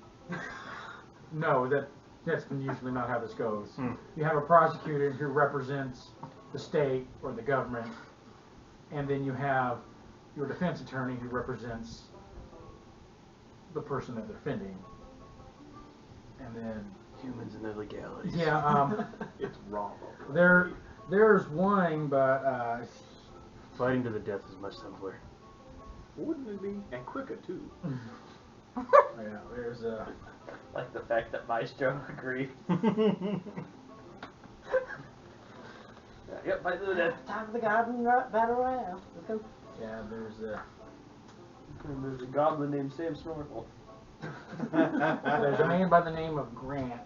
no, that's usually not how this goes. Hmm. You have a prosecutor who represents the state or the government, and then you have your defense attorney who represents the person that they're defending, and then Humans and their legalities. yeah, It's wrong. there's one, but Fighting to the death is much simpler. Wouldn't it be? And quicker, too. yeah, there's a. Like the fact that Maestro agreed. Yep, fight to the death. Time for the garden battle royale. Let's go. Yeah, there's a. And there's a goblin named Sam Snorkel. There's a man by the name of Grant.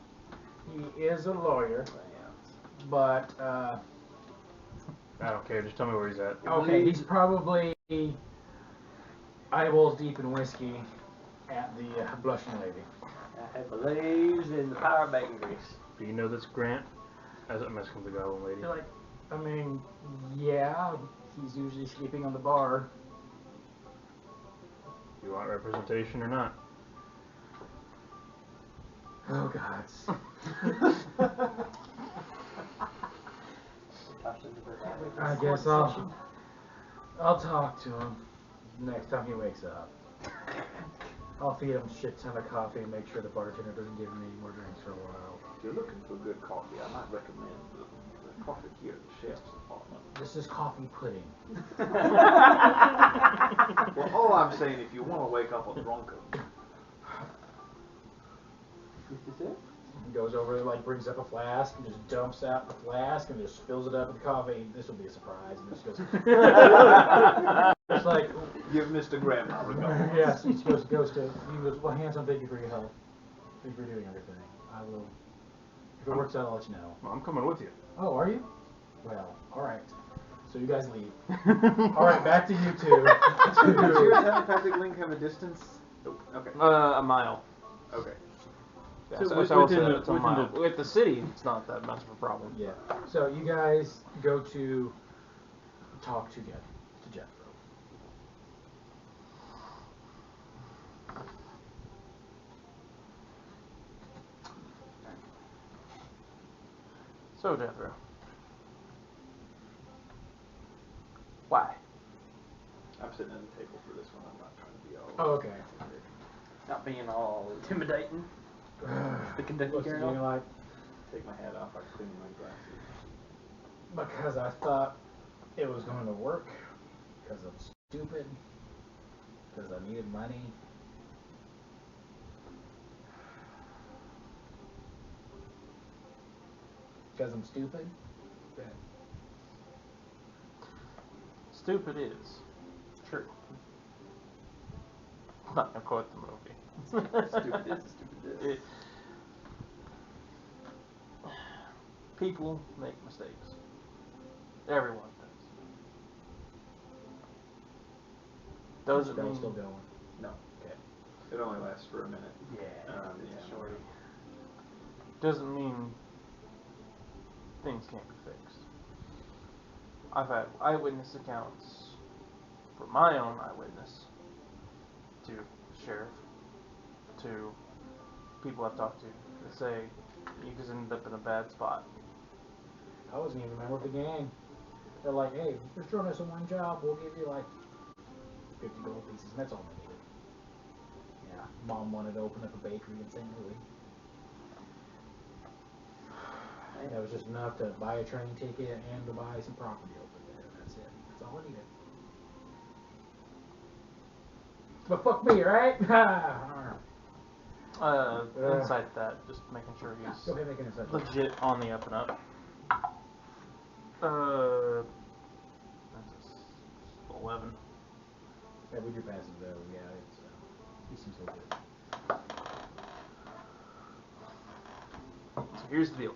He is a lawyer, but I don't care. Just tell me where he's at. okay, he's probably eyeballs deep in whiskey, at the blushing lady. I have believes in the power of bacon grease. Do you know this Grant? As I'm asking the goblin lady. You're like, I mean, yeah, he's usually sleeping on the bar. Do you want representation or not? Oh, gods. I guess I'll talk to him next time he wakes up. I'll feed him a shit ton of coffee and make sure the bartender doesn't give him any more drinks for a while. If you're looking for good coffee, I might recommend the coffee here at the chef's apartment. This is coffee pudding. Well, all I'm saying, if you want to wake up a drunkard, He goes over, like, brings up a flask and just dumps out the flask and just spills it up with the coffee. This will be a surprise. And just goes, it's like, give Mr. Graham my regards. yes, he goes, well, handsome, thank you for your help. Thank you for doing everything. I will, if it works out, I'll let you know. Well, I'm coming with you. Oh, are you? Well, alright. So you guys leave. Alright, back to you two. Does your telepathic link have a distance? Nope. Okay. A mile. Okay. Yeah, So so within I said the- it's a within mile. the- With the city, it's not that much of a problem. Yeah. So you guys go to talk to Geoffrey. So, Jethro. Why? I'm sitting at the table for this one. I'm not trying to be all. Oh, okay. Not being all intimidating. The conducting What's he girl. doing, like? Take my hat off. I clean my glasses. Because I thought it was going to work. Because I'm stupid. Because I needed money. Because I'm stupid. Okay. Stupid is. True. Not gonna quote the movie. Stupid is, stupid is. People make mistakes. Everyone does. Doesn't Spell's mean still going. No. Okay. It only lasts for a minute. Yeah. It's Yeah. a shorty. doesn't mean things can't be fixed. I've had eyewitness accounts from my own eyewitness to the sheriff, to people I've talked to that say you just ended up in a bad spot. I wasn't even a member of the gang. They're like, hey, just join us in one job, we'll give you like 50 gold pieces, and that's all they needed. Yeah, Mom wanted to open up a bakery in St. Louis. And that was just enough to buy a train ticket and to buy some property over there. That's it. That's all I needed. But fuck me, right? Inside that, just making sure he's Go ahead, make an insight. legit on the up and up. That's 11. Yeah, we do passive though. Yeah, it's he seems so good. So here's the deal.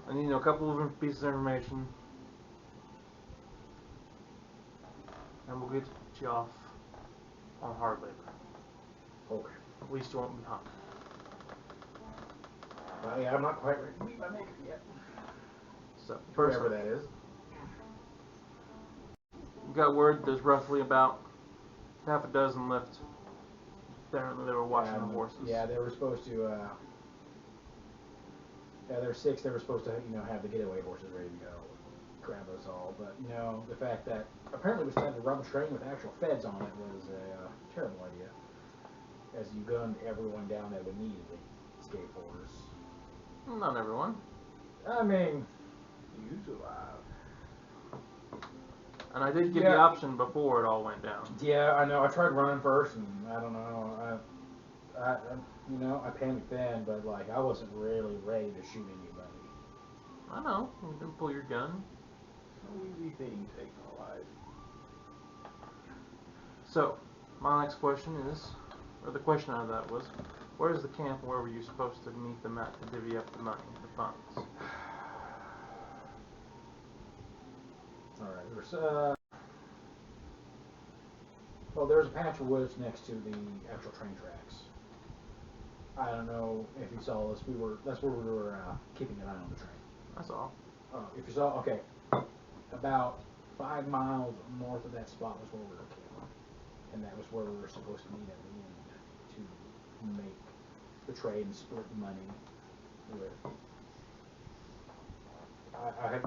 I need to know a couple of pieces of information, and we'll get you off on hard labor. Okay. At least you won't be hung. Well, yeah, I'm not quite ready to meet my maker yet. So first, Whoever that is. we got word there's roughly about half a dozen left. Apparently they were watching the horses. Yeah, they were supposed to. Yeah, there were 6. They were supposed to, have the getaway horses ready to go, grab us all. But the fact that apparently we started to run a train with actual feds on it was a terrible idea. As you gunned everyone down that would immediately escape for us. Not everyone. I mean, You survived. And I did give Yeah. the option before it all went down. yeah, I know. I tried running first, and I don't know. I panicked then, but like I wasn't really ready to shoot anybody. I know. You didn't pull your gun. No easy thing taking a life. So, my next question is, or the question out of that was, where's the camp? Where were you supposed to meet them at to divvy up the money, the funds? All right, Well, there's a patch of woods next to the actual train tracks. I don't know if you saw us. That's where we were keeping an eye on the train. That's all. If you saw, okay, about 5 miles north of that spot was where we were camping, and that was where we were supposed to meet at the end to make the trade and split the money with. I had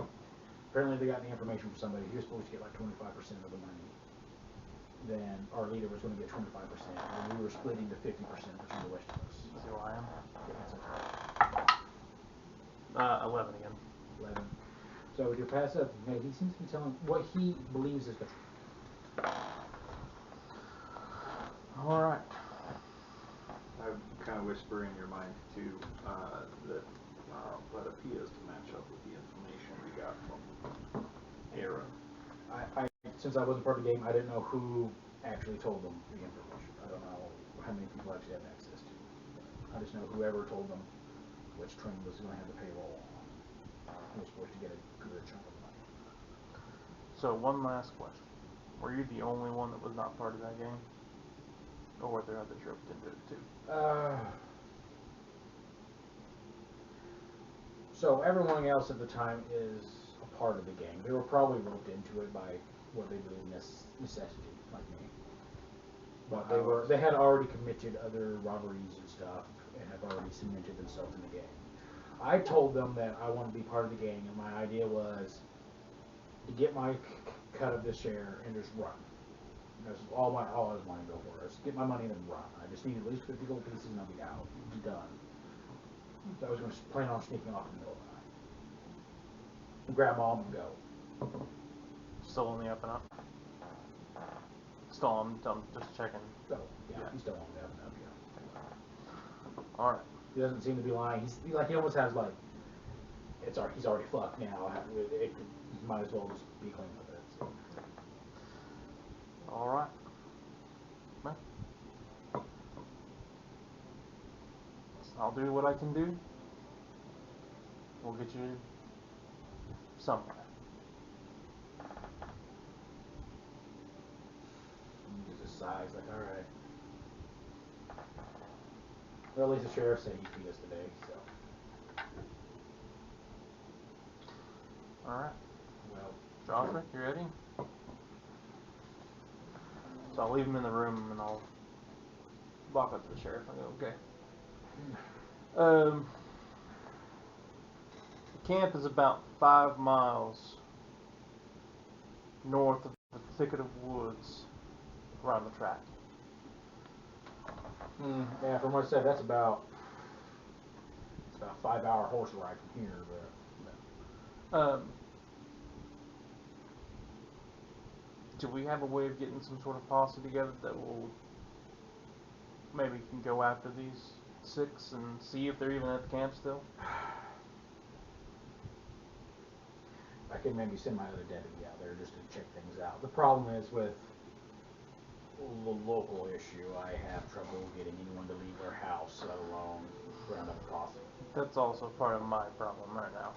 apparently they got the information from somebody. He was supposed to get like 25% of the money. Then our leader was going to get 25%, and we were splitting to 50% between the rest of us. See who I am? Yeah, that's okay. 11 again. 11. So with your pass up, hey, he seems to be telling what he believes is the truth. All right. I kind of whisper in your mind too that appears to match up with the information we got from Aaron. Since I wasn't part of the game, I didn't know who actually told them the information. I don't know how many people actually have access to. I just know whoever told them which train was going to have the payroll. Was supposed to get a good chunk of money. So one last question: were you the only one that was not part of that game, or were there others roped into it too? So everyone else at the time is a part of the gang. They were probably roped into it by what they believe necessity, like me. But they had already committed other robberies and stuff, and have already cemented themselves in the gang. I told them that I wanted to be part of the gang, and my idea was to get my cut of this share and just run. That's all I was wanting to go for. Is get my money and then run. I just need at least 50 gold pieces and I'll be out. Be done. So I was going to plan on sneaking off in the middle of the night. Grab mom and go. Still on the up and up. Still on. I'm just checking. Go. Yeah, he's still on the up and up, yeah. All right. He doesn't seem to be lying. He almost has like, he's already fucked now. He might as well just be clean with it. So. All right. Well, I'll do what I can do. We'll get you somewhere. He just sighs like, all right. Well, at least the sheriff said he'd feed us today, so. All right. Well, Geoffrey, you ready? So I'll leave him in the room and I'll walk up to the sheriff and go, okay. The camp is about 5 miles north of the thicket of woods around the track. yeah, from what I said, it's about a 5-hour horse ride from here, but. Do we have a way of getting some sort of posse together that will maybe can go after these 6 and see if they're even at the camp still? I could maybe send my other deputy out there just to check things out. The problem is with the local issue, I have trouble getting anyone to leave their house, let alone round up a posse. That's also part of my problem right now.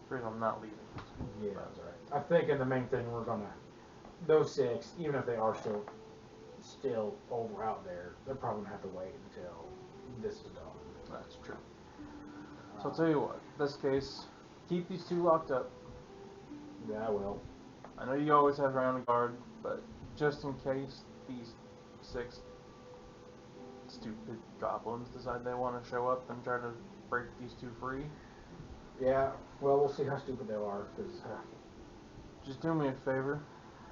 The reason I'm not leaving. Yeah, that's all right. I'm thinking the main thing we're gonna, those 6, even if they are still over out there, they're probably gonna have to wait until this is done. That's true. So I'll tell you what, in this case, keep these 2 locked up. Yeah, I will. I know you always have around a guard, but just in case these 6 stupid goblins decide they want to show up and try to break these 2 free. Yeah, well, we'll see how stupid they are, because... just do me a favor.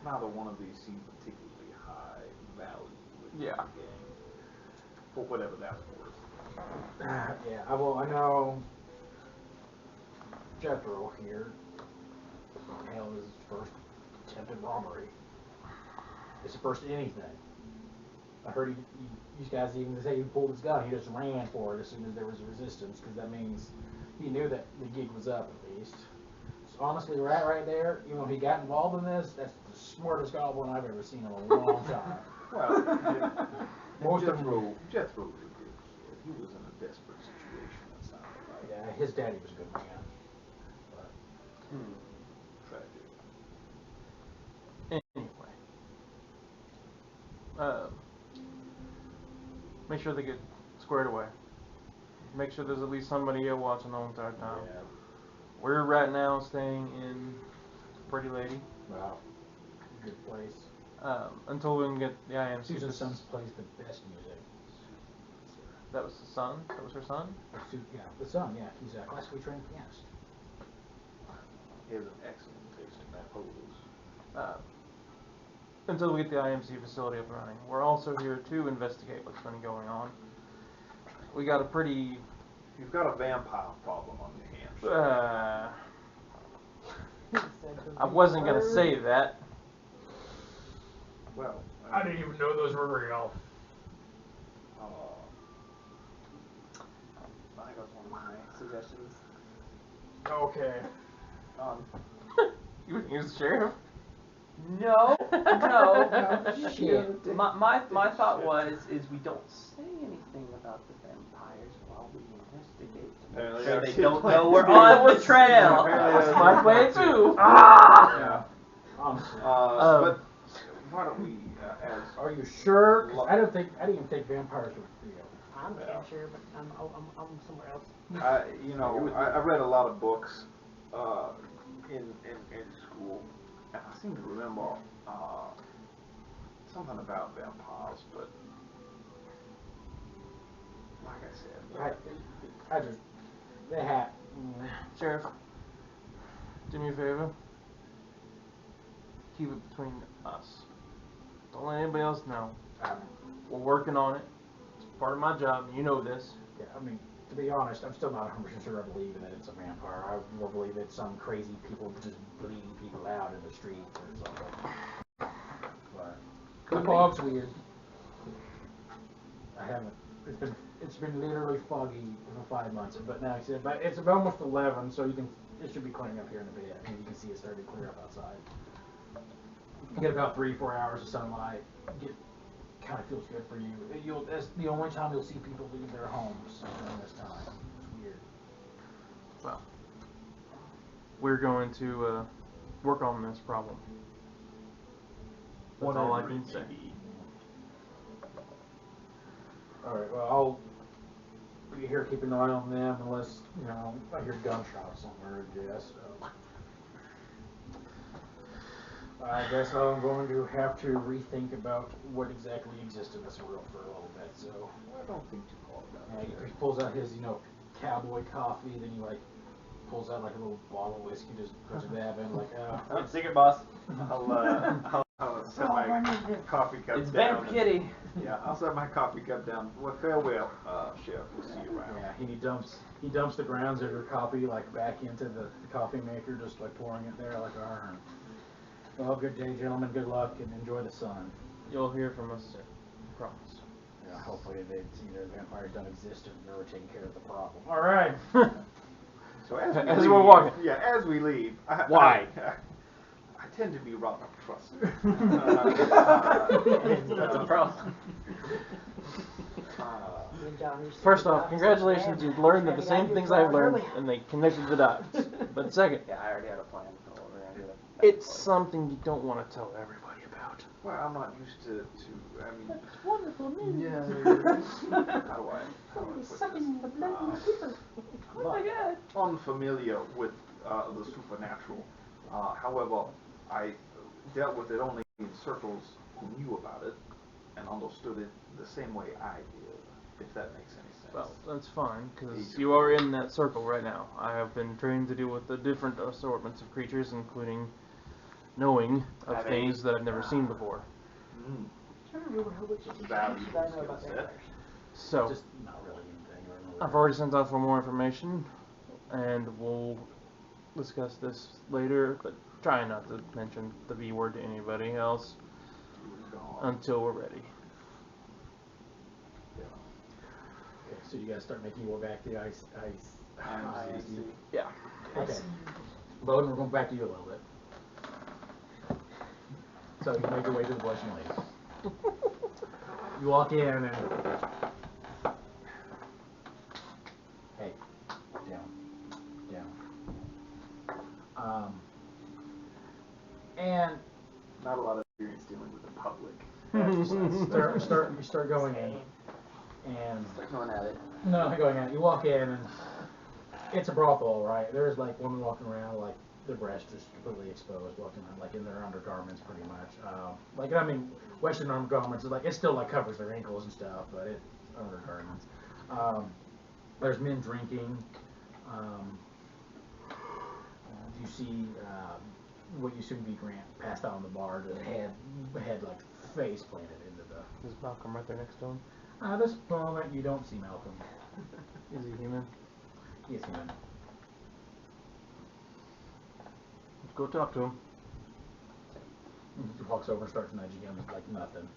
Neither one of these seem particularly high value within the gang. For whatever that's worth. yeah, I know Jethro here. Hell, this is his first attempted robbery. It's the first anything. I heard these guys even say he pulled his gun. He just ran for it as soon as there was resistance, because that means he knew that the gig was up at least. So honestly, right there, even though he got involved in this, that's the smartest goblin I've ever seen in a long time. Well, Jethro was a good kid. He was in a desperate situation, it sounded like. Yeah, his daddy was a good man. But Tragic. Anyway, make sure they get squared away. Make sure there's at least somebody here watching the whole entire time. Yeah. We're right now staying in Pretty Lady. Wow. Good place. Until we can get the IMC. Susan Sons plays the best music. That was the son? That was her son? Yeah, the son, yeah. He's a classically trained pianist. He has an excellent taste in that pose. Until we get the IMC facility up and running. We're also here to investigate what's been going on. We got a pretty... You've got a vampire problem on your hands. I wasn't going to say that. Well, I didn't even know those were real. I think that was one of my suggestions. Okay. You would use the sheriff? No. Shit. My thought was we don't say anything about the vampires while we investigate. Apparently Sure our they kid don't plans know to we're do on that. the trail. That's my plan too. Yeah. Honestly. But why don't we, as Are you sure? 'Cause I didn't even think vampires were real. I'm damn sure, but I'm somewhere else. I read a lot of books in school, and I seem to remember something about vampires, but like I said, They have. Sheriff, do me a favor. Keep it between us. Don't let anybody else know. We're working on it. It's part of my job. You know this. Yeah, I mean, to be honest, I'm still not 100% sure I believe that it's a vampire. I more believe it's some crazy people just bleeding people out in the street or something. But the fog's weird. I haven't. It's been literally foggy for 5 months. But now I said, but it's almost 11, so it should be clearing up here in a bit. I mean, you can see it starting to clear up outside. You get about 3-4 hours of sunlight. Kind of feels good for you. That's the only time you'll see people leave their homes during this time. It's weird. Well, we're going to work on this problem. That's all I can say. Alright, well, I'll be here keeping an eye on them unless, I hear gunshots somewhere, I guess. So. I guess I'm going to have to rethink about what exactly exists in this world for a little bit, so. I don't think too hard about it. He pulls out his, cowboy coffee, then he, pulls out, a little bottle of whiskey, just puts a dab in, Secret boss. I'll set my coffee cup It's down. Vamp Kitty. Yeah, I'll set my coffee cup down. Well, farewell, Sheriff. We'll see you around. Yeah, he dumps the grounds of your coffee, back into the coffee maker, just, pouring it there, alright. Well, good day, gentlemen. Good luck, and enjoy the sun. You'll hear from us soon. Promise. Yeah, hopefully either vampires don't exist or they're taking care of the problem. All right. So As we're walking. Yeah, as we leave. Why? I tend to be rather trusting. That's a problem. First off, congratulations, you've learned that the same things I've learned, and they connected the dots. But second, Yeah, I already had a plan for what we're gonna do. it's something you don't want to tell everybody about. Well, I'm not used to I mean, It's wonderful news. yeah. How do I put this? Sucking the blood from the keeper. I'm not unfamiliar with the supernatural. However, I dealt with it only in circles who knew about it and understood it the same way I did, if that makes any sense. Well, that's fine, because you are in that circle right now. I have been trained to deal with the different assortments of creatures, including knowing of things that I've never seen before. Mm. I don't remember how much Valuable I know about skill set. vampires. So, Just not really anything. I've already sent out for more information, and we'll discuss this later, but try not to mention the V word to anybody else until we're ready. Okay, so you guys start making your way back to the IC. Yeah. Okay. Boden, we're going back to you a little bit. So you make your way to the Blushing Lady. You walk in and... Hey, down. And... Not a lot of experience dealing with the public. You start going in, and Start going at it. no, going in. You walk in, and it's a brothel, right? There's like women walking around, like their breasts just completely exposed, walking around like in their undergarments, pretty much. Like I mean, Western undergarments is like it still like covers their ankles and stuff, but it's undergarments. There's men drinking. You see what you assume to be Grant passed out on the bar, the head like face planted into the. Is Malcolm right there next to him? This moment you don't see Malcolm. Is he human? He is human. Let's go talk to him. He walks over and starts nudging him like nothing.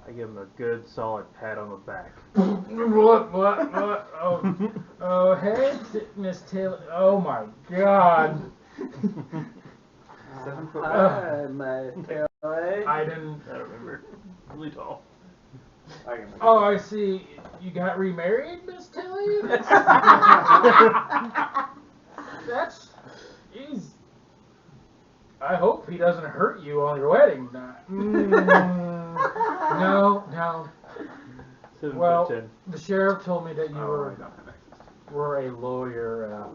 I give him a good solid pat on the back. What? Oh, hey, Miss Taylor. Oh my God. 7 foot high, my tail. I didn't. I don't remember. Really tall. I can make Oh, I see. You got remarried, Miss Tilly? That's. He's. I hope he doesn't hurt you on your wedding night. No. 7'10". The sheriff told me that you Oh, I don't have access. were a lawyer,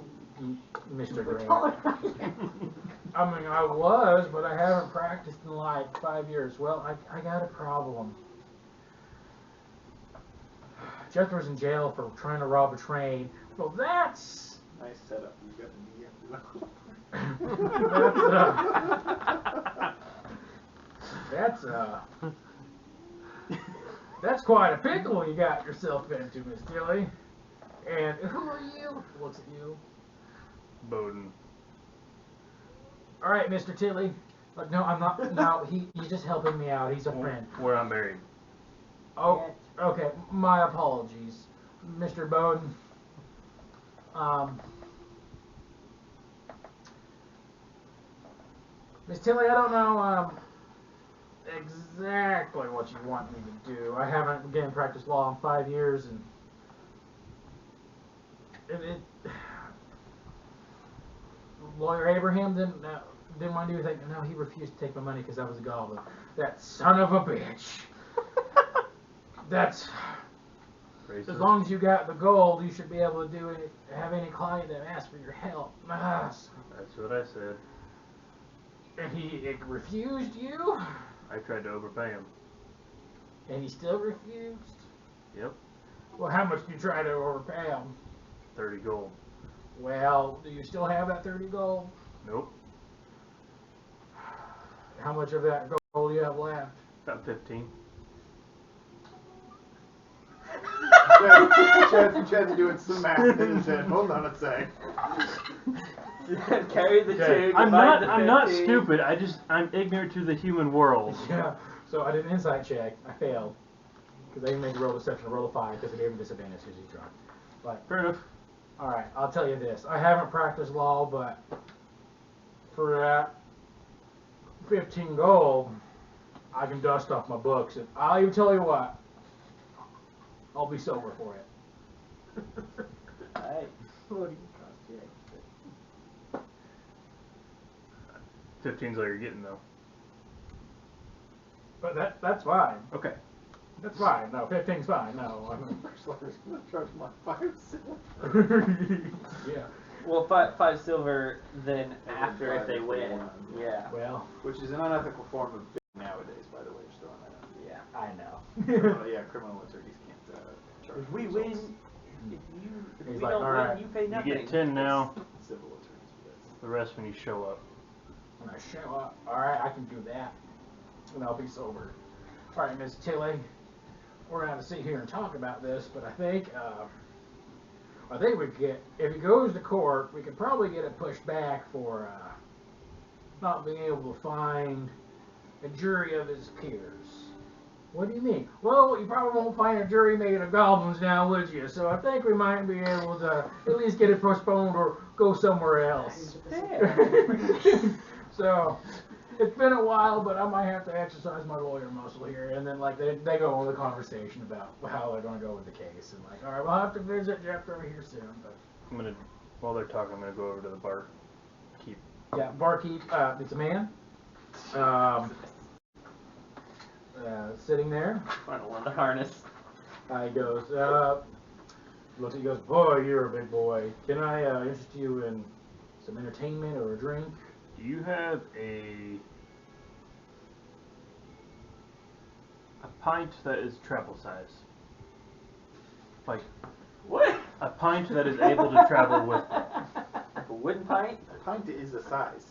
Mr. Grant. I mean, I was, but I haven't practiced in like 5 years. Well, I got a problem. Jeff was in jail for trying to rob a train. Well, that's Nice setup. You got the DM. That's quite a pickle you got yourself into, Miss Tilly. And who are you? Looks at you. Boden. All right, Mr. Tilly. No, I'm not. No, he's just helping me out. He's a friend. We're not married. Oh, okay. My apologies, Mr. Boden. Miss Tilly, I don't know exactly what you want me to do. I haven't again practiced law in 5 years, and Lawyer Abraham didn't want to do anything. No, he refused to take my money because I was a goblin. That son of a bitch. That's Racist. as long as you got the gold, you should be able to do it. Have any client that asks for your help. That's what I said. And he refused you, I tried to overpay him. and he still refused. Yep. Well, how much did you try to overpay him? 30 gold. Well, do you still have that 30 gold? Nope. How much of that gold do you have left? About 15. Chad's doing some math in his head. Hold on a sec. Carry the Okay. 2. I'm divide the not 15. stupid. I'm ignorant to the human world. Yeah. So I did an insight check. I failed. Because they made the roll deception a roll of 5 because they gave him disadvantage because he's drunk. But, Fair enough. alright, I'll tell you this. I haven't practiced law, but for that 15 gold, I can dust off my books. And I'll even tell you what, I'll be sober for it. Alright. What do you cost you? 15's all you're getting though. But that's fine. Okay. That's fine. No, 15's fine. No. First Lawyer's gonna charge him like 5 silver. Yeah. Well, 5 silver then then after if 5 they if they win. win. Yeah. Well, Which is an unethical form of bidding nowadays, by the way, just throwing that out. Yeah. I know. Yeah, criminal attorneys can't charge If we results. win, if He's we like, don't "All win, right, you pay You nothing. get 10 now. Civil attorneys, but that's... The rest when you show up. When I show up, alright, I can do that. And I'll be sober. Alright, Miss Tilly, we're going to sit here and talk about this, but I think we could get, if he goes to court, we could probably get it pushed back for not being able to find a jury of his peers. What do you mean? Well, you probably won't find a jury made of goblins now, would you? So I think we might be able to at least get it postponed or go somewhere else. So, it's been a while, but I might have to exercise my lawyer muscle here. And then, like, they go on the conversation about how they're going to go with the case. And, like, all right, we'll have to visit Jeff over here soon. But While they're talking, I'm gonna go over to the bar. Keep. yeah, barkeep, it's a man. sitting there. Find a leather harness. He goes, looks at you, goes, boy, you're a big boy. Can I interest you in some entertainment or a drink? Do you have a pint that is travel size? Like What? a pint that is able to travel with me. Like a wooden pint? A pint is a size.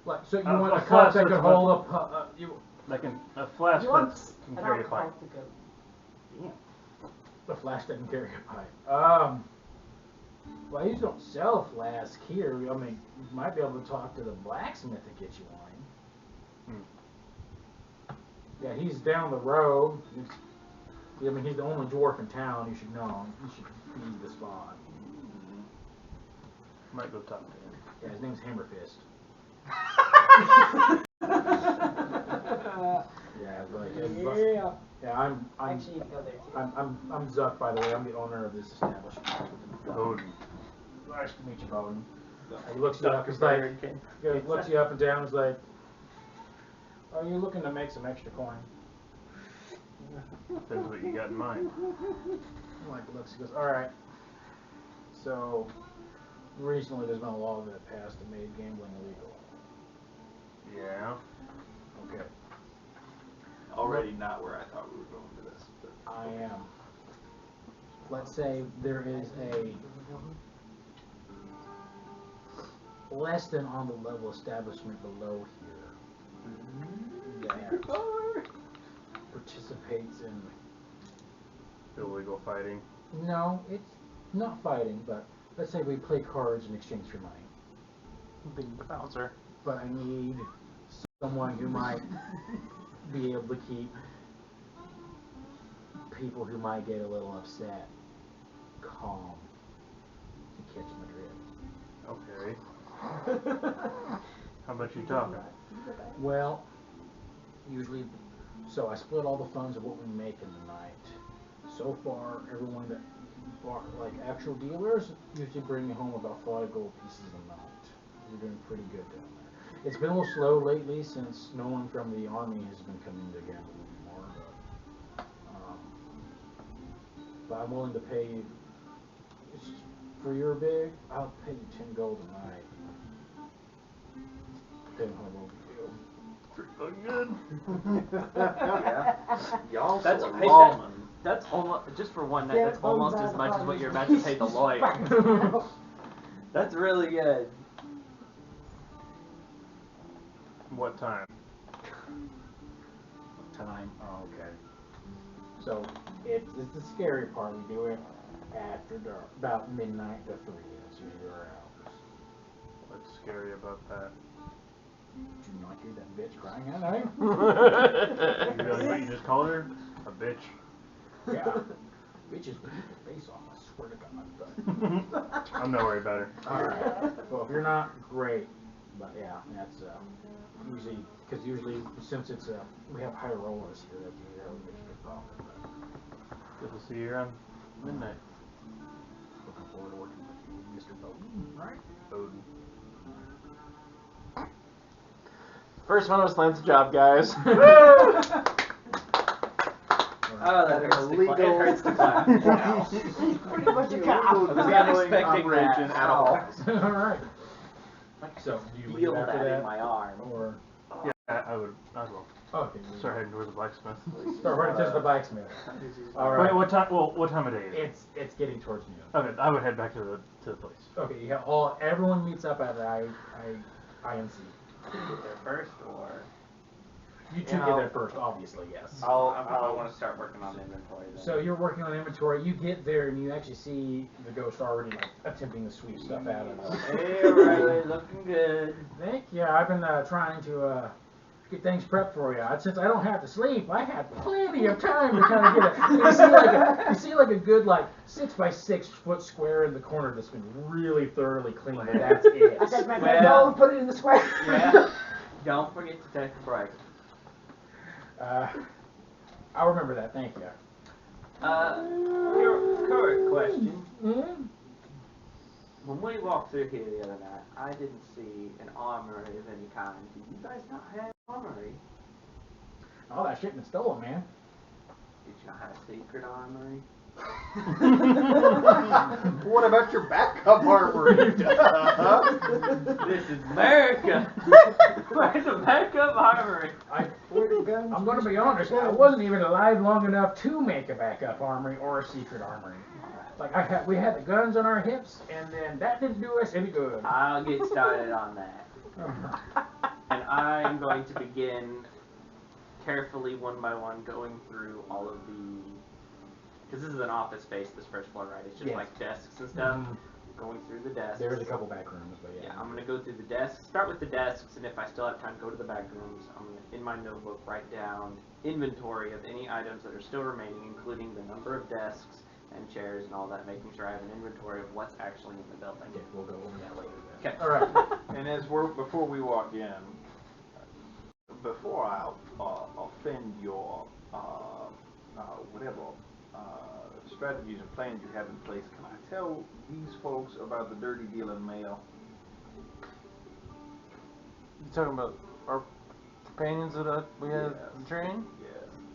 Like, so you A want a flask cup that that's can hold up, Like a flask You want that can carry a pint. alcohol to go. a flask that can carry a pipe. Well, you don't sell a flask here. I mean, you might be able to talk to the blacksmith to get you one. Yeah, he's down the road. I mean, he's the only dwarf in town. You should know him. You should be the spot. Might go talk to him. Yeah, his name's Hammerfist. Yeah, like yeah, I'm Actually, you can go there too. I'm Zuck, by the way. I'm the owner of this establishment. Boden. Nice to meet you, Boden. He looks you up. He's like, he looks you up and down. He's like, are you looking to make some extra coin? Depends what you got in mind. Like looks, he goes, all right. So recently, there's been a law that passed that made gambling illegal. Yeah. Okay, Already not where I thought we were going with this. But I am. Let's say there is a less than on the level establishment below here that participates in. Illegal fighting. No, it's not fighting, but let's say we play cards in exchange for money. Being the bouncer. But I need someone who might be able to keep people who might get a little upset calm to catch my drift. Okay. How much you talking? Well, usually, so I split all the funds of what we make in the night. So far, everyone that bought, like actual dealers, usually bring home about 5 gold pieces a night. We're doing pretty good down there. It's been a little slow lately since no one from the army has been coming to gamble anymore. But I'm willing to pay you for your big. I'll pay you 10 gold a night. Depending on what we do. Pretty fucking good. yeah. Y'all That's so hey, lawman. that's almost just for one night. Yeah, That's almost bones as out much of as what bodies. you're about to pay the lawyer. That's really good. What time? Time. Oh, okay. So it's the scary part. We do it after dark, about midnight to 3. That's usually our hours. What's scary about that? Did you not hear that bitch crying out at him? You realize what you just called her? A bitch. Yeah. Bitches will eat your face off. I swear to God. But I'm not worried about her. all right. Well, if you're not, great. But yeah, that's usually because since it's we have high rollers here, that's usually how we make a good profit. But Good to see you around midnight. looking forward to working with you, Mr. Boden, right? Boden. First one of us lands the job, guys. Oh, that hurts to clap. It hurts to clap. He's pretty much a cop. I was not expecting operation that. at all. All right. Like So do you feel leave after that that, in my arm. or Yeah, I will. okay? Start heading towards the blacksmith. Start running to the blacksmith. All right. Wait, what time? Well, what time of day is it? It's getting towards noon. Okay, I would head back to the place. Okay, you have everyone meets up at the INC. Get there first, or You two get there first, obviously, yes. I want to start working on inventory. Then. So you're working on inventory. You get there and you actually see the ghost already like attempting to sweep stuff out of it. Hey, Riley, looking good. Thank you. I've been trying to get things prepped for you. Since I don't have to sleep, I had plenty of time to kind of get it. You see like a good 6 by 6 foot square in the corner that's been really thoroughly cleaned. And that's it. I said, my Well- go and put it in the square. Yeah. Don't forget to take a break. I'll remember that. Thank you. Current question. Mm-hmm. When we walked through here the other night, I didn't see an armory of any kind. Do you guys not have an armory? All that shit been stolen, man. Did you have a secret armory? What about your backup armory? This is America. Where's the backup armory? I'm gonna be honest, I wasn't even alive long enough to make a backup armory or a secret armory. Like we had the guns on our hips, and then that didn't do us any good. I'll get started on that. And I'm going to begin carefully, one by one, going through all of the... Because this is an office space, this first floor, right? It's just Yes. like desks and stuff. Mhm. Going through the desks. There's a couple back rooms, but Yeah, I'm going to go through the desks, start with the desks, and if I still have time, go to the back rooms. I'm going to, in my notebook, write down inventory of any items that are still remaining, including the number of desks and chairs and all that, making sure I have an inventory of what's actually in the building. Okay, we'll go over that later then. Okay. All right. And before we walk in, before I offend your whatever strategies or plans you have in place, can I tell these folks about the dirty deal in mail? You talking about our companions that we had Yes. in training? Yes.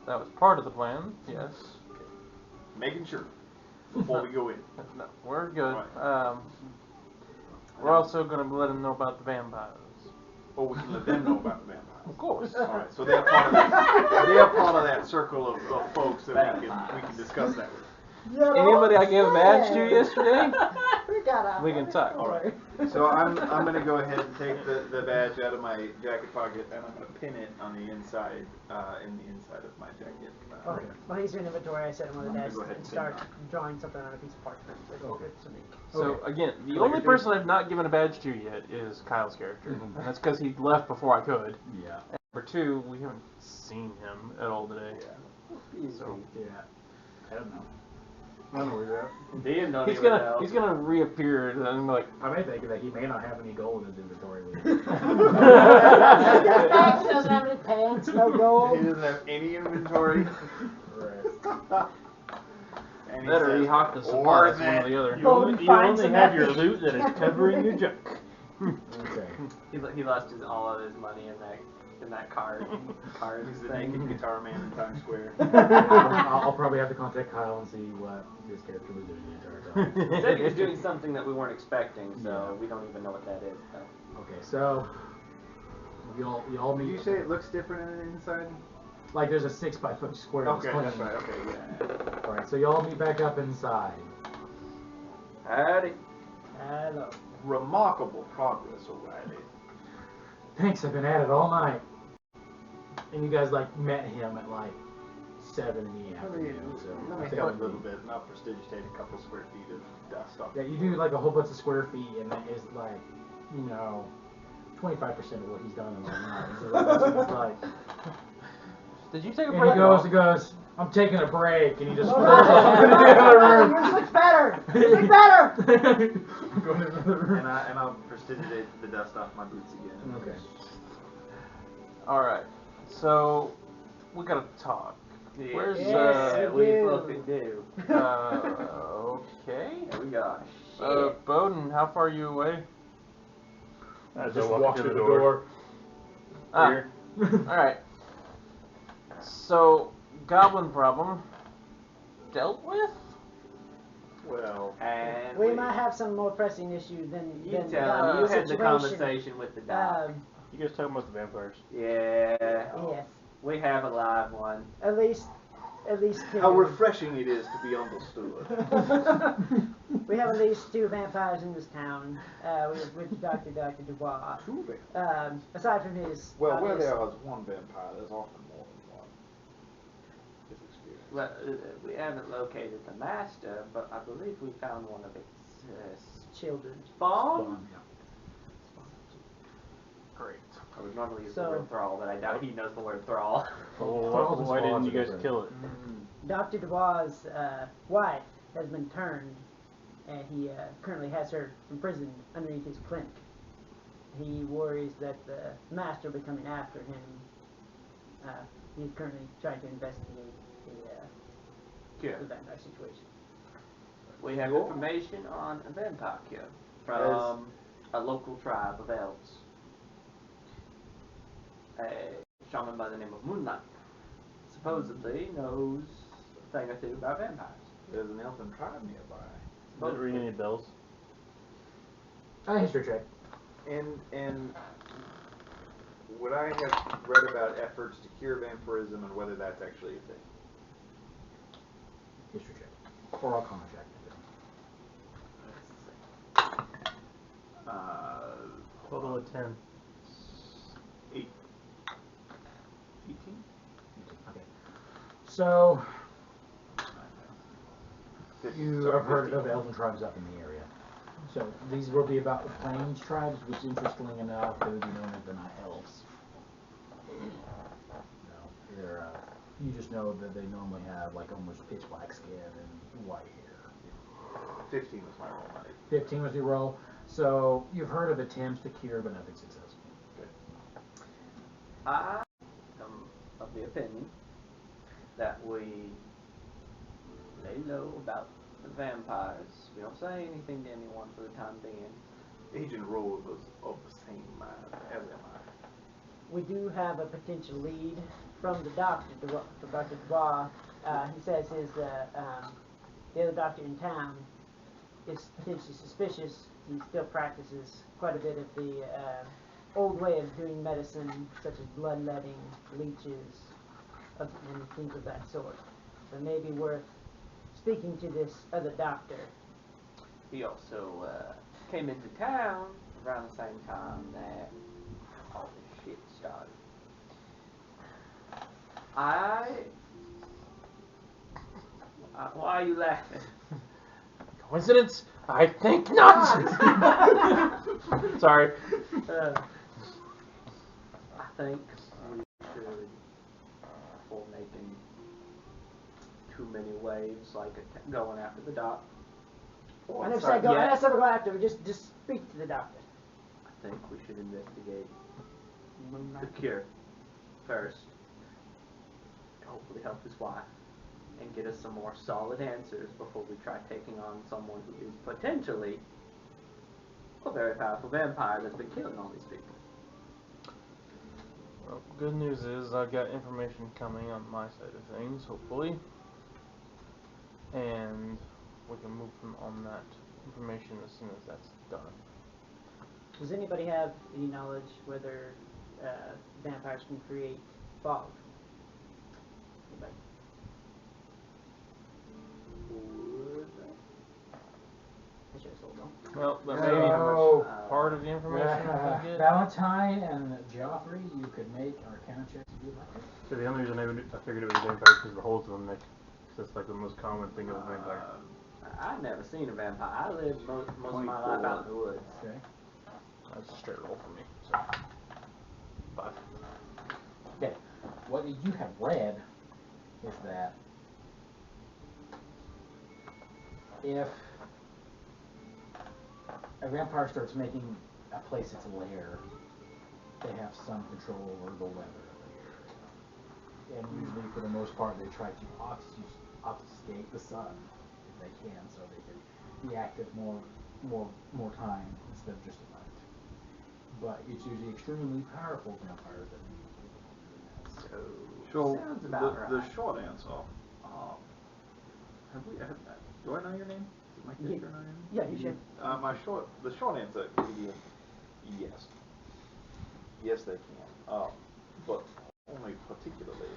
That was part of the plan, yes. Making sure before we go in. No, we're good. Right. We're also going to let them know about the vampires. Or we can let them know about the vampires. Of course. All right, so they're part of that. They're part of that circle of folks that we can discuss that with. Anybody I gave a badge to yesterday, we can talk. All right. So I'm going to go ahead and take the badge out of my jacket pocket, and I'm going to pin it on the inside, in the inside of my jacket. Okay. Well, he's doing inventory. I set him on the I'm gonna desk go ahead and and start pin drawing something on a piece of parchment. Okay. So again, the Like only I do. person I've not given a badge to yet is Kyle's character, Mhm. and that's because he left before I could. Yeah. And number two, we haven't seen him at all today. So Yeah. I don't know. I don't know where you're at. Damn, don't he's even gonna know. he's gonna reappear and I'm like, I may think that he may not have any gold in his inventory. Max doesn't have any pants, no gold. He doesn't have any inventory. Right. And better says, he hawked the "Or supplies, one that or the other. You Boden only finds some have your evidence. loot that is covering your junk. Okay. He lost all of his money in that cards He's the thing. naked guitar man in Times Square. I'll probably have to contact Kyle and see what this character was doing the entire time. He said he was doing something that we weren't expecting, so Yeah. we don't even know what that is. So. Okay, so y'all Did meet. you say it looks different on the inside? Like there's a 6x4 square. that's Okay, that's clean. right. Okay, yeah. All right, so y'all meet back up inside. Howdy. Hello. Remarkable progress, O'Reilly. Thanks, I've been at it all night. And you guys like met him at like 7 in the afternoon. So Let me I think help it a would little be- bit, and I'll prestidigitate a couple square feet of dust off. Yeah, you do like a whole bunch of square feet, and that is like, 25% of what he's done in one night. So that's like, Did you take a and break? he goes, I'm taking a break, and he just No, rolls off into the other room. Yours looks better. Yours looks better. Go to another room. And I'll prestidigitate the dust off my boots again. Okay. Alright. So we gotta talk. Where's Yes, we do. fucking do. okay. Here we go. Shit. Boden, how far are you away? As Just I walk to through the door. Ah, alright. So, goblin problem dealt with? Well, And We might have some more pressing issues than You than tell him. You had the situation. conversation with the doc. You guys talking about the vampires? Yeah. Yes. We have a live one. At least two. how refreshing it is to be understood. We have at least 2 vampires in this town. With Dr. Dubois. Two vampires. Aside from his. Well, where obvious- there is one vampire, there's often more than one. His experience. Well, we haven't located the master, but I believe we found one of its Children. spawn. Yeah. Great. I would normally use So- the word thrall, but I doubt he knows the word thrall. Well, why didn't you guys kill it? Dr. Dubois' wife has been turned, and he currently has her imprisoned underneath his clinic. He worries that the master will be coming after him. He's currently trying to investigate the vampire situation. We have information on a vampire cure from a local tribe of elves. A shaman by the name of Moonlight. supposedly knows a thing or two about vampires. There's an elfin tribe nearby. Does it ring any bells? History check. And would I have read about efforts to cure vampirism and whether that's actually a thing? History check. Or Arcana check. Total of 10. 18. Okay. So, 50, you sorry, have heard 50. of elven tribes up in the area. So, these will be about the Plains tribes, which, interestingly enough, they would be known as the Night Elves. No, they're, you just know that they normally have, like, almost pitch black skin and white hair. 15 was my roll, not 15 was your roll. So, you've heard of attempts to cure, but nothing successful. I am of the opinion that we lay low about the vampires. We don't say anything to anyone for the time being. Agent Rowe was of the same mind, as am I. We do have a potential lead from the doctor, from Dr. Dubois. He says the other doctor in town is potentially suspicious. He still practices quite a bit of the old way of doing medicine, such as bloodletting, leeches, and things of that sort. So it may be worth speaking to this other doctor. He also came into town around the same time that all this shit started. Why are you laughing? Coincidence? I think not! Sorry. I think we should, before making too many waves, like going after the doc. I never said go after. Just speak to the doctor. I think we should investigate the cure first. Hopefully help his wife and get us some more solid answers before we try taking on someone who is potentially a very powerful vampire that's been killing all these people. Well, good news is I've got information coming on my side of things, hopefully. And we can move on that information as soon as that's done. Does anybody have any knowledge whether vampires can create fog? Anybody? I should have told them. Well, that may So, be part of the information I get. Valentine and Geoffrey, you could make Arcana checks if you'd like. So the only reason I figured it was a vampire because of the holes in the neck. That's like the most common thing of a vampire. I've never seen a vampire. I lived most of my life out in the woods. Okay. That's a straight roll for me. So 5. Okay. What you have read is that if a vampire starts making a place its lair, they have some control over the weather of the area. And usually, for the most part, they try to obfuscate the sun if they can, so they can be active more time instead of just at night. But it's usually extremely powerful vampires that need to do that. So, Sounds about right. the short answer, do I know your name? Does my character know your name? Yeah, you should. The short answer is yes. Yes, they can. But only particularly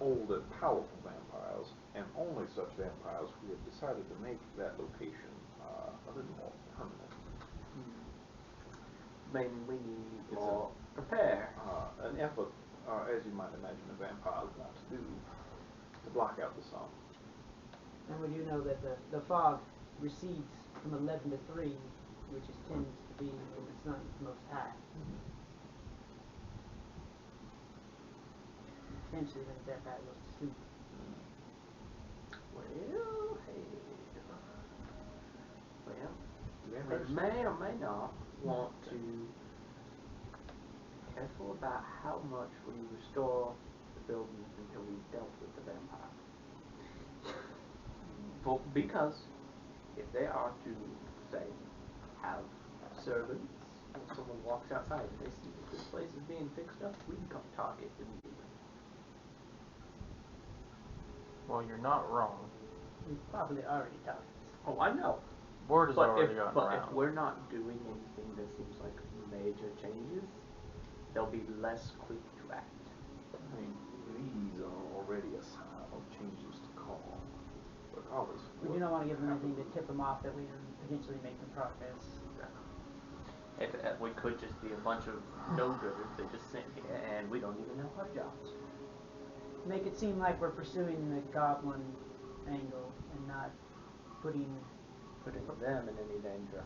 old and powerful vampires, and only such vampires who have decided to make that location a little more permanent. Maybe we need more prepare. An effort, as you might imagine a vampire would want to do, to block out the sun. And we do know that the fog recedes from 11 to 3, which tends to be when the sun is most high. Potentially when the vampire goes to sleep. Well, they may or may not want to be careful about how much we restore the buildings until we've dealt with the vampire. Because if they are to, say, have servants, if someone walks outside and they see that this place is being fixed up, we can come target immediately. Well, you're not wrong. We've probably already talked. Oh, I know. Word has already if, gotten but around. if we're not doing anything that seems like major changes, they'll be less quick to act. I mean, these are already a sign of changes to call. Regardless. We do not want to give them anything to tip them off that we are potentially making progress. If we could just be a bunch of no-gooders that just sit here and we don't even know our jobs. Make it seem like we're pursuing the goblin angle and not putting. Putting them in any danger.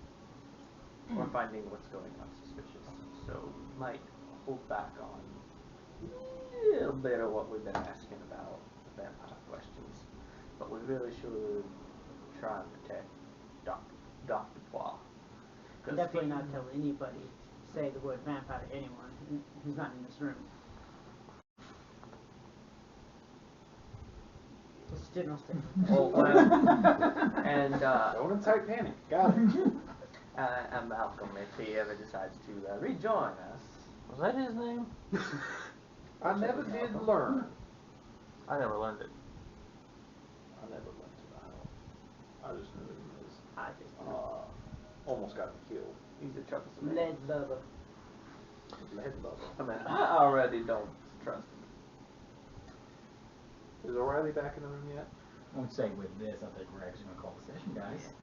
Or finding what's going on suspicious. So might hold back on a little bit of what we've been asking about the vampire questions. But we really should try and protect Dr. Poir. Definitely not tell anybody, say the word vampire to anyone who's not in this room. Just general statement. Oh, well, and Don't incite panic. Got it. and Malcolm, if he ever decides to rejoin us. Was that his name? I never did learn. I never learned it. I never learned it. I just knew that he was, I just almost got me killed. he's a troublesome man. Lead lover. Lead lover. I mean, I already don't trust him. Is O'Reilly back in the room yet? I won't say with this, I think we're actually going to call the session, guys.